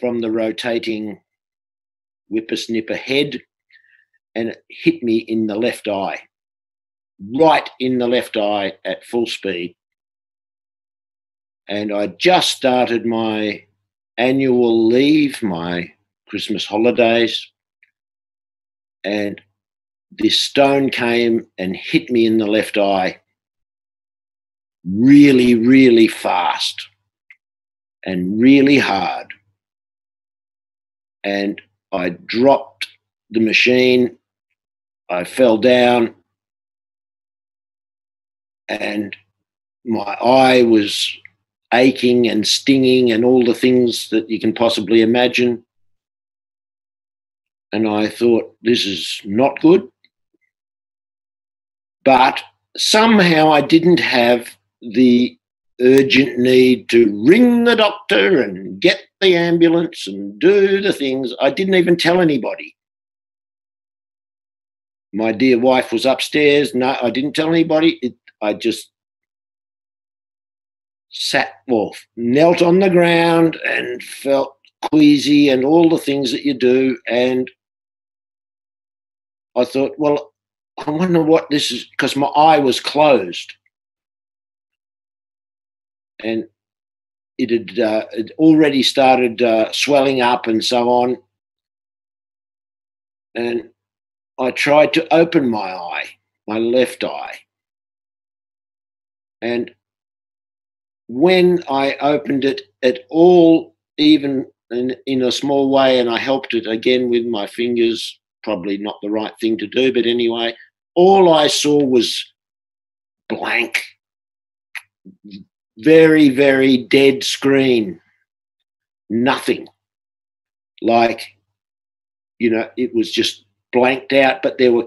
from the rotating whippersnipper head and it hit me in the left eye, right in the left eye at full speed. And I just started my annual leave, my Christmas holidays, and this stone came and hit me in the left eye really, really fast and really hard. And I dropped the machine, I fell down, and my eye was aching and stinging and all the things that you can possibly imagine. And I thought, this is not good. But somehow I didn't have the urgent need to ring the doctor and get the ambulance and do the things. I didn't even tell anybody. My dear wife was upstairs. No, I didn't tell anybody. I just knelt on the ground and felt queasy and all the things that you do. And I thought, well, I wonder what this is, because my eye was closed. And it had already started swelling up and so on. And I tried to open my eye, my left eye. And when I opened it at all, even in a small way, and I helped it again with my fingers, probably not the right thing to do, but anyway, all I saw was blank, very, very dead screen, nothing. Like, you know, it was just blanked out, but there were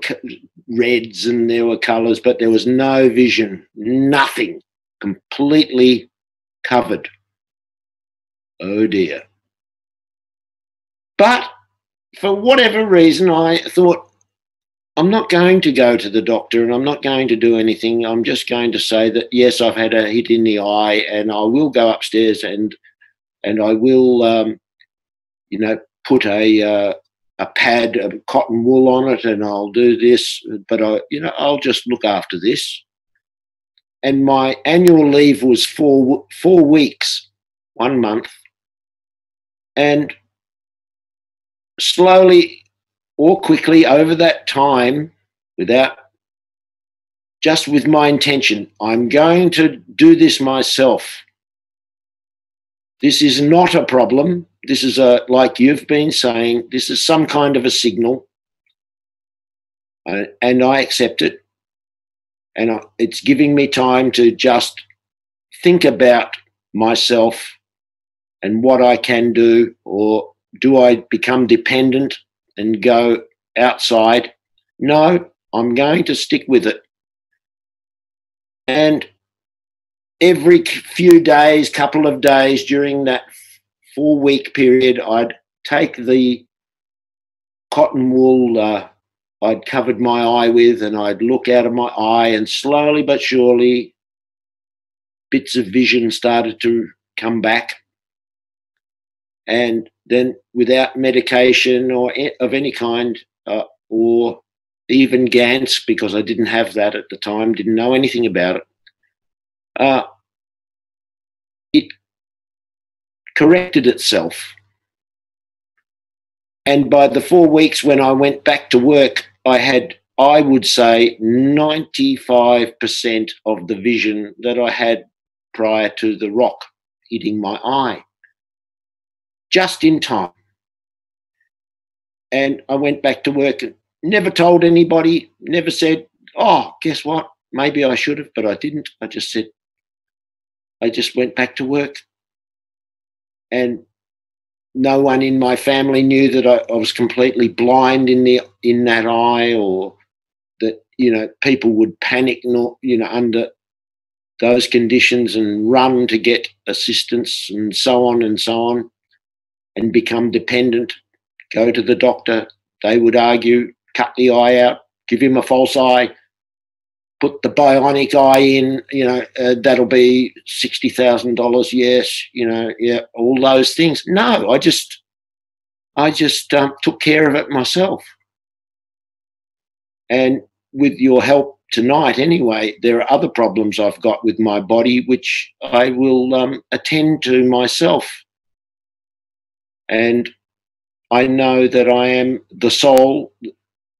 reds and there were colours, but there was no vision, nothing, completely covered. Oh dear. But for whatever reason, I thought, I'm not going to go to the doctor and I'm not going to do anything. I'm just going to say that, yes, I've had a hit in the eye, and I will go upstairs and I will, you know, put a pad of cotton wool on it, and I'll do this, but I'll just look after this. And my annual leave was 4 weeks, 1 month. And slowly or quickly over that time, just with my intention, I'm going to do this myself. This is not a problem. This is like you've been saying, this is some kind of a signal. And I accept it. And it's giving me time to just think about myself and what I can do, or do I become dependent and go outside? No, I'm going to stick with it. And every few days, couple of days during that 4-week period, I'd take the cotton wool I'd covered my eye with, and I'd look out of my eye, and slowly but surely bits of vision started to come back. And then without medication or of any kind, or even GANS, because I didn't have that at the time, didn't know anything about it, it corrected itself. And by the 4 weeks when I went back to work, I had, I would say, 95% of the vision that I had prior to the rock hitting my eye, just in time. And I went back to work and never told anybody, never said, oh, guess what? Maybe I should have, but I didn't. I just said, I just went back to work. And no one in my family knew that I was completely blind in that eye, or that, you know, people would panic, you know, under those conditions and run to get assistance and so on and become dependent, go to the doctor. They would argue, cut the eye out, give him a false eye, put the bionic eye in, you know, that'll be $60,000. Yes, you know, yeah, all those things. No, I just took care of it myself. And with your help tonight, anyway, there are other problems I've got with my body, which I will attend to myself. And I know that I am the soul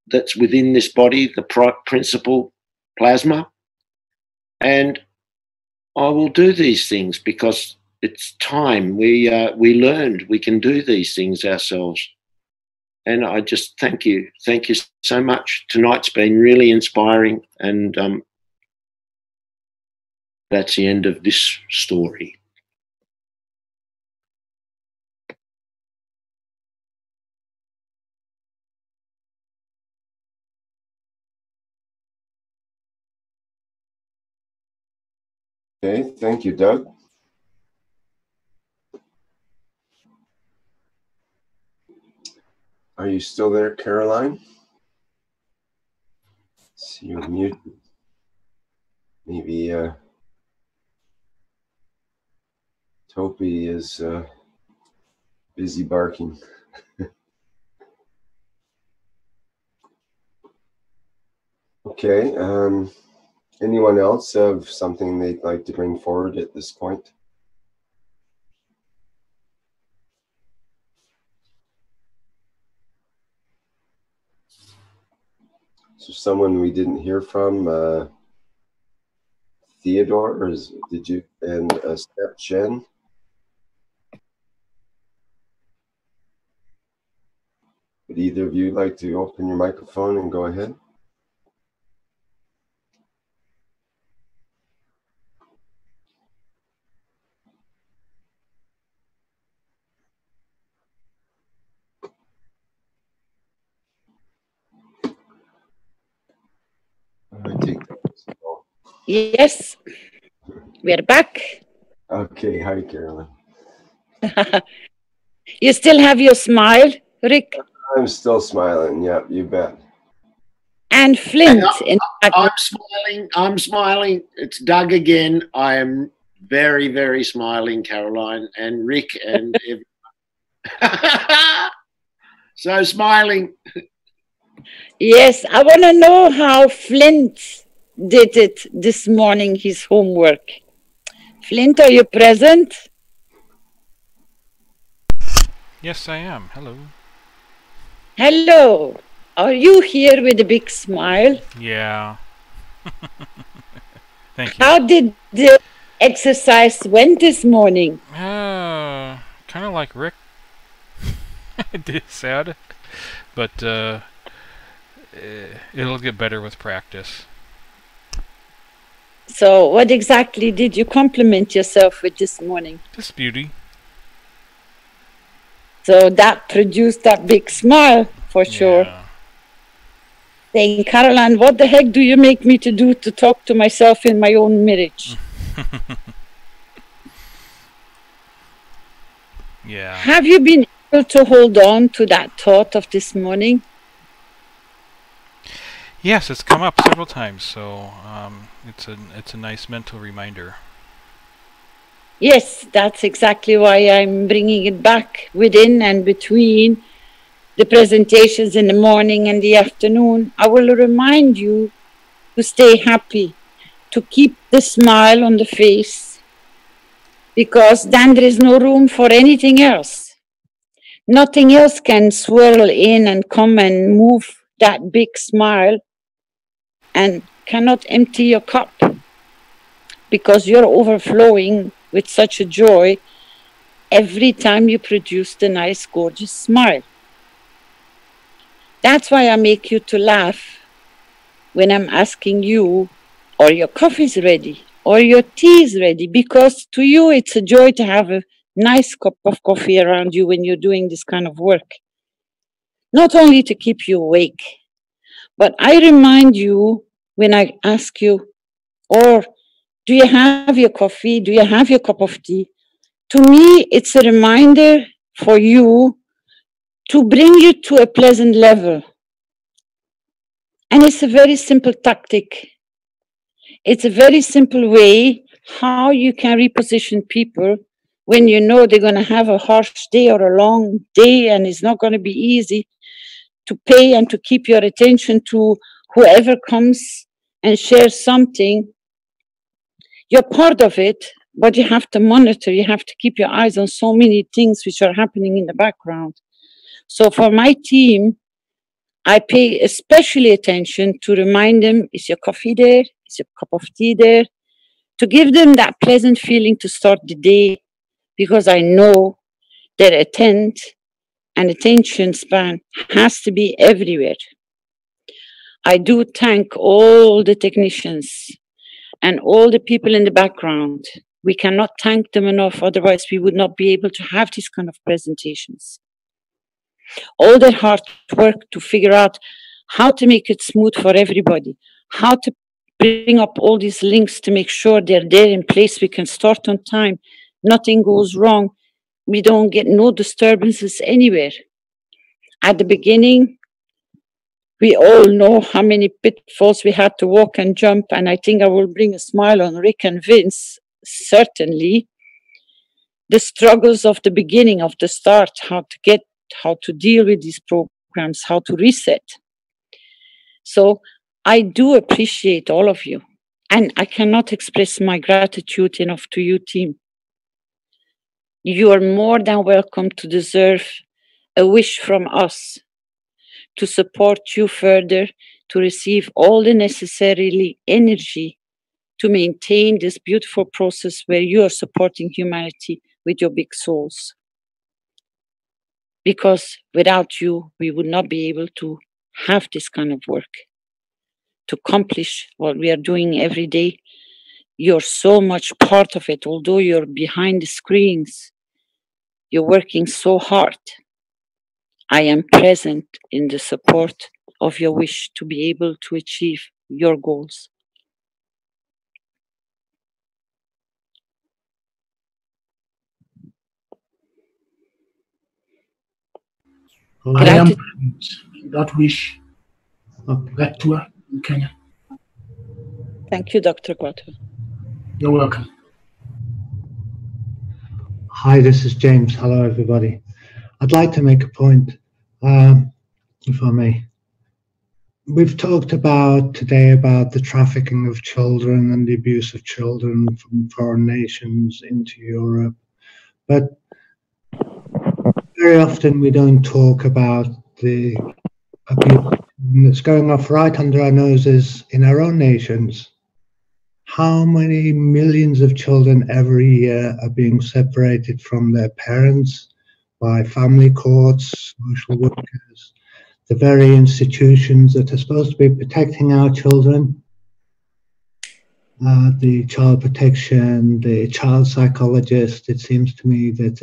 that's within this body, the principal plasma, and I will do these things because it's time. We learned we can do these things ourselves, and I just thank you so much. Tonight's been really inspiring, and that's the end of this story. Okay, thank you, Doug. Are you still there, Caroline? See, you're muted. Maybe Topi is busy barking. Okay, anyone else have something they'd like to bring forward at this point? So someone we didn't hear from, Theodore, or did you, and Step Jen? Would either of you like to open your microphone and go ahead? Yes, we're back. Okay, hi, Caroline. You still have your smile, Rick? I'm still smiling. Yep, you bet. And Flint. I'm smiling. It's Doug again. I am very, very smiling, Caroline and Rick and everyone. So smiling. Yes, I want to know how Flint did it this morning, his homework. Flint, are you present? Yes, I am. Hello. Hello. Are you here with a big smile? Yeah. Thank you. How did the exercise went this morning? Kind of like Rick. It's sad, but it'll get better with practice. So what exactly did you compliment yourself with this morning? Just beauty. So that produced that big smile for sure. Yeah. Saying, Caroline, what the heck do you make me to do to talk to myself in my own marriage? Yeah. Have you been able to hold on to that thought of this morning? Yes, it's come up several times, so it's a nice mental reminder. Yes, that's exactly why I'm bringing it back within and between the presentations in the morning and the afternoon. I will remind you to stay happy, to keep the smile on the face, because then there is no room for anything else. Nothing else can swirl in and come and move that big smile and cannot empty your cup because you're overflowing with such a joy every time you produce the nice, gorgeous smile. That's why I make you to laugh when I'm asking you, or your coffee's ready, or your tea is ready, because to you it's a joy to have a nice cup of coffee around you when you're doing this kind of work. Not only to keep you awake, but I remind you when I ask you, or do you have your coffee? Do you have your cup of tea? To me, it's a reminder for you to bring you to a pleasant level. And it's a very simple tactic. It's a very simple way how you can reposition people when you know they're going to have a harsh day or a long day and it's not going to be easy to pay and to keep your attention to whoever comes and shares something. You're part of it, but you have to monitor, you have to keep your eyes on so many things which are happening in the background. So for my team, I pay especially attention to remind them, is your coffee there? Is your cup of tea there? To give them that pleasant feeling to start the day, because I know their attention span has to be everywhere. I do thank all the technicians and all the people in the background. We cannot thank them enough, otherwise we would not be able to have these kind of presentations. All their hard work to figure out how to make it smooth for everybody, how to bring up all these links to make sure they're there in place, we can start on time, nothing goes wrong, we don't get no disturbances anywhere. At the beginning, we all know how many pitfalls we had to walk and jump, and I think I will bring a smile on Rick and Vince, certainly. The struggles of the beginning, of the start, how to deal with these programs, how to reset. So I do appreciate all of you, and I cannot express my gratitude enough to you, team. You are more than welcome to deserve a wish from us to support you further, to receive all the necessary energy to maintain this beautiful process where you are supporting humanity with your big souls. Because without you, we would not be able to have this kind of work, to accomplish what we are doing every day. You're so much part of it, although you're behind the screens. You're working so hard. I am present in the support of your wish to be able to achieve your goals. I am that wish. That tour in Kenya. Thank you, Dr. Quato. You're welcome. Hi, this is James. Hello, everybody. I'd like to make a point, if I may. We've talked today about the trafficking of children and the abuse of children from foreign nations into Europe, but very often we don't talk about the abuse that's going off right under our noses in our own nations. How many millions of children every year are being separated from their parents by family courts, social workers, the very institutions that are supposed to be protecting our children, the child protection, the child psychologist. It seems to me that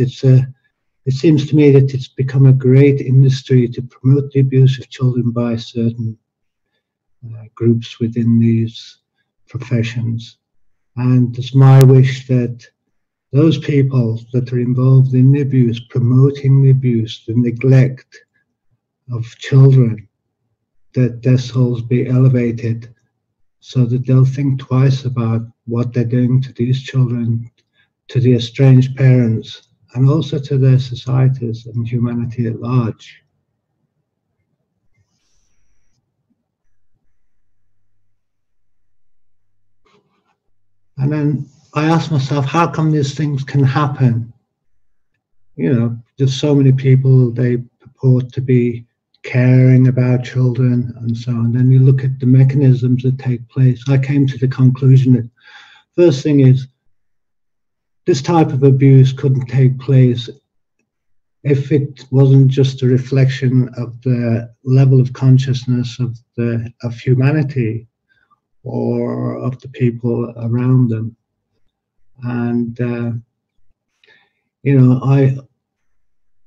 it's become a great industry to promote the abuse of children by certain groups within these professions. And it's my wish that those people that are involved in the abuse, promoting the abuse, the neglect of children, that their souls be elevated so that they'll think twice about what they're doing to these children, to the estranged parents, and also to their societies and humanity at large. And then I ask myself, how come these things can happen? You know, there's so many people, they purport to be caring about children and so on. Then you look at the mechanisms that take place. I came to the conclusion that first thing is this type of abuse couldn't take place if it wasn't just a reflection of the level of consciousness of humanity or of the people around them. And you know,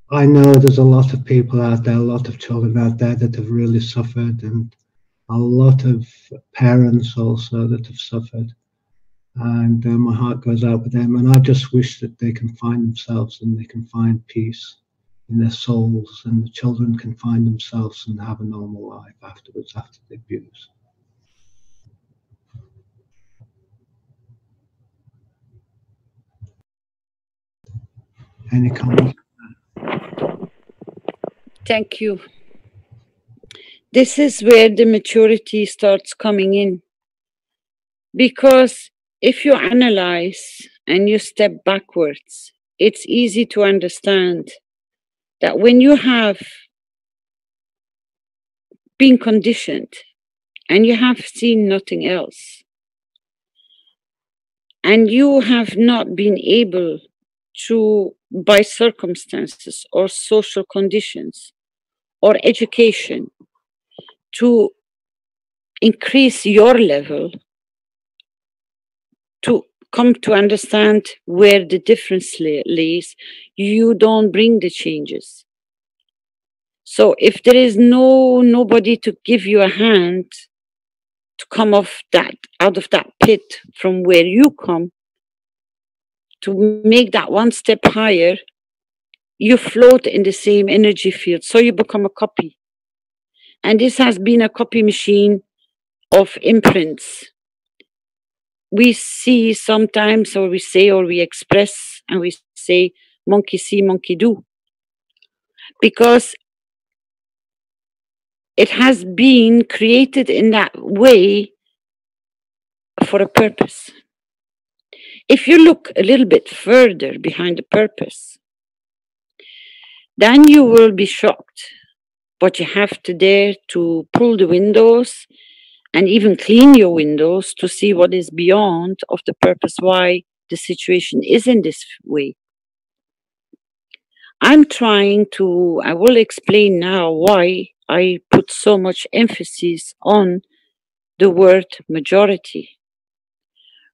I know there's a lot of people out there, a lot of children out there that have really suffered, and a lot of parents also that have suffered. And my heart goes out with them, and I just wish that they can find themselves and they can find peace in their souls, and the children can find themselves and have a normal life afterwards, after the abuse. Any comments? Thank you. This is where the maturity starts coming in. Because if you analyze and you step backwards, it's easy to understand that when you have been conditioned and you have seen nothing else, and you have not been able to, by circumstances or social conditions or education, to increase your level, to come to understand where the difference lays, you don't bring the changes. So if there is nobody to give you a hand to come out of that pit from where you come, to make that one step higher, you float in the same energy field, so you become a copy. And this has been a copy machine of imprints. We see sometimes, or we say, or we express, and we say, monkey see, monkey do. Because it has been created in that way for a purpose. If you look a little bit further behind the purpose, then you will be shocked. But you have to dare to pull the windows and even clean your windows to see what is beyond of the purpose, why the situation is in this way. I will explain now why I put so much emphasis on the word majority.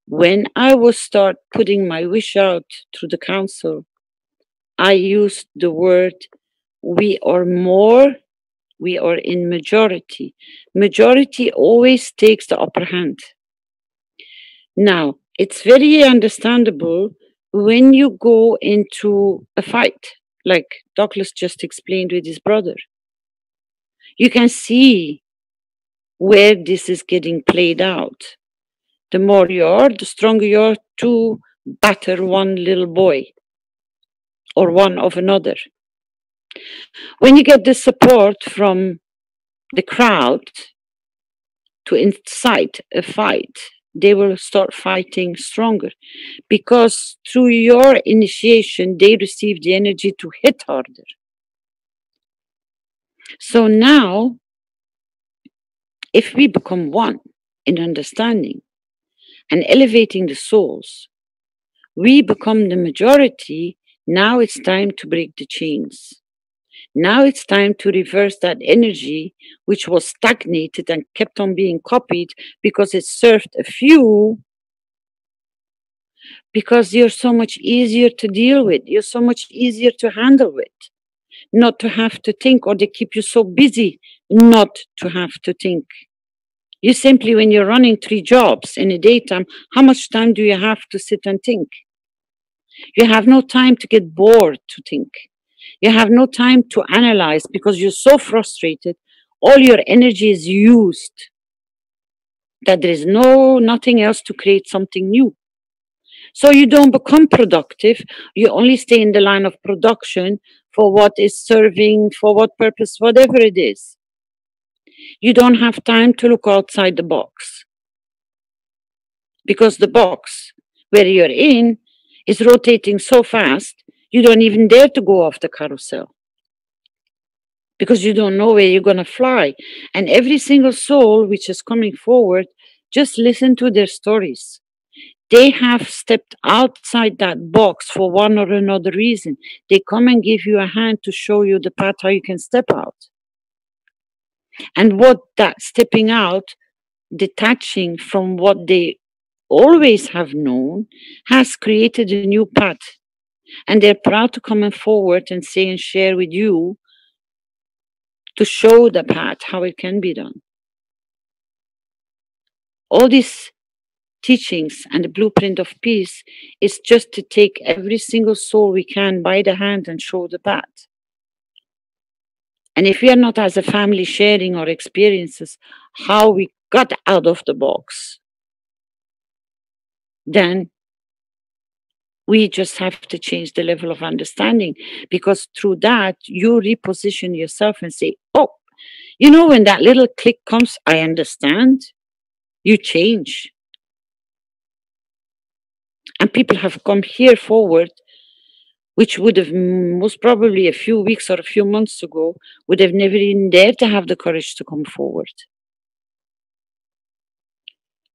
When I will start putting my wish out through the council, I used the word, we are more, we are in majority. Majority always takes the upper hand. Now, it's very understandable when you go into a fight, like Douglas just explained with his brother. You can see where this is getting played out. The more you are, the stronger you are to batter one little boy or one of another. When you get the support from the crowd to incite a fight, they will start fighting stronger, because through your initiation, they receive the energy to hit harder. So now, if we become one in understanding and elevating the souls, we become the majority. Now it's time to break the chains. Now it's time to reverse that energy which was stagnated and kept on being copied because it served a few, because you're so much easier to deal with, you're so much easier to handle with, not to have to think, or they keep you so busy not to have to think. You simply, when you're running 3 jobs in a daytime, how much time do you have to sit and think? You have no time to get bored to think. You have no time to analyze because you're so frustrated. All your energy is used that there is nothing else to create something new. So you don't become productive. You only stay in the line of production for what is serving, for what purpose, whatever it is. You don't have time to look outside the box, because the box where you're in is rotating so fast, You don't even dare to go off the carousel because you don't know where you're going to fly. And every single soul which is coming forward, just listen to their stories. They have stepped outside that box for one or another reason. They come and give you a hand to show you the path how you can step out. And what that stepping out, detaching from what they always have known, has created a new path. And they're proud to come forward and say and share with you to show the path how it can be done. All these teachings and the blueprint of peace is just to take every single soul we can by the hand and show the path. And if we are not as a family sharing our experiences, how we got out of the box, then we just have to change the level of understanding, because through that, you reposition yourself and say, oh, you know, when that little click comes, I understand, you change. And people have come here forward, which would have most probably a few weeks or a few months ago, would have never even dared to have the courage to come forward.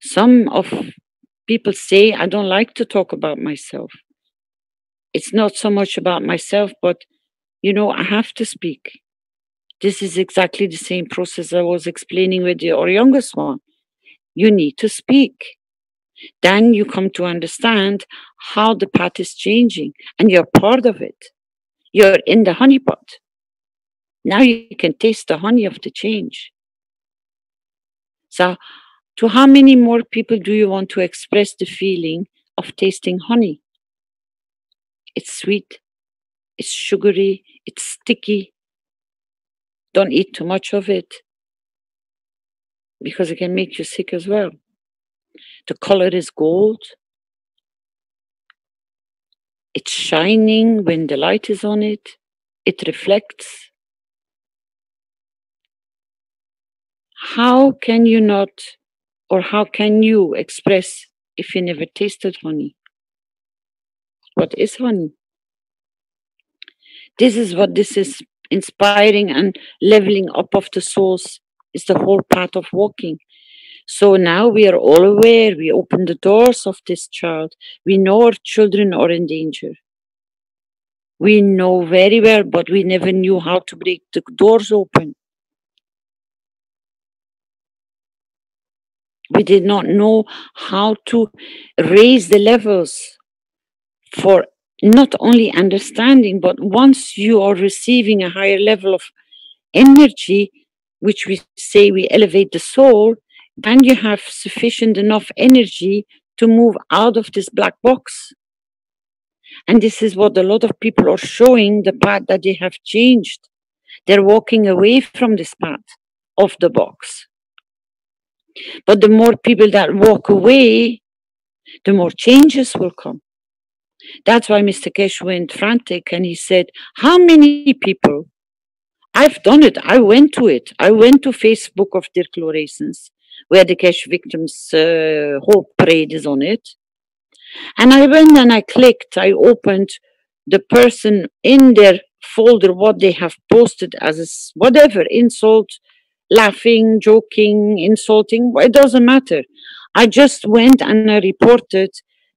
Some of people say, I don't like to talk about myself. It's not so much about myself, but, you know, I have to speak. This is exactly the same process I was explaining with our youngest one. You need to speak. Then you come to understand how the path is changing, and you're part of it. You're in the honeypot. Now you can taste the honey of the change. So, to how many more people do you want to express the feeling of tasting honey? It's sweet, it's sugary, it's sticky. Don't eat too much of it, because it can make you sick as well. The color is gold. It's shining when the light is on it. It reflects. How can you not, or how can you express if you never tasted honey? What is honey? This is what this is inspiring and leveling up of the souls, is the whole path of walking. So now we are all aware, we open the doors of this child. We know our children are in danger. We know very well, but we never knew how to break the doors open. We did not know how to raise the levels for not only understanding, but once you are receiving a higher level of energy, which we say we elevate the soul, then you have sufficient enough energy to move out of this black box. And this is what a lot of people are showing, the path that they have changed. They're walking away from this path of the box. But the more people that walk away, the more changes will come. That's why Mr. Keshe went frantic and he said, how many people? I've done it. I went to it. I went to Facebook of Dirk Lorenz, where the Keshe Victims Hope Parade is on it. And I went and I clicked, I opened the person in their folder, what they have posted as whatever, insult, laughing, joking, insulting, it doesn't matter. I just went and I reported,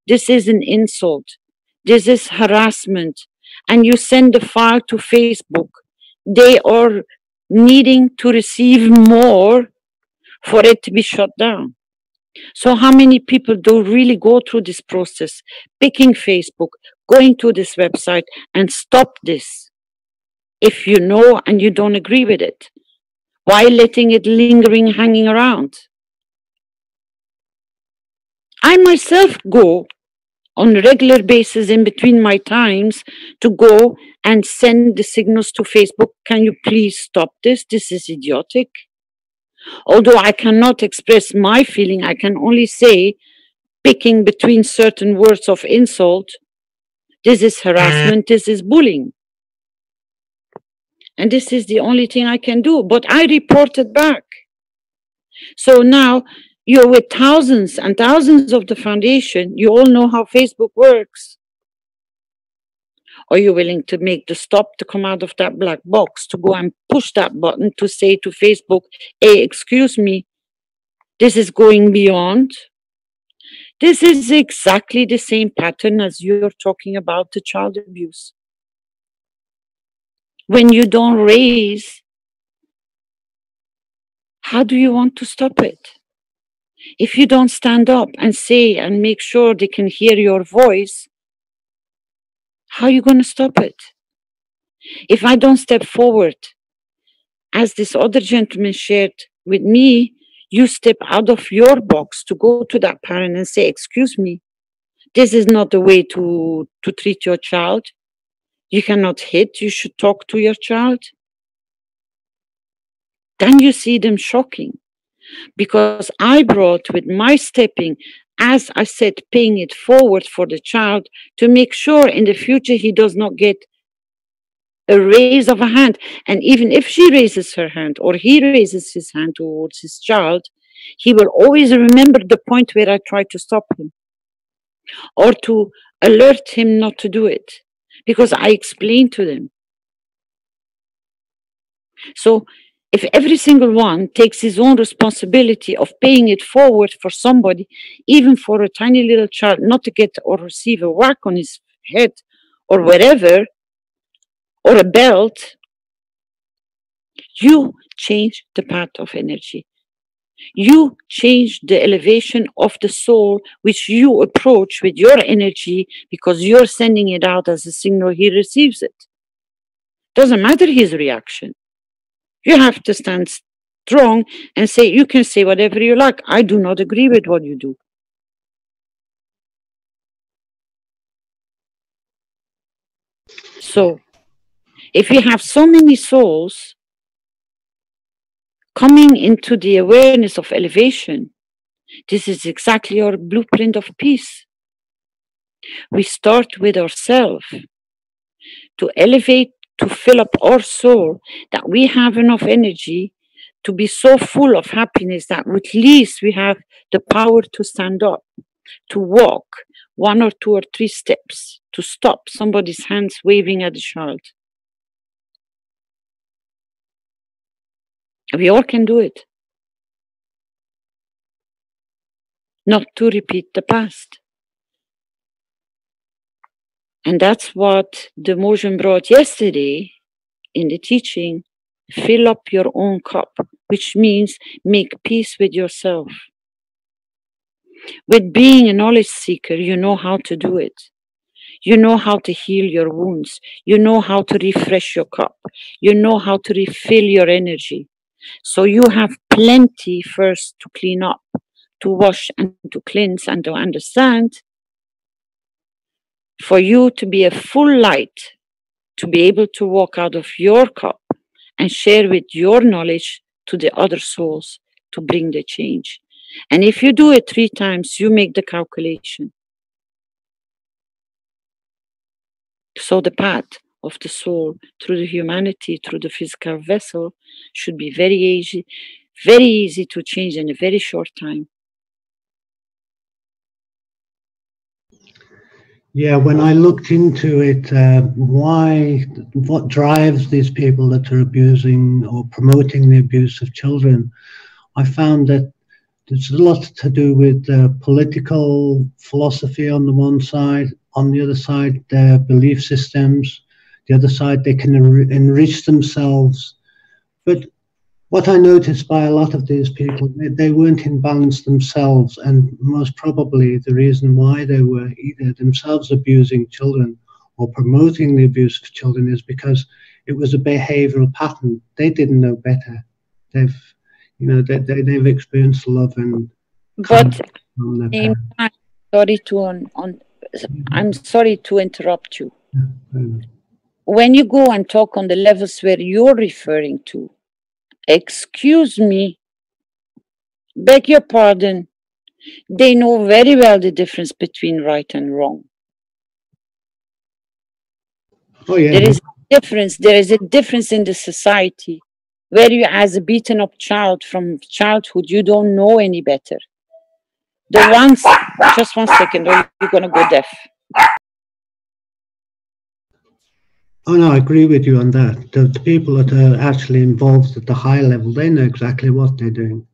this is an insult, this is harassment, and you send the file to Facebook. They are needing to receive more for it to be shut down. So how many people do really go through this process, picking Facebook, going to this website and stop this if you know and you don't agree with it? Why letting it lingering, hanging around? I myself go on a regular basis in between my times to go and send the signals to Facebook. Can you please stop this? This is idiotic. Although I cannot express my feeling, I can only say, picking between certain words of insult, this is harassment, this is bullying. And this is the only thing I can do, but I reported back. So now you're with thousands and thousands of the foundation. You all know how Facebook works. Are you willing to make the stop to come out of that black box, to go and push that button to say to Facebook, hey, excuse me, this is going beyond? This is exactly the same pattern as you're talking about the child abuse. When you don't raise, how do you want to stop it? If you don't stand up and say and make sure they can hear your voice, how are you going to stop it? If I don't step forward, as this other gentleman shared with me, you step out of your box to go to that parent and say, excuse me, this is not the way to treat your child. You cannot hit, you should talk to your child. Then you see them shocking. Because I brought with my stepping, as I said, paying it forward for the child to make sure in the future he does not get a raise of a hand. And even if she raises her hand or he raises his hand towards his child, he will always remember the point where I tried to stop him or to alert him not to do it, because I explained to them. So if every single one takes his own responsibility of paying it forward for somebody, even for a tiny little child, not to get or receive a whack on his head or whatever, or a belt, you change the path of energy. You change the elevation of the soul, which you approach with your energy, because you're sending it out as a signal, he receives it. Doesn't matter his reaction. You have to stand strong and say, you can say whatever you like. I do not agree with what you do. So, if you have so many souls coming into the awareness of elevation, this is exactly our blueprint of peace. We start with ourselves to elevate, to fill up our soul, that we have enough energy to be so full of happiness that at least we have the power to stand up, to walk 1 or 2 or 3 steps, to stop somebody's hands waving at the child. We all can do it. Not to repeat the past. And that's what the motion brought yesterday in the teaching. Fill up your own cup, which means make peace with yourself. With being a knowledge seeker, you know how to do it. You know how to heal your wounds. You know how to refresh your cup. You know how to refill your energy. So you have plenty first to clean up, to wash and to cleanse and to understand, for you to be a full light, to be able to walk out of your cup and share with your knowledge to the other souls to bring the change. And if you do it 3 times, you make the calculation. So the path of the soul through the humanity, through the physical vessel, should be very easy to change in a very short time. Yeah, when I looked into it, what drives these people that are abusing or promoting the abuse of children, I found that there's a lot to do with political philosophy on the one side, on the other side, their belief systems, the other side, they can enrich themselves. But what I noticed by a lot of these people, they weren't in balance themselves, and most probably the reason why they were either themselves abusing children or promoting the abuse of children is because it was a behavioral pattern. They didn't know better. They've experienced love and. But I'm sorry to interrupt you. When you go and talk on the levels where you're referring to, excuse me, beg your pardon, they know very well the difference between right and wrong. Oh, yeah. There is a difference in the society where you, as a beaten up child from childhood, you don't know any better. The ones, just 1 second, or you're going to go deaf. Oh no, I agree with you on that. The people that are actually involved at the high level, they know exactly what they're doing.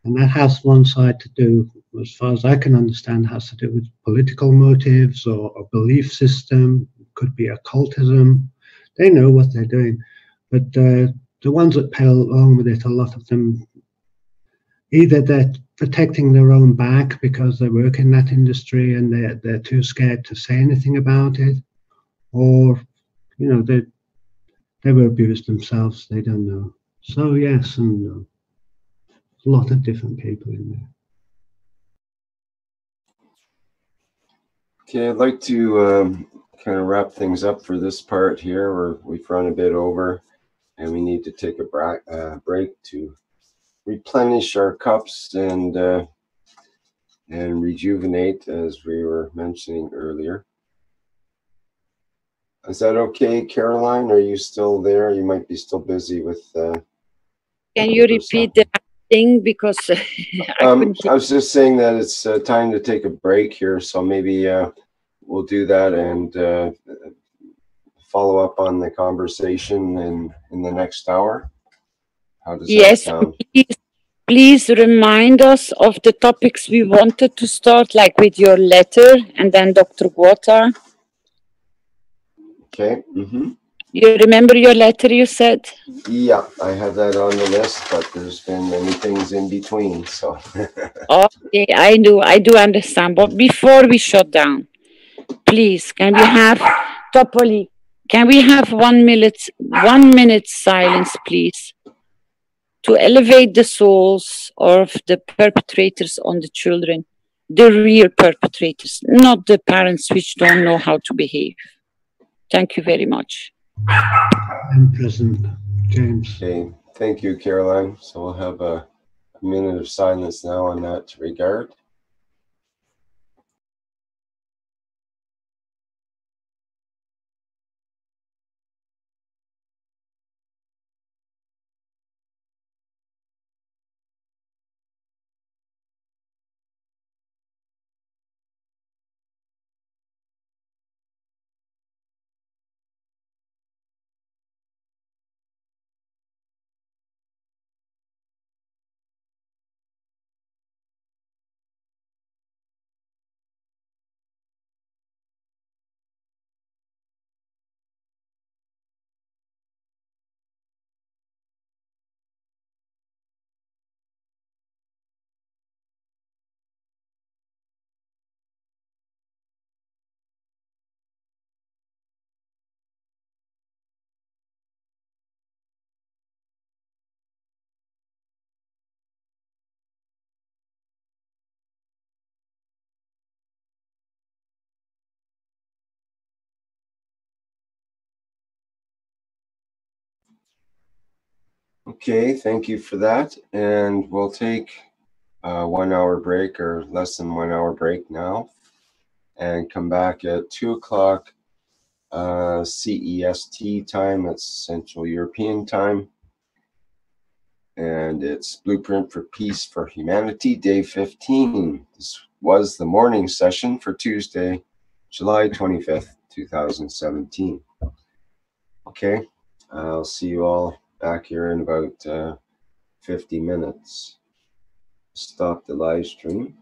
And that has one side to do, as far as I can understand, has to do with political motives or a belief system, could be occultism. They know what they're doing. But the ones that pedal along with it, a lot of them, either they're protecting their own back because they work in that industry and they're too scared to say anything about it, or, you know, they were abused themselves, they don't know. So yes and no. A lot of different people in there. Okay, I'd like to kind of wrap things up for this part here, where we've run a bit over and we need to take a break to replenish our cups and rejuvenate, as we were mentioning earlier. Is that okay, Caroline? Are you still there? You might be still busy with. Can you repeat the thing, because I was just saying that it's time to take a break here, so maybe we'll do that and follow up on the conversation in the next hour. How does that sound? Please remind us of the topics we wanted to start, like with your letter and then Dr. Guota. Okay. You remember your letter you said? Yeah, I have that on the list, but there's been many things in between, so. Okay, I do understand. But before we shut down, please, can we have, Topoli, can we have 1 minute silence, please, to elevate the souls of the perpetrators on the children, the real perpetrators, not the parents which don't know how to behave. Thank you very much. I'm present, James. Okay, thank you, Caroline. So we'll have a minute of silence now on that regard. Okay, thank you for that. And we'll take a 1 hour break, or less than 1 hour break now, and come back at 2 o'clock CEST time. That's Central European time. And it's Blueprint for Peace for Humanity, day 15. This was the morning session for Tuesday, July 25th, 2017. Okay, I'll see you all back here in about 50 minutes. Stop the live stream.